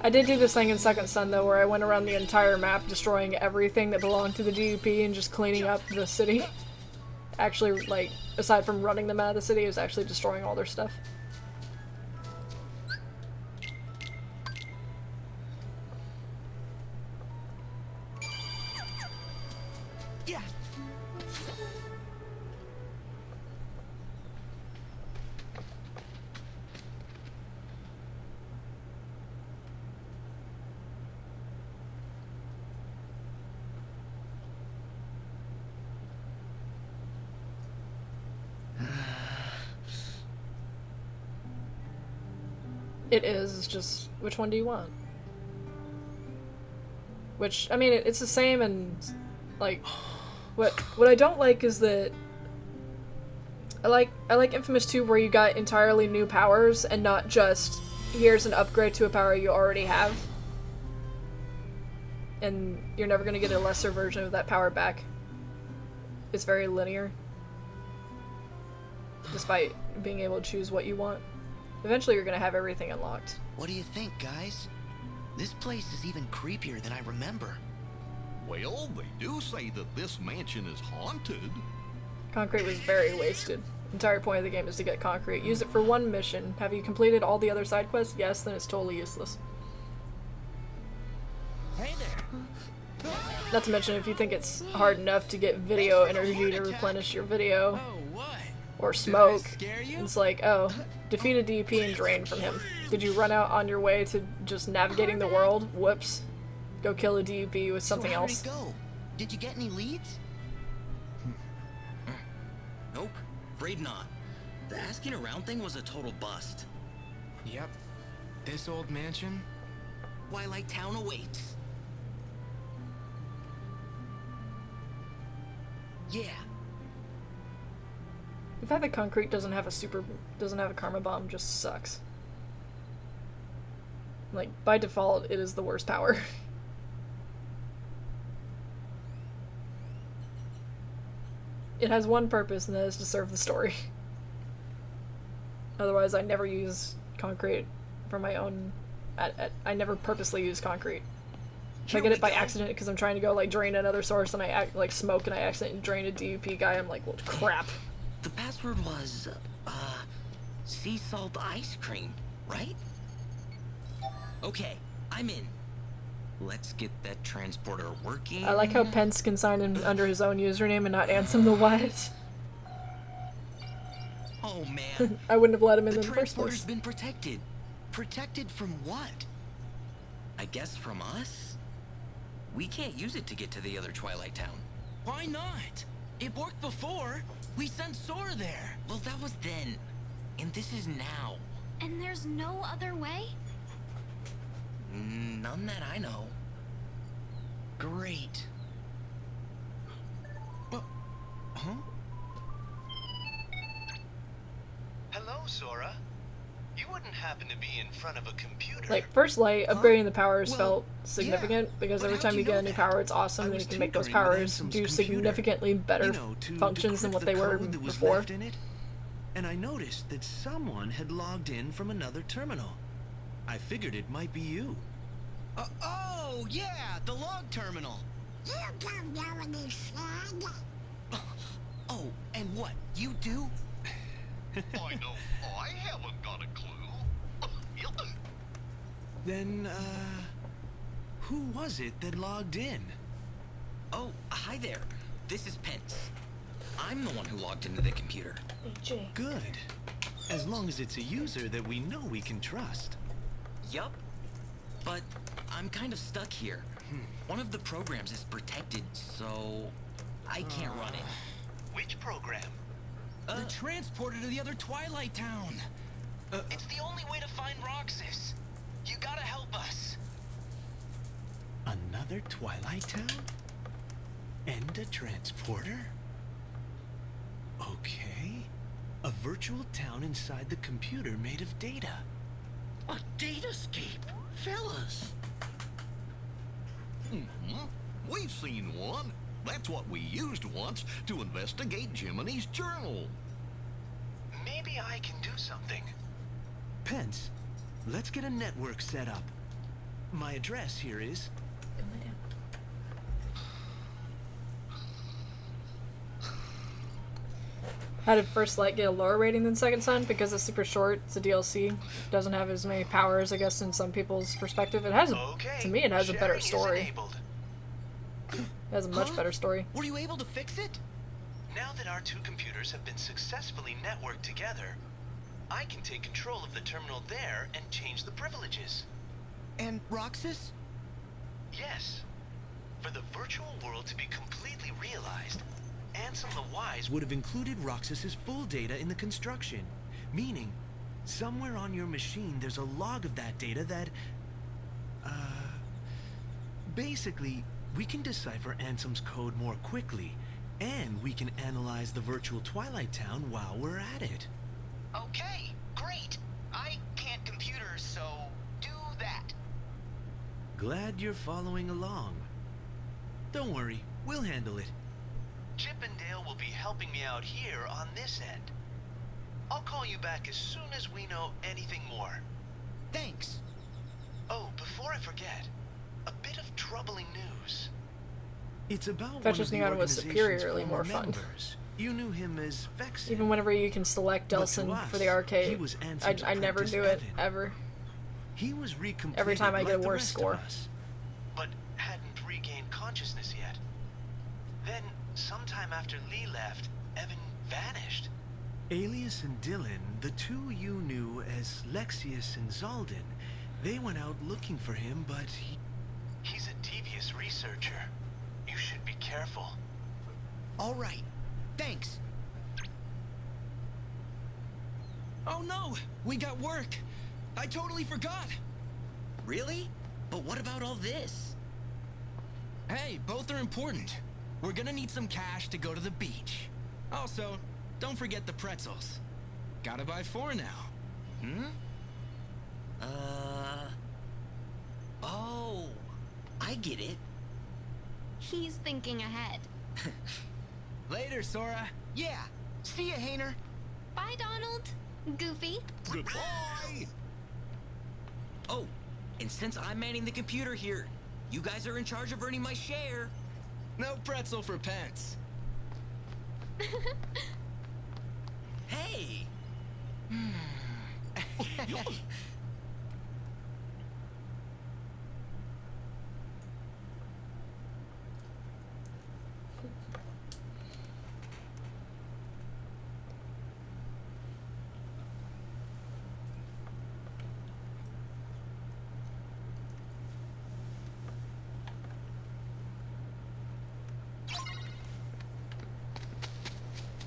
[SPEAKER 1] I did do this thing in Second Son though, where I went around the entire map destroying everything that belonged to the DUP and just cleaning up the city. Actually, like, aside from running them out of the city, it was actually destroying all their stuff.
[SPEAKER 4] Yeah.
[SPEAKER 1] It is, it's just, which one do you want? Which, I mean, it's the same and, like, what I don't like is that I like Infamous 2 where you got entirely new powers and not just, here's an upgrade to a power you already have. And you're never gonna get a lesser version of that power back. It's very linear. Despite being able to choose what you want. Eventually you're gonna have everything unlocked.
[SPEAKER 4] What do you think, guys? This place is even creepier than I remember.
[SPEAKER 10] Well, they do say that this mansion is haunted.
[SPEAKER 1] Concrete was very wasted. The entire point of the game is to get concrete. Use it for one mission. Have you completed all the other side quests? Yes, then it's totally useless.
[SPEAKER 6] Hey there.
[SPEAKER 1] Not to mention, if you think it's hard enough to get video energy to replenish your video, or smoke, it's like, oh, defeat a DP and drain from him. Did you run out on your way to just navigating the world? Whoops. Go kill a DP with something
[SPEAKER 4] So
[SPEAKER 1] else.
[SPEAKER 4] how'd it go? Did you get any leads?
[SPEAKER 14] Nope, afraid not. The asking around thing was a total bust.
[SPEAKER 3] Yep. This old mansion?
[SPEAKER 4] Twilight Town awaits. Yeah.
[SPEAKER 1] The fact that Concrete doesn't have a karma bomb just sucks. Like, by default, it is the worst power. It has one purpose, and that is to serve the story. Otherwise, I never use Concrete for my own... I never purposely use Concrete. If I get it by accident because I'm trying to go, like, drain another source and I like smoke and I accidentally drain a DUP guy, I'm like, well, crap.
[SPEAKER 14] The password was, sea salt ice cream, right? Okay, I'm in. Let's get that transporter working.
[SPEAKER 1] I like how Pence can sign in under his own username and not Ansem the Wise.
[SPEAKER 4] Oh man.
[SPEAKER 1] I wouldn't have let him in the first
[SPEAKER 14] transporter's
[SPEAKER 1] place.
[SPEAKER 14] been protected.
[SPEAKER 4] Protected from what?
[SPEAKER 14] I guess from us? We can't use it to get to the other Twilight Town.
[SPEAKER 11] Why not? It worked before. We sent Sora there.
[SPEAKER 14] Well, that was then. And this is now.
[SPEAKER 13] And there's no other way?
[SPEAKER 14] None that I know. Great.
[SPEAKER 12] Huh?
[SPEAKER 11] Hello, Sora. You wouldn't happen to be in front of a computer.
[SPEAKER 1] Like, first light, upgrading the powers
[SPEAKER 11] Well,
[SPEAKER 1] felt significant, because every time you get a new power, it's awesome, and you can make those powers do significantly better functions than what they were before.
[SPEAKER 12] And I noticed that someone had logged in from another terminal. I figured it might be you.
[SPEAKER 4] Oh, yeah, the log terminal. Oh, and what, you do?
[SPEAKER 10] I know I haven't got a clue.
[SPEAKER 12] Then, who was it that logged in?
[SPEAKER 14] Oh, hi there. This is Pence. I'm the one who logged into the computer.
[SPEAKER 12] Good. As long as it's a user that we know we can trust.
[SPEAKER 14] Yup. But I'm kind of stuck here. One of the programs is protected, so I can't run it.
[SPEAKER 11] Which program?
[SPEAKER 3] The transporter to the other Twilight town.
[SPEAKER 14] It's the only way to find Roxas. You gotta help us.
[SPEAKER 12] Another Twilight town? And a transporter? Okay. A virtual town inside the computer made of data.
[SPEAKER 10] A datascape, fellas. We've seen one. That's what we used once to investigate Jiminy's journal.
[SPEAKER 11] Maybe I can do something.
[SPEAKER 12] Pence, let's get a network set up. My address here is...
[SPEAKER 1] How did First Light get a lower rating than Second Son? Because it's super short, it's a DLC, doesn't have as many powers, I guess, in some people's perspective. It has, to me, it has a better story. It has a much better story.
[SPEAKER 4] Were you able to fix it?
[SPEAKER 11] Now that our two computers have been successfully networked together, I can take control of the terminal there and change the privileges.
[SPEAKER 4] And Roxas?
[SPEAKER 11] Yes. For the virtual world to be completely realized, Ansem the Wise
[SPEAKER 12] would have included Roxas's full data in the construction. Meaning, somewhere on your machine there's a log of that data that... Basically, we can decipher Ansem's code more quickly, and we can analyze the virtual Twilight Town while we're at it.
[SPEAKER 4] Okay, great. I can't computers, so do that.
[SPEAKER 12] Glad you're following along. Don't worry, we'll handle it.
[SPEAKER 11] Chip and Dale will be helping me out here on this end. I'll call you back as soon as we know anything more.
[SPEAKER 4] Thanks.
[SPEAKER 11] Oh, before I forget, a bit of troubling news.
[SPEAKER 12] It's about
[SPEAKER 1] Fetcher's Neon was superiorly more fun.
[SPEAKER 12] Members. You knew him as Vexen.
[SPEAKER 1] Even whenever you can select Delson for the arcade, I never do it, ever.
[SPEAKER 12] He was
[SPEAKER 1] every time I get a worse score.
[SPEAKER 11] But hadn't regained consciousness yet. Then, sometime after Lee left, Evan vanished.
[SPEAKER 12] Alias and Dylan, the two you knew as Lexius and Zaldin, they went out looking for him, but
[SPEAKER 11] He's a devious researcher. You should be careful.
[SPEAKER 4] All right. Thanks.
[SPEAKER 3] Oh no! We got work! I totally forgot!
[SPEAKER 14] Really? But what about all this?
[SPEAKER 3] Hey, both are important. We're gonna need some cash to go to the beach. Also, don't forget the pretzels. Gotta buy 4 now.
[SPEAKER 14] Oh, I get it.
[SPEAKER 13] He's thinking ahead.
[SPEAKER 3] Later, Sora.
[SPEAKER 4] Yeah. See ya, Hayner.
[SPEAKER 13] Bye, Donald. Goofy.
[SPEAKER 10] Goodbye!
[SPEAKER 14] Oh, and since I'm manning the computer here, you guys are in charge of earning my share.
[SPEAKER 3] No pretzel for Pence.
[SPEAKER 14] Hey!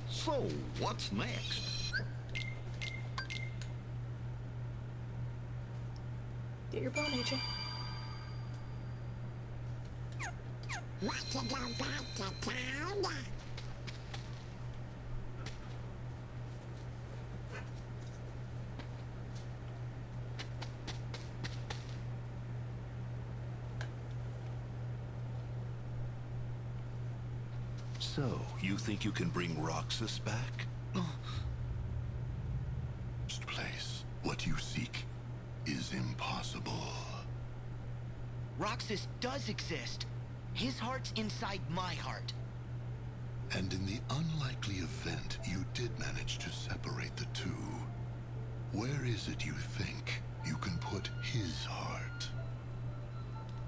[SPEAKER 10] So, what's next?
[SPEAKER 1] Get your bomb, AJ.
[SPEAKER 5] Want to go back to town?
[SPEAKER 15] So, you think you can bring Roxas back?
[SPEAKER 2] This place, what you seek, is impossible.
[SPEAKER 4] Roxas does exist. His heart's inside my heart.
[SPEAKER 2] And in the unlikely event you did manage to separate the two, where is it you think you can put his heart?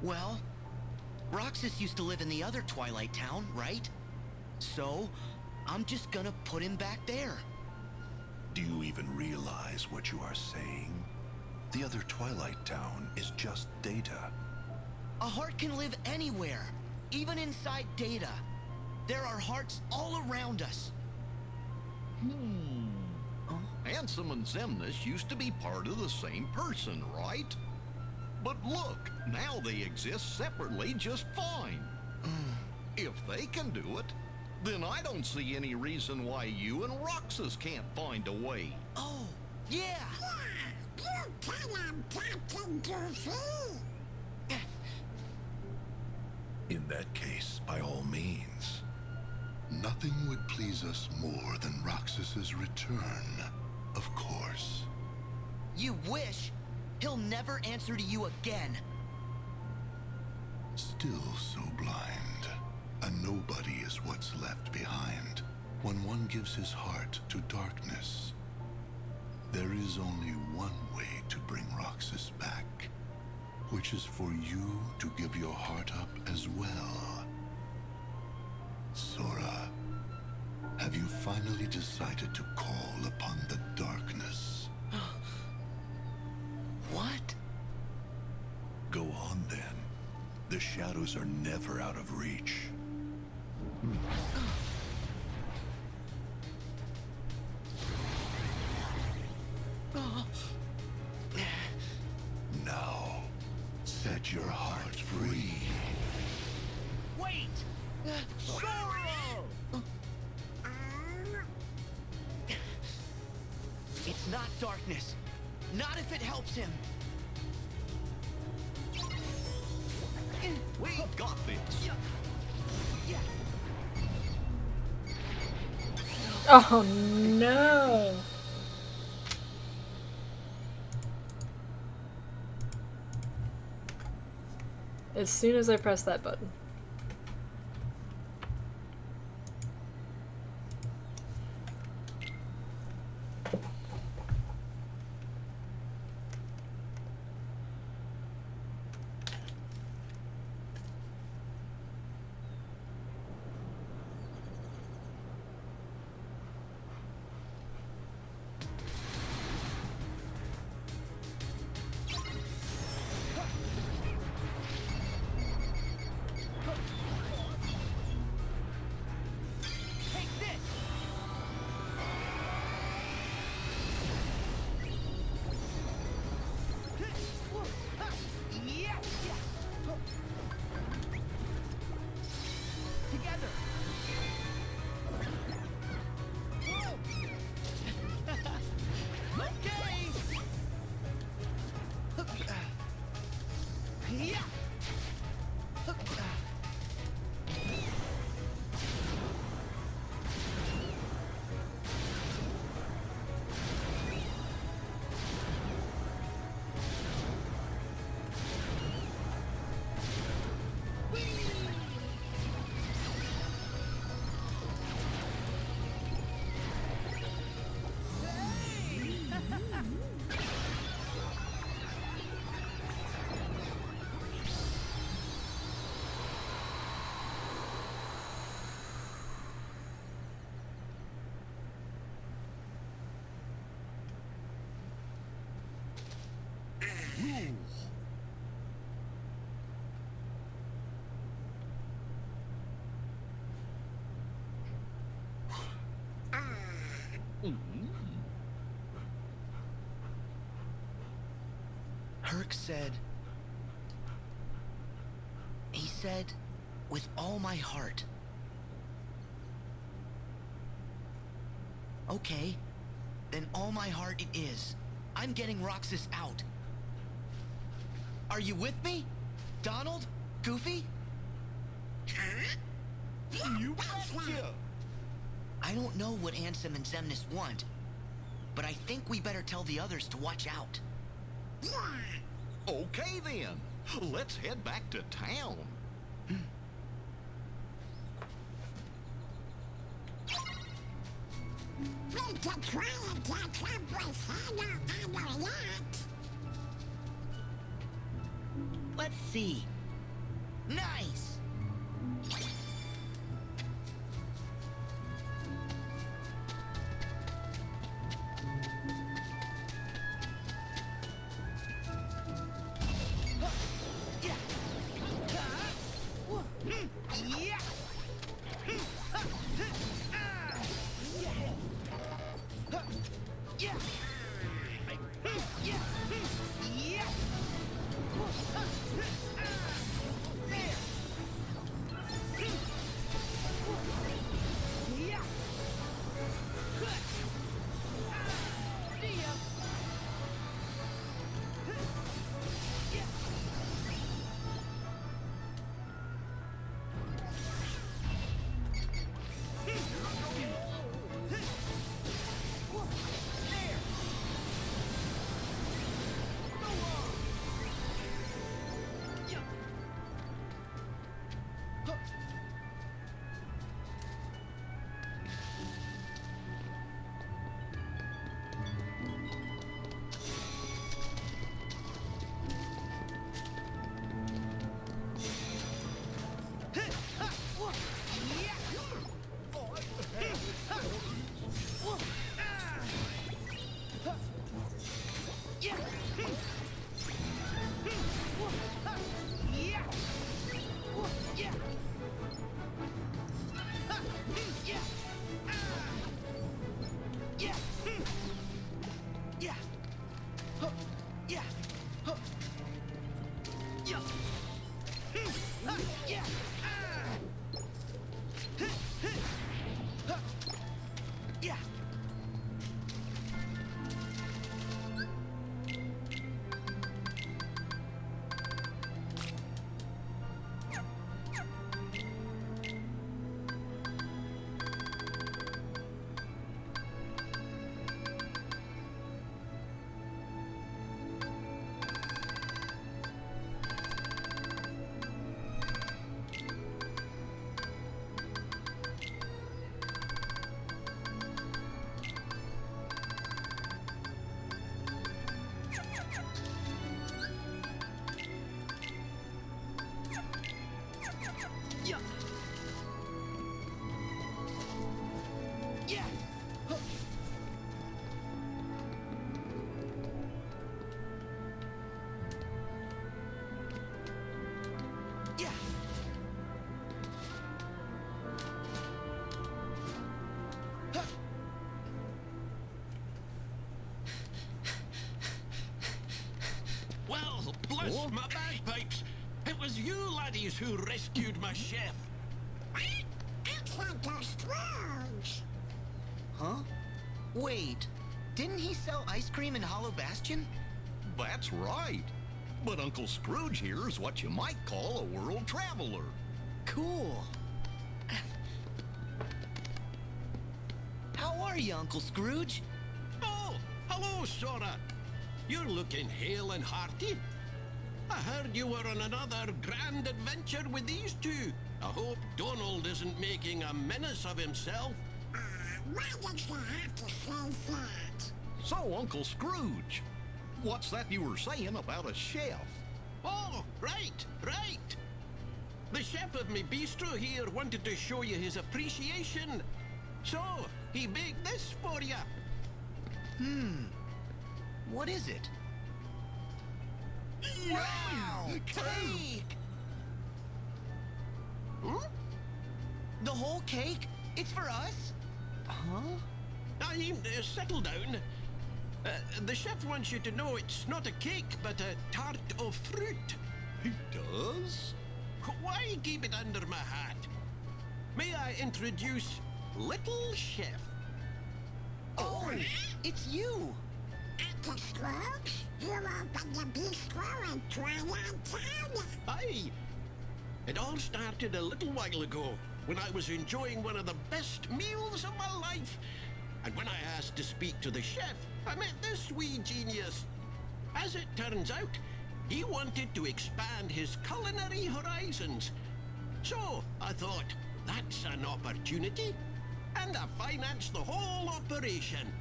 [SPEAKER 4] Well, Roxas used to live in the other Twilight town, right? So, I'm just gonna put him back there.
[SPEAKER 15] Do you even realize what you are saying? The other Twilight town is just data.
[SPEAKER 4] A heart can live anywhere, even inside data. There are hearts all around us.
[SPEAKER 10] Ansem and Xemnas used to be part of the same person, right? But look, now they exist separately just fine. If they can do it, then I don't see any reason why you and Roxas can't find a way.
[SPEAKER 4] Oh, yeah!
[SPEAKER 5] You tell him, Captain Goofy!
[SPEAKER 15] In that case, by all means.
[SPEAKER 2] Nothing would please us more than Roxas's return, of course.
[SPEAKER 4] You wish? He'll never answer to you again.
[SPEAKER 2] Still so blind. A nobody is what's left behind when one gives his heart to darkness. There is only one way to bring Roxas back, which is for you to give your heart up as well. Sora, have you finally decided to call upon the darkness?
[SPEAKER 4] What?
[SPEAKER 15] Go on then. The shadows are never out of reach. Now, set your heart free.
[SPEAKER 4] Wait! It's not darkness. Not if it helps him.
[SPEAKER 10] We got this.
[SPEAKER 1] Oh no! As soon as I press that button.
[SPEAKER 4] Perk said... He said, with all my heart. Okay, then all my heart it is. I'm getting Roxas out. Are you with me? Donald? Goofy?
[SPEAKER 10] You betcha!
[SPEAKER 4] I don't know what Ansem and Xemnas want, but I think we better tell the others to watch out.
[SPEAKER 10] Okay then, let's head back to town.
[SPEAKER 5] We could try and catch up with Hannah and Olympus.
[SPEAKER 4] Let's see. Nice!
[SPEAKER 6] Well, bless my bagpipes. It was you laddies who rescued my chef.
[SPEAKER 5] It's Uncle Scrooge.
[SPEAKER 4] Huh? Wait, didn't he sell ice cream in Hollow Bastion?
[SPEAKER 10] That's right. But Uncle Scrooge here is what you might call a world traveler.
[SPEAKER 4] Cool. How are you, Uncle Scrooge?
[SPEAKER 6] Oh, hello, Sora. You're looking hale and hearty. I heard you were on another grand adventure with these two. I hope Donald isn't making a menace of himself.
[SPEAKER 5] Why did you have to say that?
[SPEAKER 10] So, Uncle Scrooge, what's that you were saying about a chef?
[SPEAKER 6] Oh, right. The chef of me bistro here wanted to show you his appreciation. So, he baked this for you.
[SPEAKER 4] What is it?
[SPEAKER 10] Wow!
[SPEAKER 4] Cake!
[SPEAKER 6] Huh?
[SPEAKER 4] The whole cake? It's for us? Huh?
[SPEAKER 6] I mean, settle down.
[SPEAKER 16] The chef wants you to know it's not a cake, but a tart of fruit.
[SPEAKER 10] He does?
[SPEAKER 16] Why keep it under my hat? May I introduce Little Chef?
[SPEAKER 4] Oh, it's you!
[SPEAKER 5] Uncle Scrooge, you opened the bistro in Twilight Town.
[SPEAKER 16] Aye. It all started a little while ago when I was enjoying one of the best meals of my life. And when I asked to speak to the chef, I met this wee genius. As it turns out, he wanted to expand his culinary horizons. So I thought, that's an opportunity. And I financed the whole operation.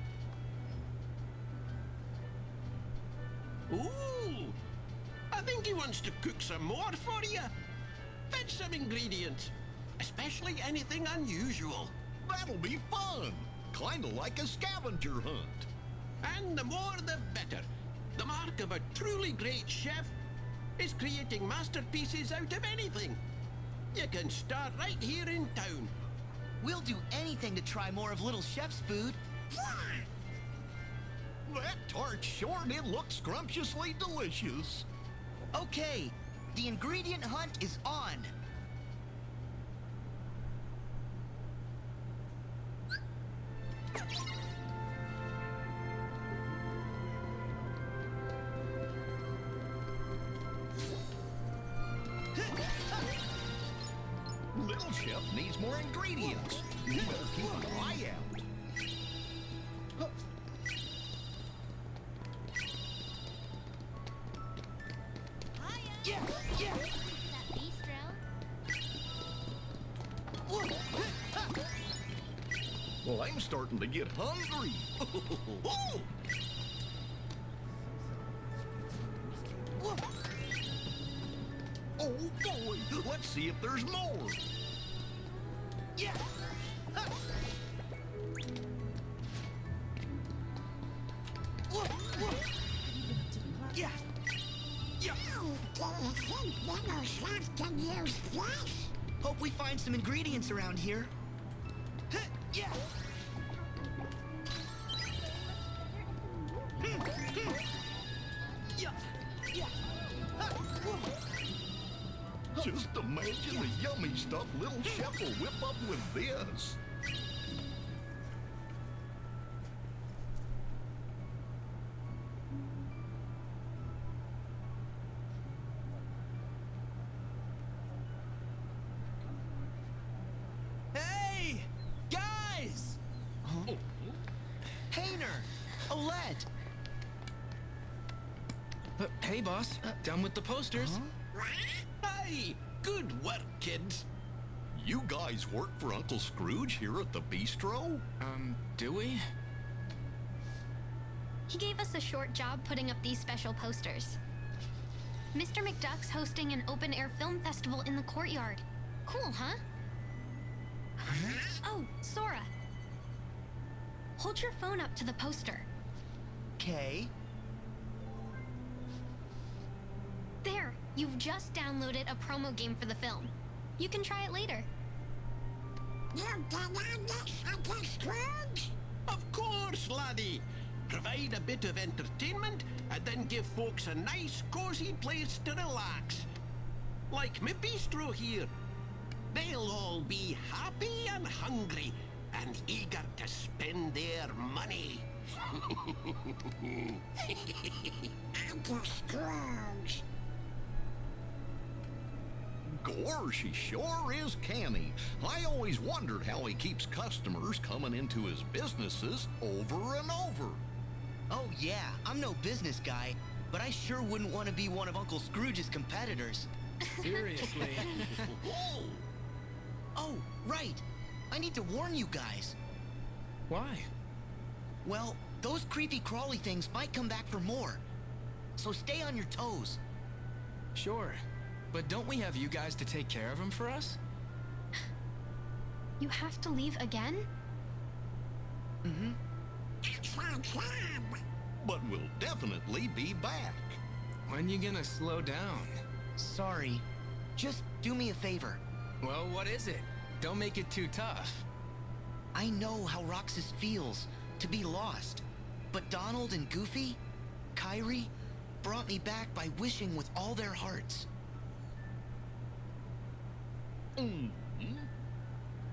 [SPEAKER 16] Ooh, I think he wants to cook some more for you. Fetch some ingredients, especially anything unusual.
[SPEAKER 10] That'll be fun. Kinda like a scavenger hunt.
[SPEAKER 16] And the more the better. The mark of a truly great chef is creating masterpieces out of anything. You can start right here in town.
[SPEAKER 4] We'll do anything to try more of Little Chef's food.
[SPEAKER 10] That tart sure did look scrumptiously delicious.
[SPEAKER 4] Okay, the ingredient hunt is on.
[SPEAKER 10] Little Chef needs more ingredients. You better keep an eye out.
[SPEAKER 4] Yeah, yeah.
[SPEAKER 5] That bistro.
[SPEAKER 10] Well, I'm starting to get hungry. Oh boy, let's see if there's more.
[SPEAKER 4] Yeah. Yeah. Yeah.
[SPEAKER 5] Do you think Little Chef can use this?
[SPEAKER 4] Hope we find some ingredients around here. Yeah. Yeah. Yeah.
[SPEAKER 10] Just imagine the yummy stuff Little Chef will whip up with this.
[SPEAKER 4] Hey! Guys! Huh? Hayner! Olette!
[SPEAKER 3] Hey, boss. Done with the posters.
[SPEAKER 16] Hey, good work, kids.
[SPEAKER 10] You guys work for Uncle Scrooge here at the bistro?
[SPEAKER 3] Do we?
[SPEAKER 13] He gave us a short job putting up these special posters. Mr. McDuck's hosting an open-air film festival in the courtyard. Cool, huh? Oh, Sora. Hold your phone up to the poster.
[SPEAKER 4] Okay.
[SPEAKER 13] There, you've just downloaded a promo game for the film. You can try it later.
[SPEAKER 5] You get on this, Uncle Scrooge?
[SPEAKER 16] Of course, laddie. Provide a bit of entertainment and then give folks a nice, cozy place to relax. Like my bistro here. They'll all be happy and hungry and eager to spend their money.
[SPEAKER 5] Uncle Scrooge.
[SPEAKER 10] Gorsh, he sure is canny. I always wondered how he keeps customers coming into his businesses over and over.
[SPEAKER 4] Oh yeah, I'm no business guy, but I sure wouldn't want to be one of Uncle Scrooge's competitors.
[SPEAKER 3] Seriously.
[SPEAKER 4] Oh, right. I need to warn you guys.
[SPEAKER 3] Why?
[SPEAKER 4] Well, those creepy crawly things might come back for more. So stay on your toes.
[SPEAKER 3] Sure. But don't we have you guys to take care of them for us?
[SPEAKER 13] You have to leave again?
[SPEAKER 4] Mm-hmm.
[SPEAKER 5] That's our job.
[SPEAKER 10] But we'll definitely be back.
[SPEAKER 3] When you gonna slow down?
[SPEAKER 4] Sorry. Just do me a favor.
[SPEAKER 3] Well, what is it? Don't make it too tough.
[SPEAKER 4] I know how Roxas feels to be lost. But Donald and Goofy, Kyrie, brought me back by wishing with all their hearts.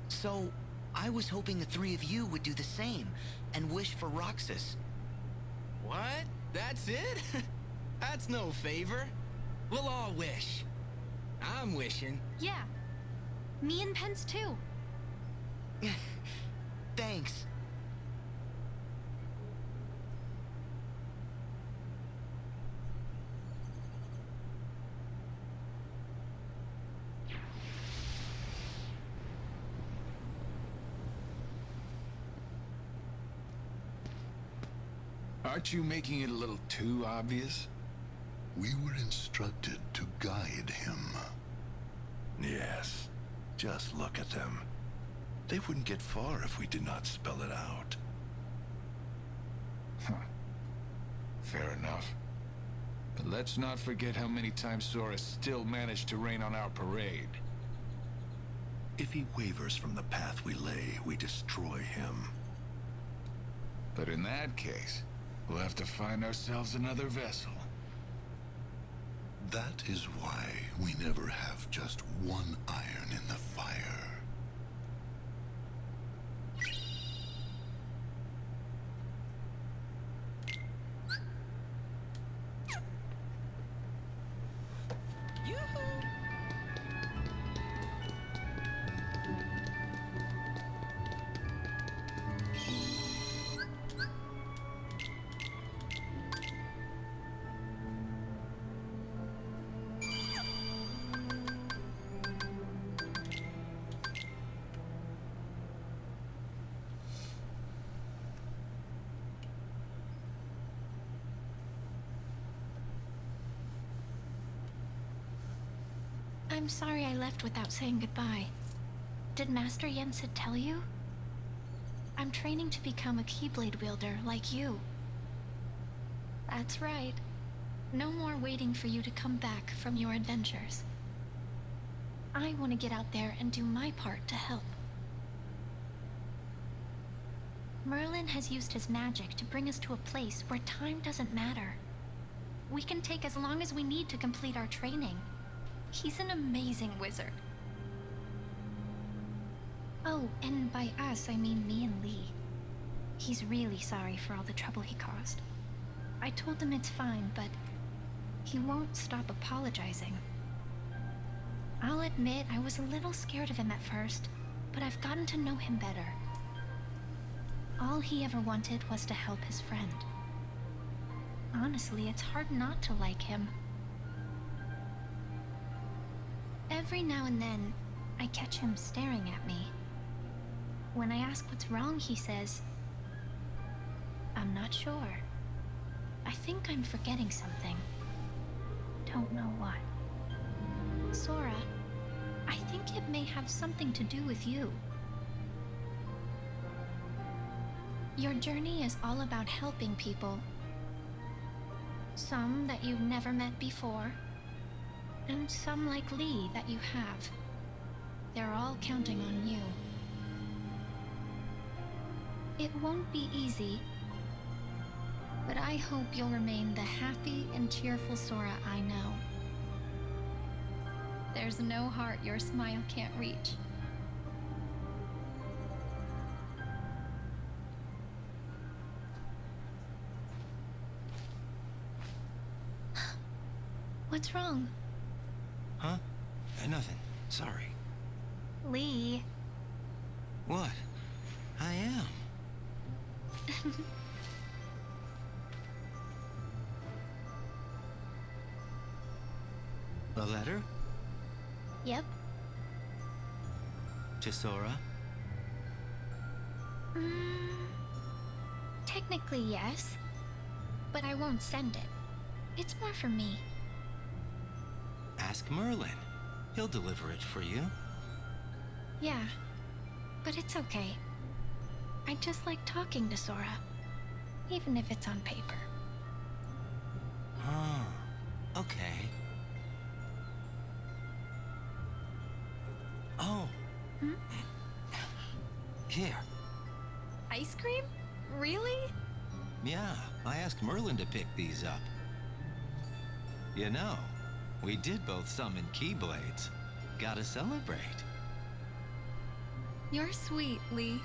[SPEAKER 4] So, I was hoping the three of you would do the same and wish for Roxas.
[SPEAKER 14] What? That's it? That's no favor. We'll all wish. I'm wishing.
[SPEAKER 13] Yeah. Me and Pence too.
[SPEAKER 4] Thanks.
[SPEAKER 17] Aren't you making it a little too obvious?
[SPEAKER 15] We were instructed to guide him. Yes, just look at them. They wouldn't get far if we did not spell it out.
[SPEAKER 17] Huh. Fair enough. But let's not forget how many times Sora still managed to rain on our parade.
[SPEAKER 15] If he wavers from the path we lay, we destroy him.
[SPEAKER 17] But in that case, we'll have to find ourselves another vessel.
[SPEAKER 15] That is why we never have just one iron in the fire.
[SPEAKER 13] I'm sorry I left without saying goodbye. Did Master Yensid tell you? I'm training to become a Keyblade wielder like you. That's right. No more waiting for you to come back from your adventures. I want to get out there and do my part to help. Merlin has used his magic to bring us to a place where time doesn't matter. We can take as long as we need to complete our training. He's an amazing wizard. Oh, and by us, I mean me and Lee. He's really sorry for all the trouble he caused. I told him it's fine, but he won't stop apologizing. I'll admit I was a little scared of him at first, but I've gotten to know him better. All he ever wanted was to help his friend. Honestly, it's hard not to like him. Every now and then, I catch him staring at me. When I ask what's wrong, he says, "I'm not sure. I think I'm forgetting something. Don't know what." Sora, I think it may have something to do with you. Your journey is all about helping people. Some that you've never met before, and some like Lee that you have. They're all counting on you. It won't be easy, but I hope you'll remain the happy and cheerful Sora I know. There's no heart your smile can't reach. What's wrong?
[SPEAKER 18] Huh? Nothing. Sorry.
[SPEAKER 13] Lee.
[SPEAKER 18] What? I am. A letter?
[SPEAKER 13] Yep.
[SPEAKER 18] To Sora?
[SPEAKER 13] Technically, yes. But I won't send it. It's more for me.
[SPEAKER 18] Ask Merlin. He'll deliver it for you.
[SPEAKER 13] Yeah, but it's okay. I just like talking to Sora, even if it's on paper.
[SPEAKER 18] Oh, okay. Oh.
[SPEAKER 13] Hmm?
[SPEAKER 18] Here.
[SPEAKER 13] Ice cream? Really?
[SPEAKER 18] Yeah, I asked Merlin to pick these up. You know, we did both summon Keyblades. Gotta celebrate.
[SPEAKER 13] You're sweet, Lee.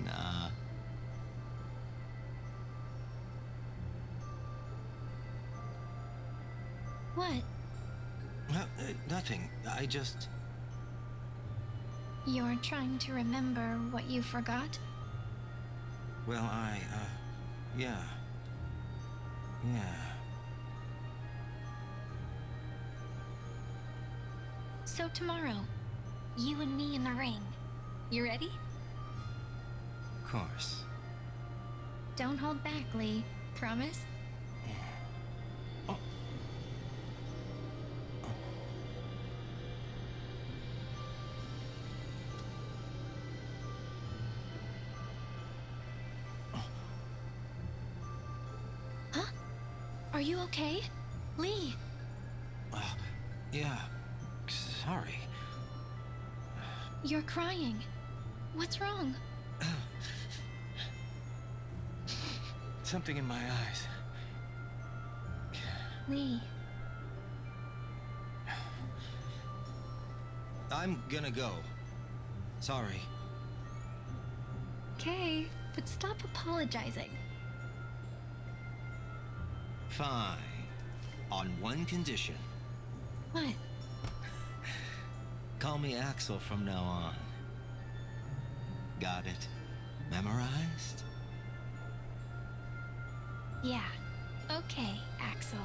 [SPEAKER 18] Nah.
[SPEAKER 13] What?
[SPEAKER 18] Nothing. I just...
[SPEAKER 13] You're trying to remember what you forgot?
[SPEAKER 18] Well, yeah. Yeah.
[SPEAKER 13] So tomorrow, you and me in the ring. You ready?
[SPEAKER 18] Of course.
[SPEAKER 13] Don't hold back, Lee. Promise? Huh? Are you okay? Lee!
[SPEAKER 18] Yeah. Sorry.
[SPEAKER 13] You're crying. What's wrong?
[SPEAKER 18] Something in my eyes.
[SPEAKER 13] Lee.
[SPEAKER 18] I'm gonna go. Sorry.
[SPEAKER 13] Okay, but stop apologizing.
[SPEAKER 18] Fine. On one condition.
[SPEAKER 13] What?
[SPEAKER 18] Call me Axel from now on. Got it? Memorized?
[SPEAKER 13] Yeah. Okay, Axel.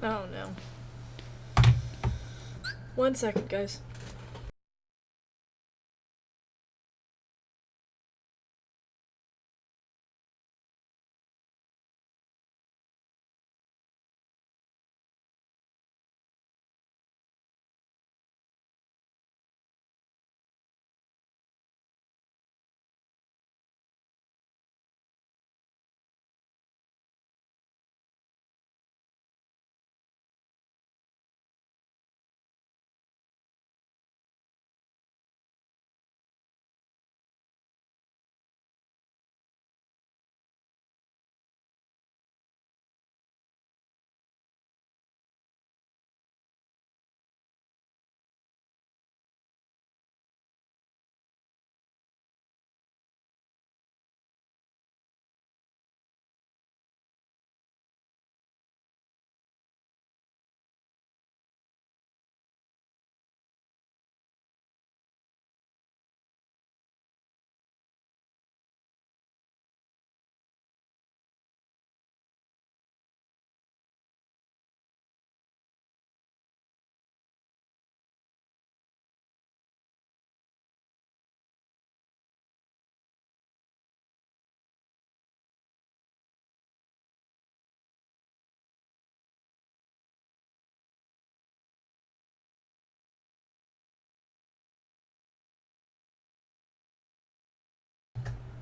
[SPEAKER 1] Oh no. 1 second, guys.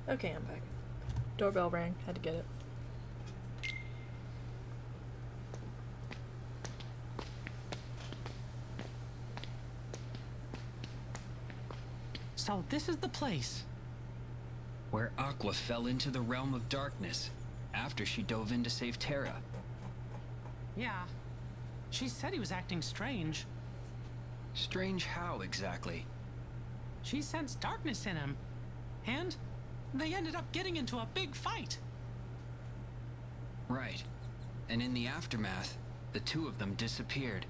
[SPEAKER 1] Okay, I'm back. Doorbell rang. Had to get it.
[SPEAKER 7] So this is the place.
[SPEAKER 9] Where Aqua fell into the realm of darkness after she dove in to save Terra.
[SPEAKER 7] Yeah. She said he was acting strange.
[SPEAKER 9] Strange how, exactly?
[SPEAKER 7] She sensed darkness in him. And they ended up getting into a big fight.
[SPEAKER 9] Right. And in the aftermath, the two of them disappeared.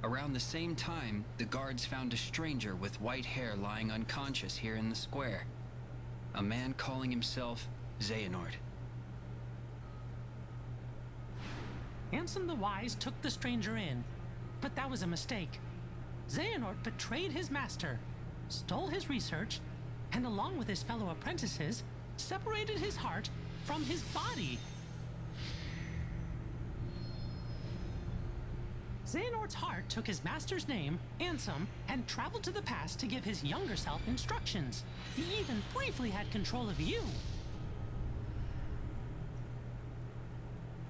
[SPEAKER 9] Around the same time, the guards found a stranger with white hair lying unconscious here in the square. A man calling himself Xehanort.
[SPEAKER 7] Ansem the Wise took the stranger in, but that was a mistake. Xehanort betrayed his master. stole his research, and along with his fellow apprentices, separated his heart from his body. Xehanort's heart took his master's name, Ansem, and traveled to the past to give his younger self instructions. He even briefly had control of you.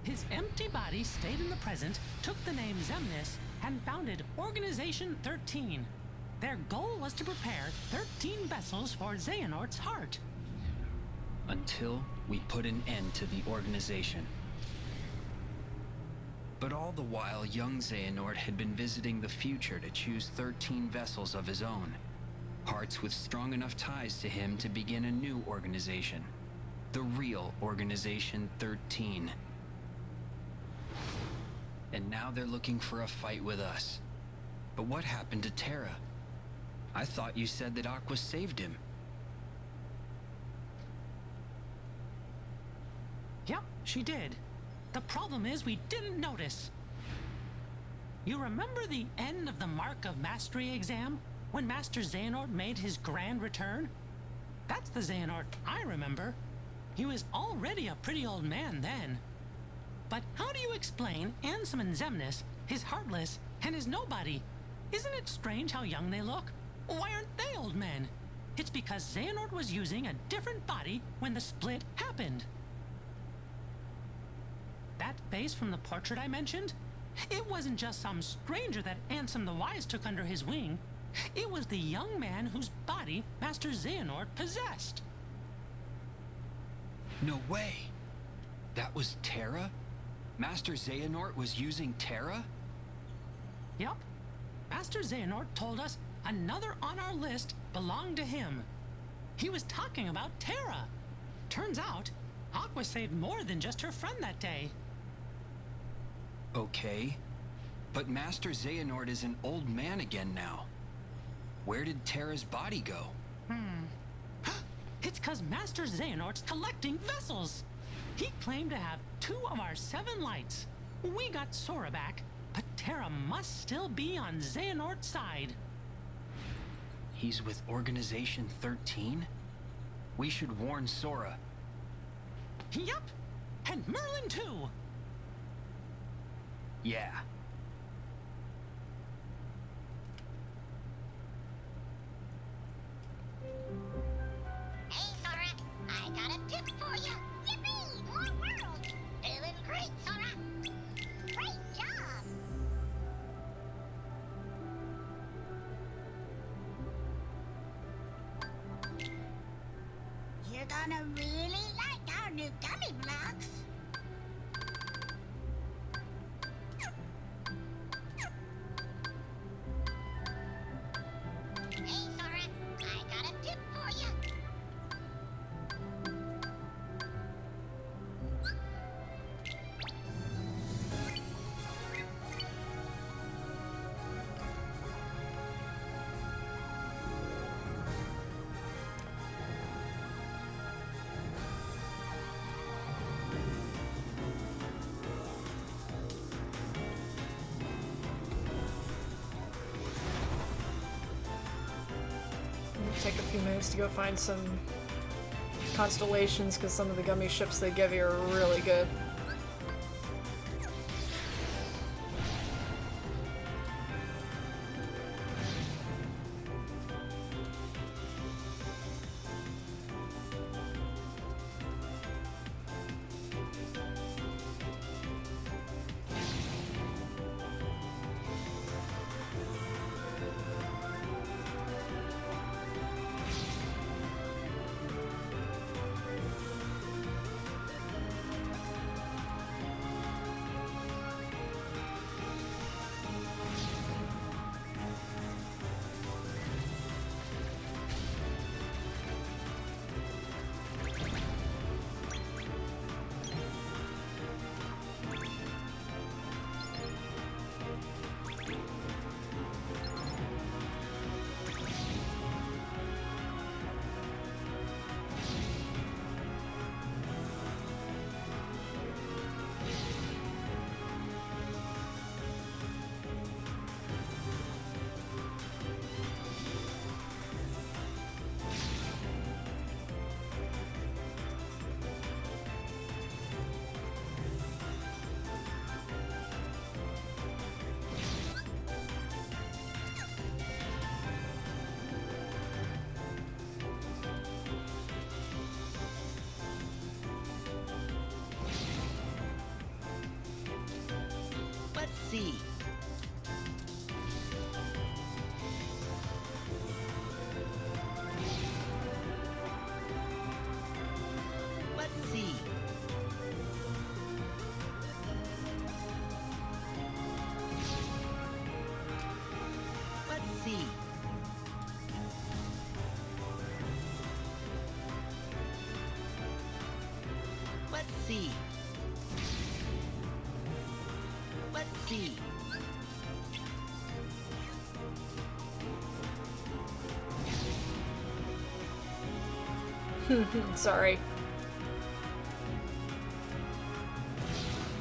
[SPEAKER 7] His empty body stayed in the present, took the name Xemnas, and founded Organization 13. Their goal was to prepare 13 vessels for Xehanort's heart.
[SPEAKER 9] Until we put an end to the organization. But all the while, young Xehanort had been visiting the future to choose 13 vessels of his own. Hearts with strong enough ties to him to begin a new organization. The real Organization 13. And now they're looking for a fight with us. But what happened to Terra? I thought you said that Aqua saved him.
[SPEAKER 7] Yep, she did. The problem is we didn't notice. You remember the end of the Mark of Mastery exam? When Master Xehanort made his grand return? That's the Xehanort I remember. He was already a pretty old man then. But how do you explain Ansem and Xemnas, his Heartless, and his Nobody? Isn't it strange how young they look? Why aren't they old men? It's because Xehanort was using a different body when the split happened. That face from the portrait I mentioned? It wasn't just some stranger that Ansem the Wise took under his wing. It was the young man whose body Master Xehanort possessed.
[SPEAKER 9] No way. That was Terra? Master Xehanort was using Terra?
[SPEAKER 7] Yup. Master Xehanort told us another on our list belonged to him. He was talking about Terra. Turns out, Aqua saved more than just her friend that day.
[SPEAKER 9] Okay, but Master Xehanort is an old man again now. Where did Terra's body go?
[SPEAKER 7] It's 'cause Master Xehanort's collecting vessels. He claimed to have 2 of our 7 lights. We got Sora back, but Terra must still be on Xehanort's side.
[SPEAKER 9] He's with Organization 13? We should warn Sora.
[SPEAKER 7] Yup, and Merlin too.
[SPEAKER 9] Yeah.
[SPEAKER 5] Hey, Sora, I got a tip for you. Yippee! More world! Doing great, Sora! Great job! You're gonna really like our new gummy blocks. Hey, Sora, I got a tip for you.
[SPEAKER 1] Take a few minutes to go find some constellations because some of the gummy ships they give you are really good.
[SPEAKER 4] see. Let's see. Let's see. Let's see. Let's see.
[SPEAKER 1] Sorry.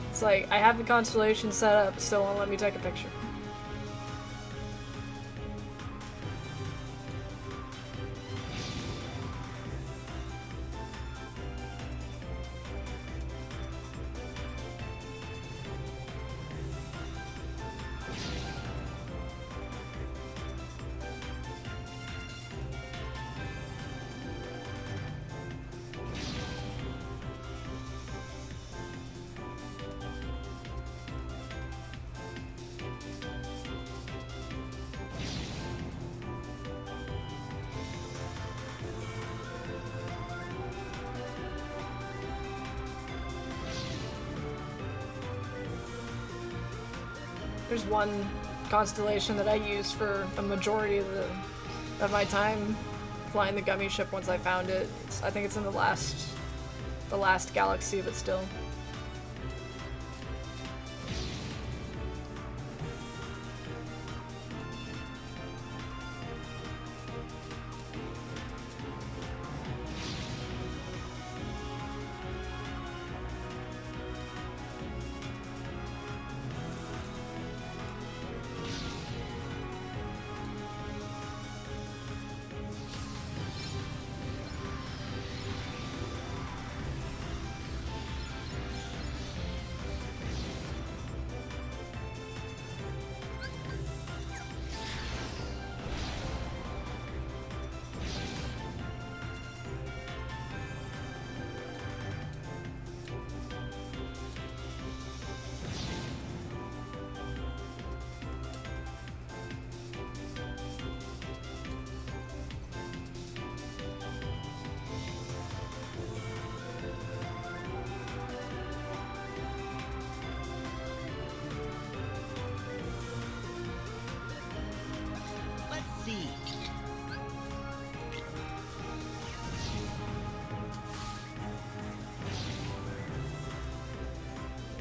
[SPEAKER 1] It's like, I have the constellation set up, it still won't let me take a picture. There's one constellation that I used for a majority of my time flying the gummy ship once I found it. I think it's in the last galaxy, but still.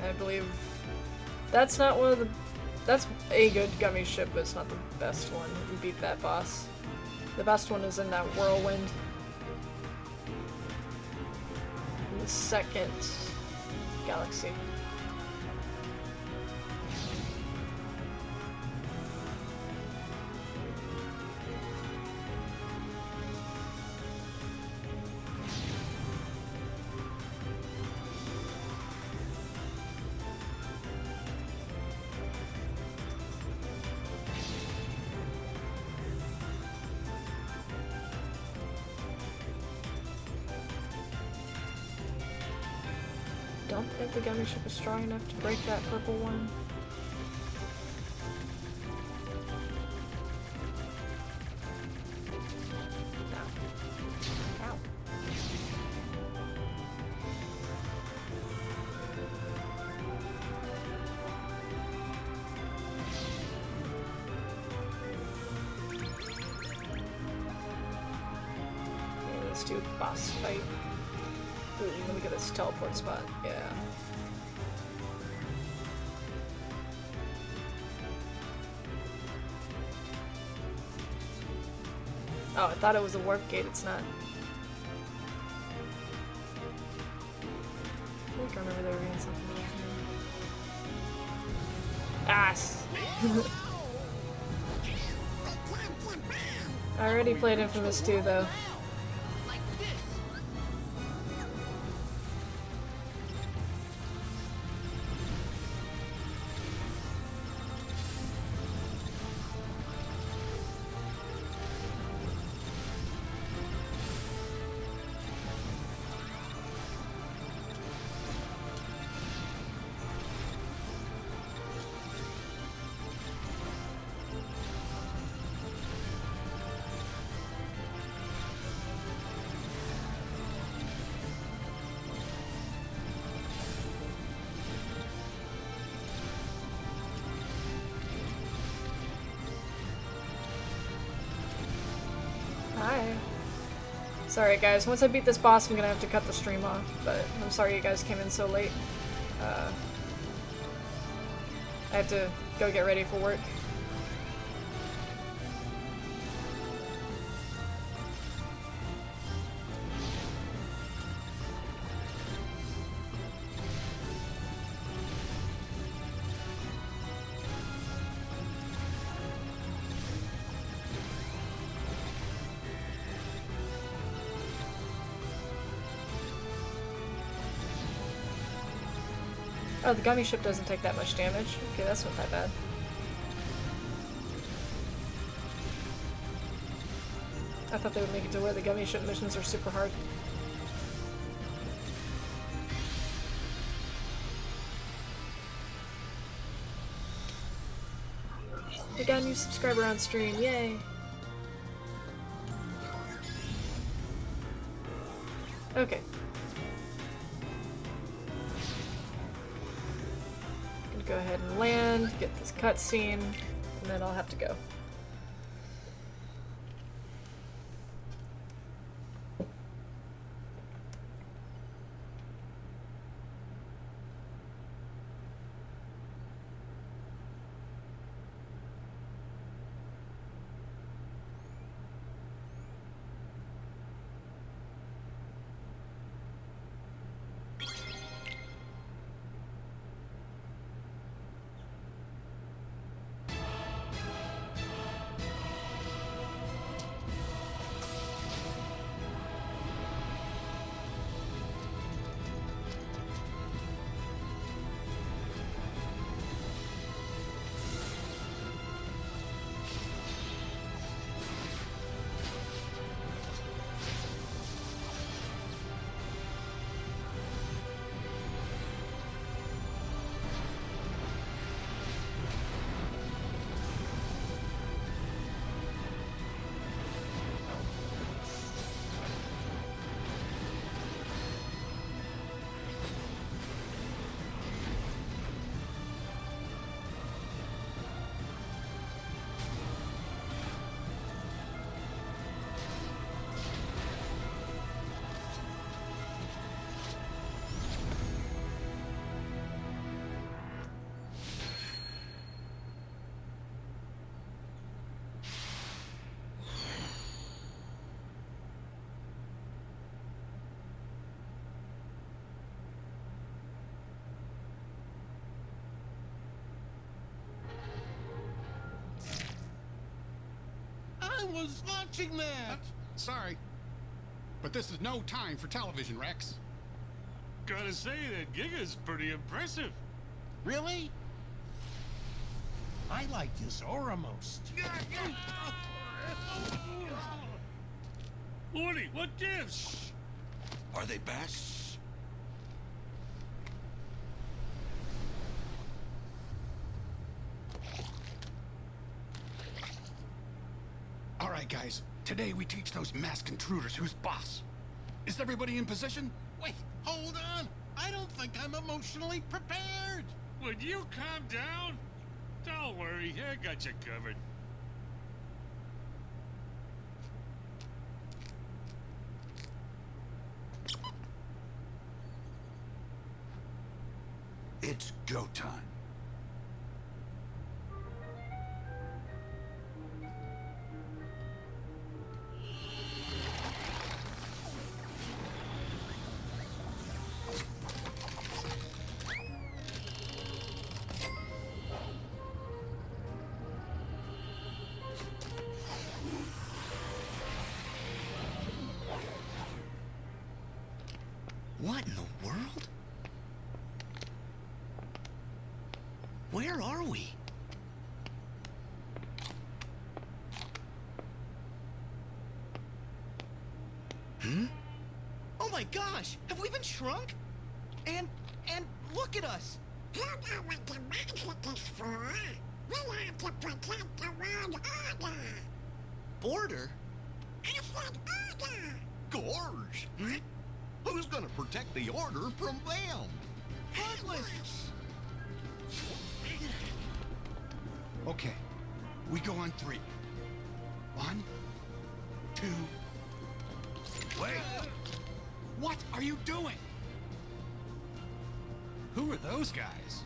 [SPEAKER 1] I believe that's not one of the... That's a good gummy ship, but it's not the best one. You beat that boss. The best one is in that whirlwind. In the second galaxy. Don't think the gummy ship is strong enough to break that purple one. Ow. Ow. Okay, let's do a boss fight. Ooh, let me get this teleport spot. Yeah. Oh, I thought it was a warp gate. It's not. I feel like I remember there being something around here. Ass. I already played Infamous 2 though. Sorry guys, once I beat this boss I'm gonna have to cut the stream off, but I'm sorry you guys came in so late. I have to go get ready for work. Oh, the gummy ship doesn't take that much damage. Okay, that's not that bad. I thought they would make it to where the gummy ship missions are super hard. We got a new subscriber on stream, yay! Okay. Go ahead and land, get this cutscene, and then I'll have to go.
[SPEAKER 6] I was watching that!
[SPEAKER 19] Sorry, but this is no time for television, Rex.
[SPEAKER 20] Gotta say, that Giga's pretty impressive.
[SPEAKER 6] Really? I like his aura most.
[SPEAKER 20] Lordy, what gives?
[SPEAKER 15] Are they back?
[SPEAKER 19] All right, guys. Today we teach those masked intruders who's boss. Is everybody in position?
[SPEAKER 6] Wait, hold on. I don't think I'm emotionally prepared.
[SPEAKER 20] Would you calm down? Don't worry, I got you covered.
[SPEAKER 19] It's go time.
[SPEAKER 4] What in the world? Where are we? Oh my gosh! Have we been shrunk? And look at us!
[SPEAKER 5] You know what the magic is for? We have to protect the world order.
[SPEAKER 4] Border?
[SPEAKER 5] I said order.
[SPEAKER 10] Gorge! Who's gonna protect the order from them?
[SPEAKER 4] Heartless!
[SPEAKER 19] Okay, we go on 3. 1, 2, Wait! What are you doing? Who are those guys?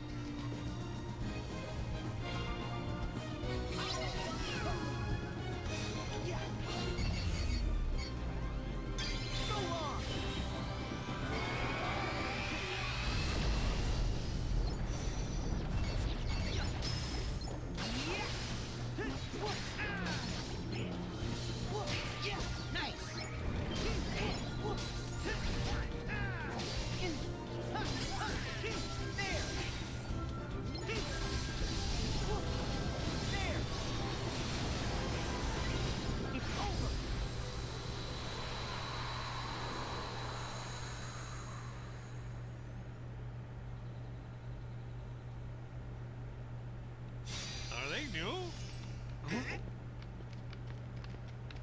[SPEAKER 20] Are they new?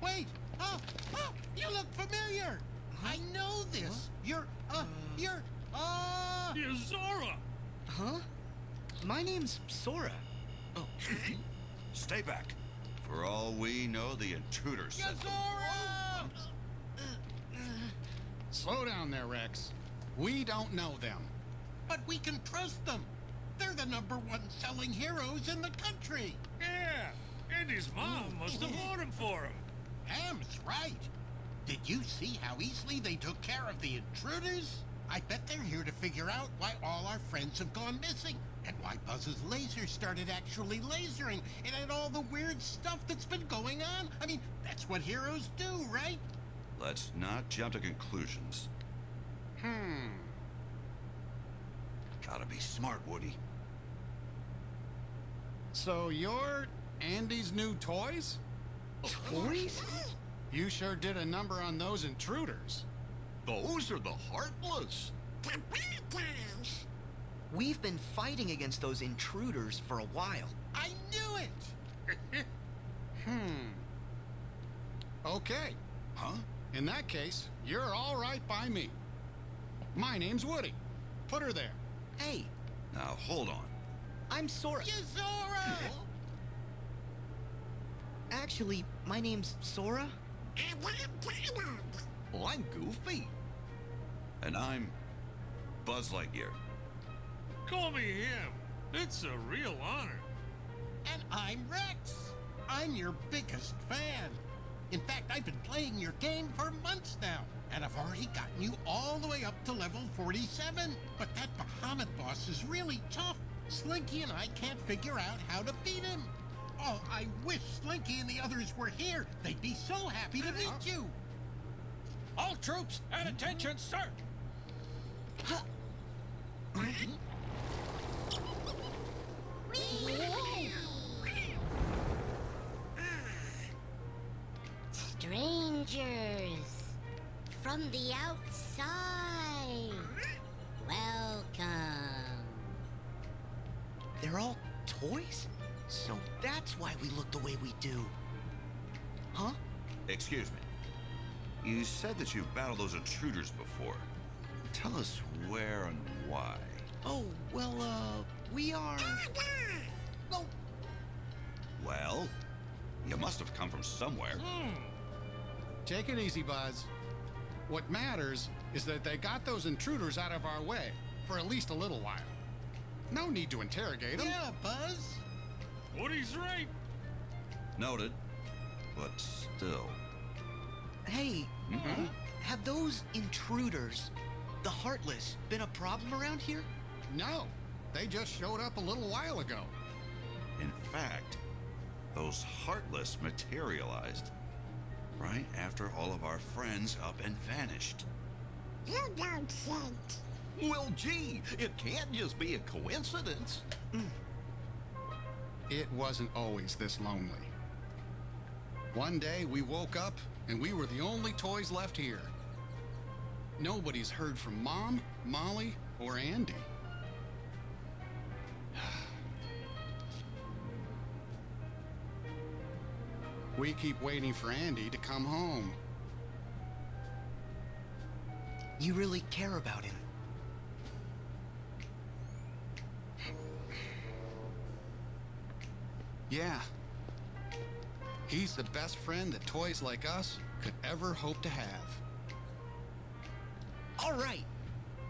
[SPEAKER 6] Wait! Oh, you look familiar! I know this! You're
[SPEAKER 20] Zora!
[SPEAKER 4] Huh? My name's Sora. Oh.
[SPEAKER 15] Stay back. For all we know, the intruders sent them.
[SPEAKER 19] Slow down there, Rex. We don't know them.
[SPEAKER 6] But we can trust them. They're the #1 selling heroes in the country.
[SPEAKER 20] Yeah, and his mom must have bought him for him.
[SPEAKER 6] Ham's right. Did you see how easily they took care of the intruders? I bet they're here to figure out why all our friends have gone missing, and why Buzz's laser started actually lasering, and all the weird stuff that's been going on. I mean, that's what heroes do, right?
[SPEAKER 15] Let's not jump to conclusions. Gotta be smart, Woody.
[SPEAKER 19] So you're Andy's new toys?
[SPEAKER 4] Toys?
[SPEAKER 19] You sure did a number on those intruders.
[SPEAKER 10] Those are the Heartless.
[SPEAKER 4] We've been fighting against those intruders for a while.
[SPEAKER 6] I knew it!
[SPEAKER 19] Okay.
[SPEAKER 15] Huh?
[SPEAKER 19] In that case, you're all right by me. My name's Woody. Put her there.
[SPEAKER 4] Hey,
[SPEAKER 15] Now, hold on.
[SPEAKER 4] I'm Sora.
[SPEAKER 6] Zora!
[SPEAKER 4] Actually, my name's Sora.
[SPEAKER 10] Well, I'm Goofy.
[SPEAKER 15] And I'm Buzz Lightyear.
[SPEAKER 20] Call me him. It's a real honor.
[SPEAKER 6] And I'm Rex. I'm your biggest fan. In fact, I've been playing your game for months now, and I've already gotten you all the way up to level 47. But that Bahamut boss is really tough. Slinky and I can't figure out how to beat him. Oh, I wish Slinky and the others were here. They'd be so happy to meet you.
[SPEAKER 20] All troops at attention, sir.
[SPEAKER 5] Strangers from the outside. Welcome.
[SPEAKER 4] They're all toys? So that's why we look the way we do. Huh?
[SPEAKER 15] Excuse me. You said that you battled those intruders before. Tell us where and why.
[SPEAKER 4] Oh, well, we are... Oh,
[SPEAKER 15] Well, you must have come from somewhere.
[SPEAKER 19] Take it easy, Buzz. What matters is that they got those intruders out of our way for at least a little while. No need to interrogate them.
[SPEAKER 6] Yeah, Buzz.
[SPEAKER 20] Woody's right.
[SPEAKER 15] Noted. But still.
[SPEAKER 4] hey, have those intruders, the Heartless, been a problem around here?
[SPEAKER 19] No, they just showed up a little while ago.
[SPEAKER 15] In fact, those Heartless materialized right after all of our friends up and vanished.
[SPEAKER 5] You don't think.
[SPEAKER 10] Well, gee, it can't just be a coincidence.
[SPEAKER 19] It wasn't always this lonely. One day we woke up and we were the only toys left here. Nobody's heard from Mom, Molly, or Andy. We keep waiting for Andy to come home.
[SPEAKER 4] You really care about him.
[SPEAKER 19] Yeah. He's the best friend that toys like us could ever hope to have.
[SPEAKER 4] All right.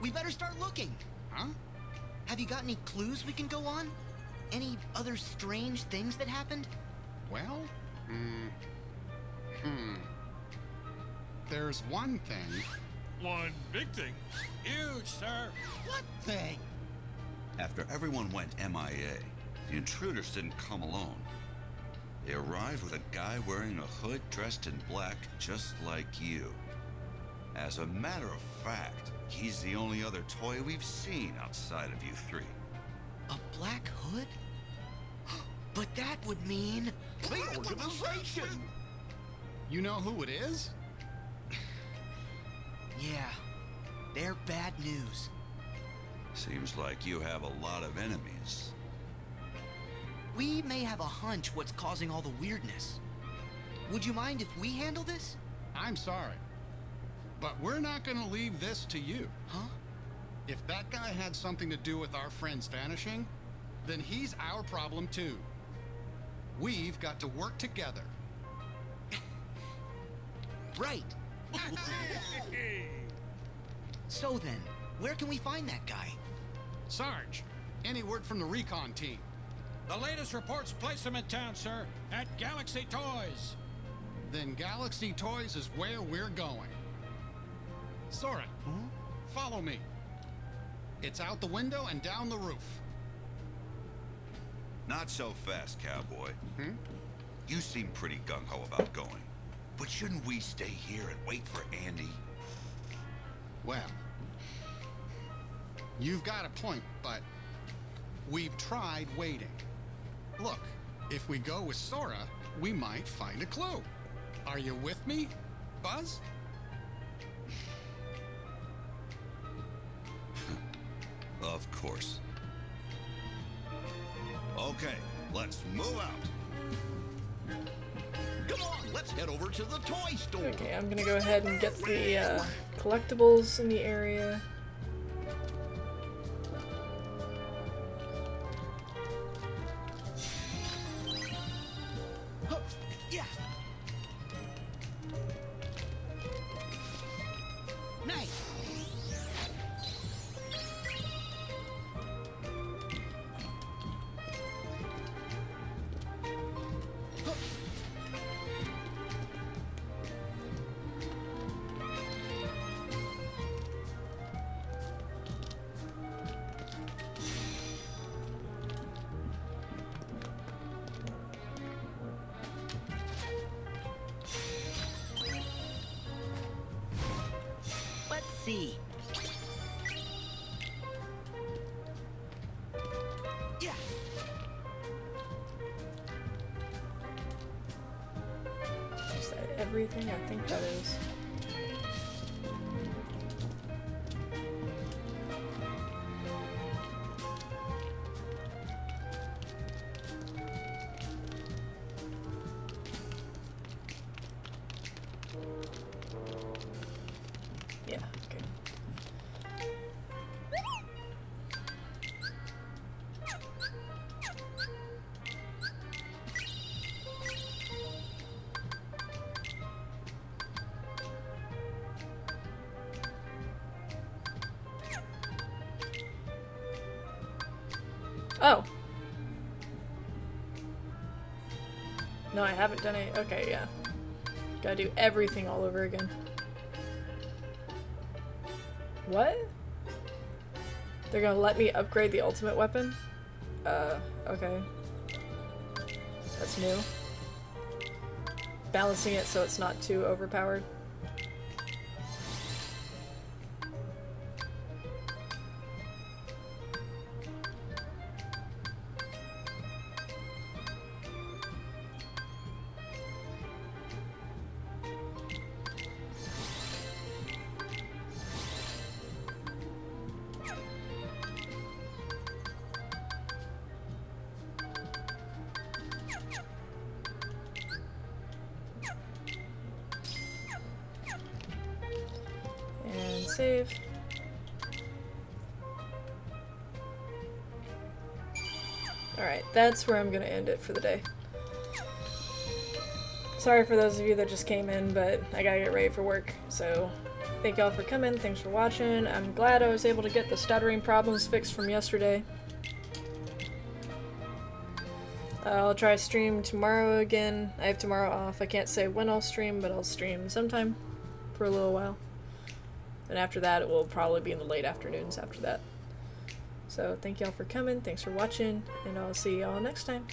[SPEAKER 4] We better start looking.
[SPEAKER 19] Huh?
[SPEAKER 4] Have you got any clues we can go on? Any other strange things that happened?
[SPEAKER 19] Well, there's one thing.
[SPEAKER 20] One big thing. Huge, sir.
[SPEAKER 4] What thing?
[SPEAKER 15] After everyone went MIA, the intruders didn't come alone. They arrived with a guy wearing a hood dressed in black, just like you. As a matter of fact, he's the only other toy we've seen outside of you three.
[SPEAKER 4] A black hood? But that would mean...
[SPEAKER 16] The organization!
[SPEAKER 19] You know who it is?
[SPEAKER 4] Yeah, they're bad news.
[SPEAKER 15] Seems like you have a lot of enemies.
[SPEAKER 4] We may have a hunch what's causing all the weirdness. Would you mind if we handle this?
[SPEAKER 19] I'm sorry, but we're not gonna leave this to you.
[SPEAKER 4] Huh?
[SPEAKER 19] If that guy had something to do with our friends vanishing, then he's our problem too. We've got to work together.
[SPEAKER 4] Right. So then, where can we find that guy?
[SPEAKER 19] Sarge, any word from the recon team?
[SPEAKER 6] The latest reports place him in town, sir, at Galaxy Toys.
[SPEAKER 19] Then Galaxy Toys is where we're going. Soren, follow me. It's out the window and down the roof.
[SPEAKER 15] Not so fast, cowboy. You seem pretty gung-ho about going. But shouldn't we stay here and wait for Andy?
[SPEAKER 19] Well, you've got a point, but we've tried waiting. Look, if we go with Sora, we might find a clue. Are you with me, Buzz?
[SPEAKER 15] Of course. Okay, let's move out.
[SPEAKER 16] Come on, let's head over to the toy store.
[SPEAKER 1] Okay, I'm gonna go ahead and get the collectibles in the area.
[SPEAKER 4] Yeah. Nice. Let's see. Yeah.
[SPEAKER 1] Is that everything? I think that is. Yeah, okay. Oh. No, I haven't done it. Okay, yeah. Gotta do everything all over again. What? They're gonna let me upgrade the ultimate weapon? Okay. That's new. Balancing it so it's not too overpowered. And save. Alright, that's where I'm gonna end it for the day. Sorry for those of you that just came in, but I gotta get ready for work. So, thank y'all for coming. Thanks for watching. I'm glad I was able to get the stuttering problems fixed from yesterday. I'll try to stream tomorrow again. I have tomorrow off. I can't say when I'll stream, but I'll stream sometime for a little while. And after that, it will probably be in the late afternoons after that. So, thank y'all for coming. Thanks for watching, and I'll see y'all next time.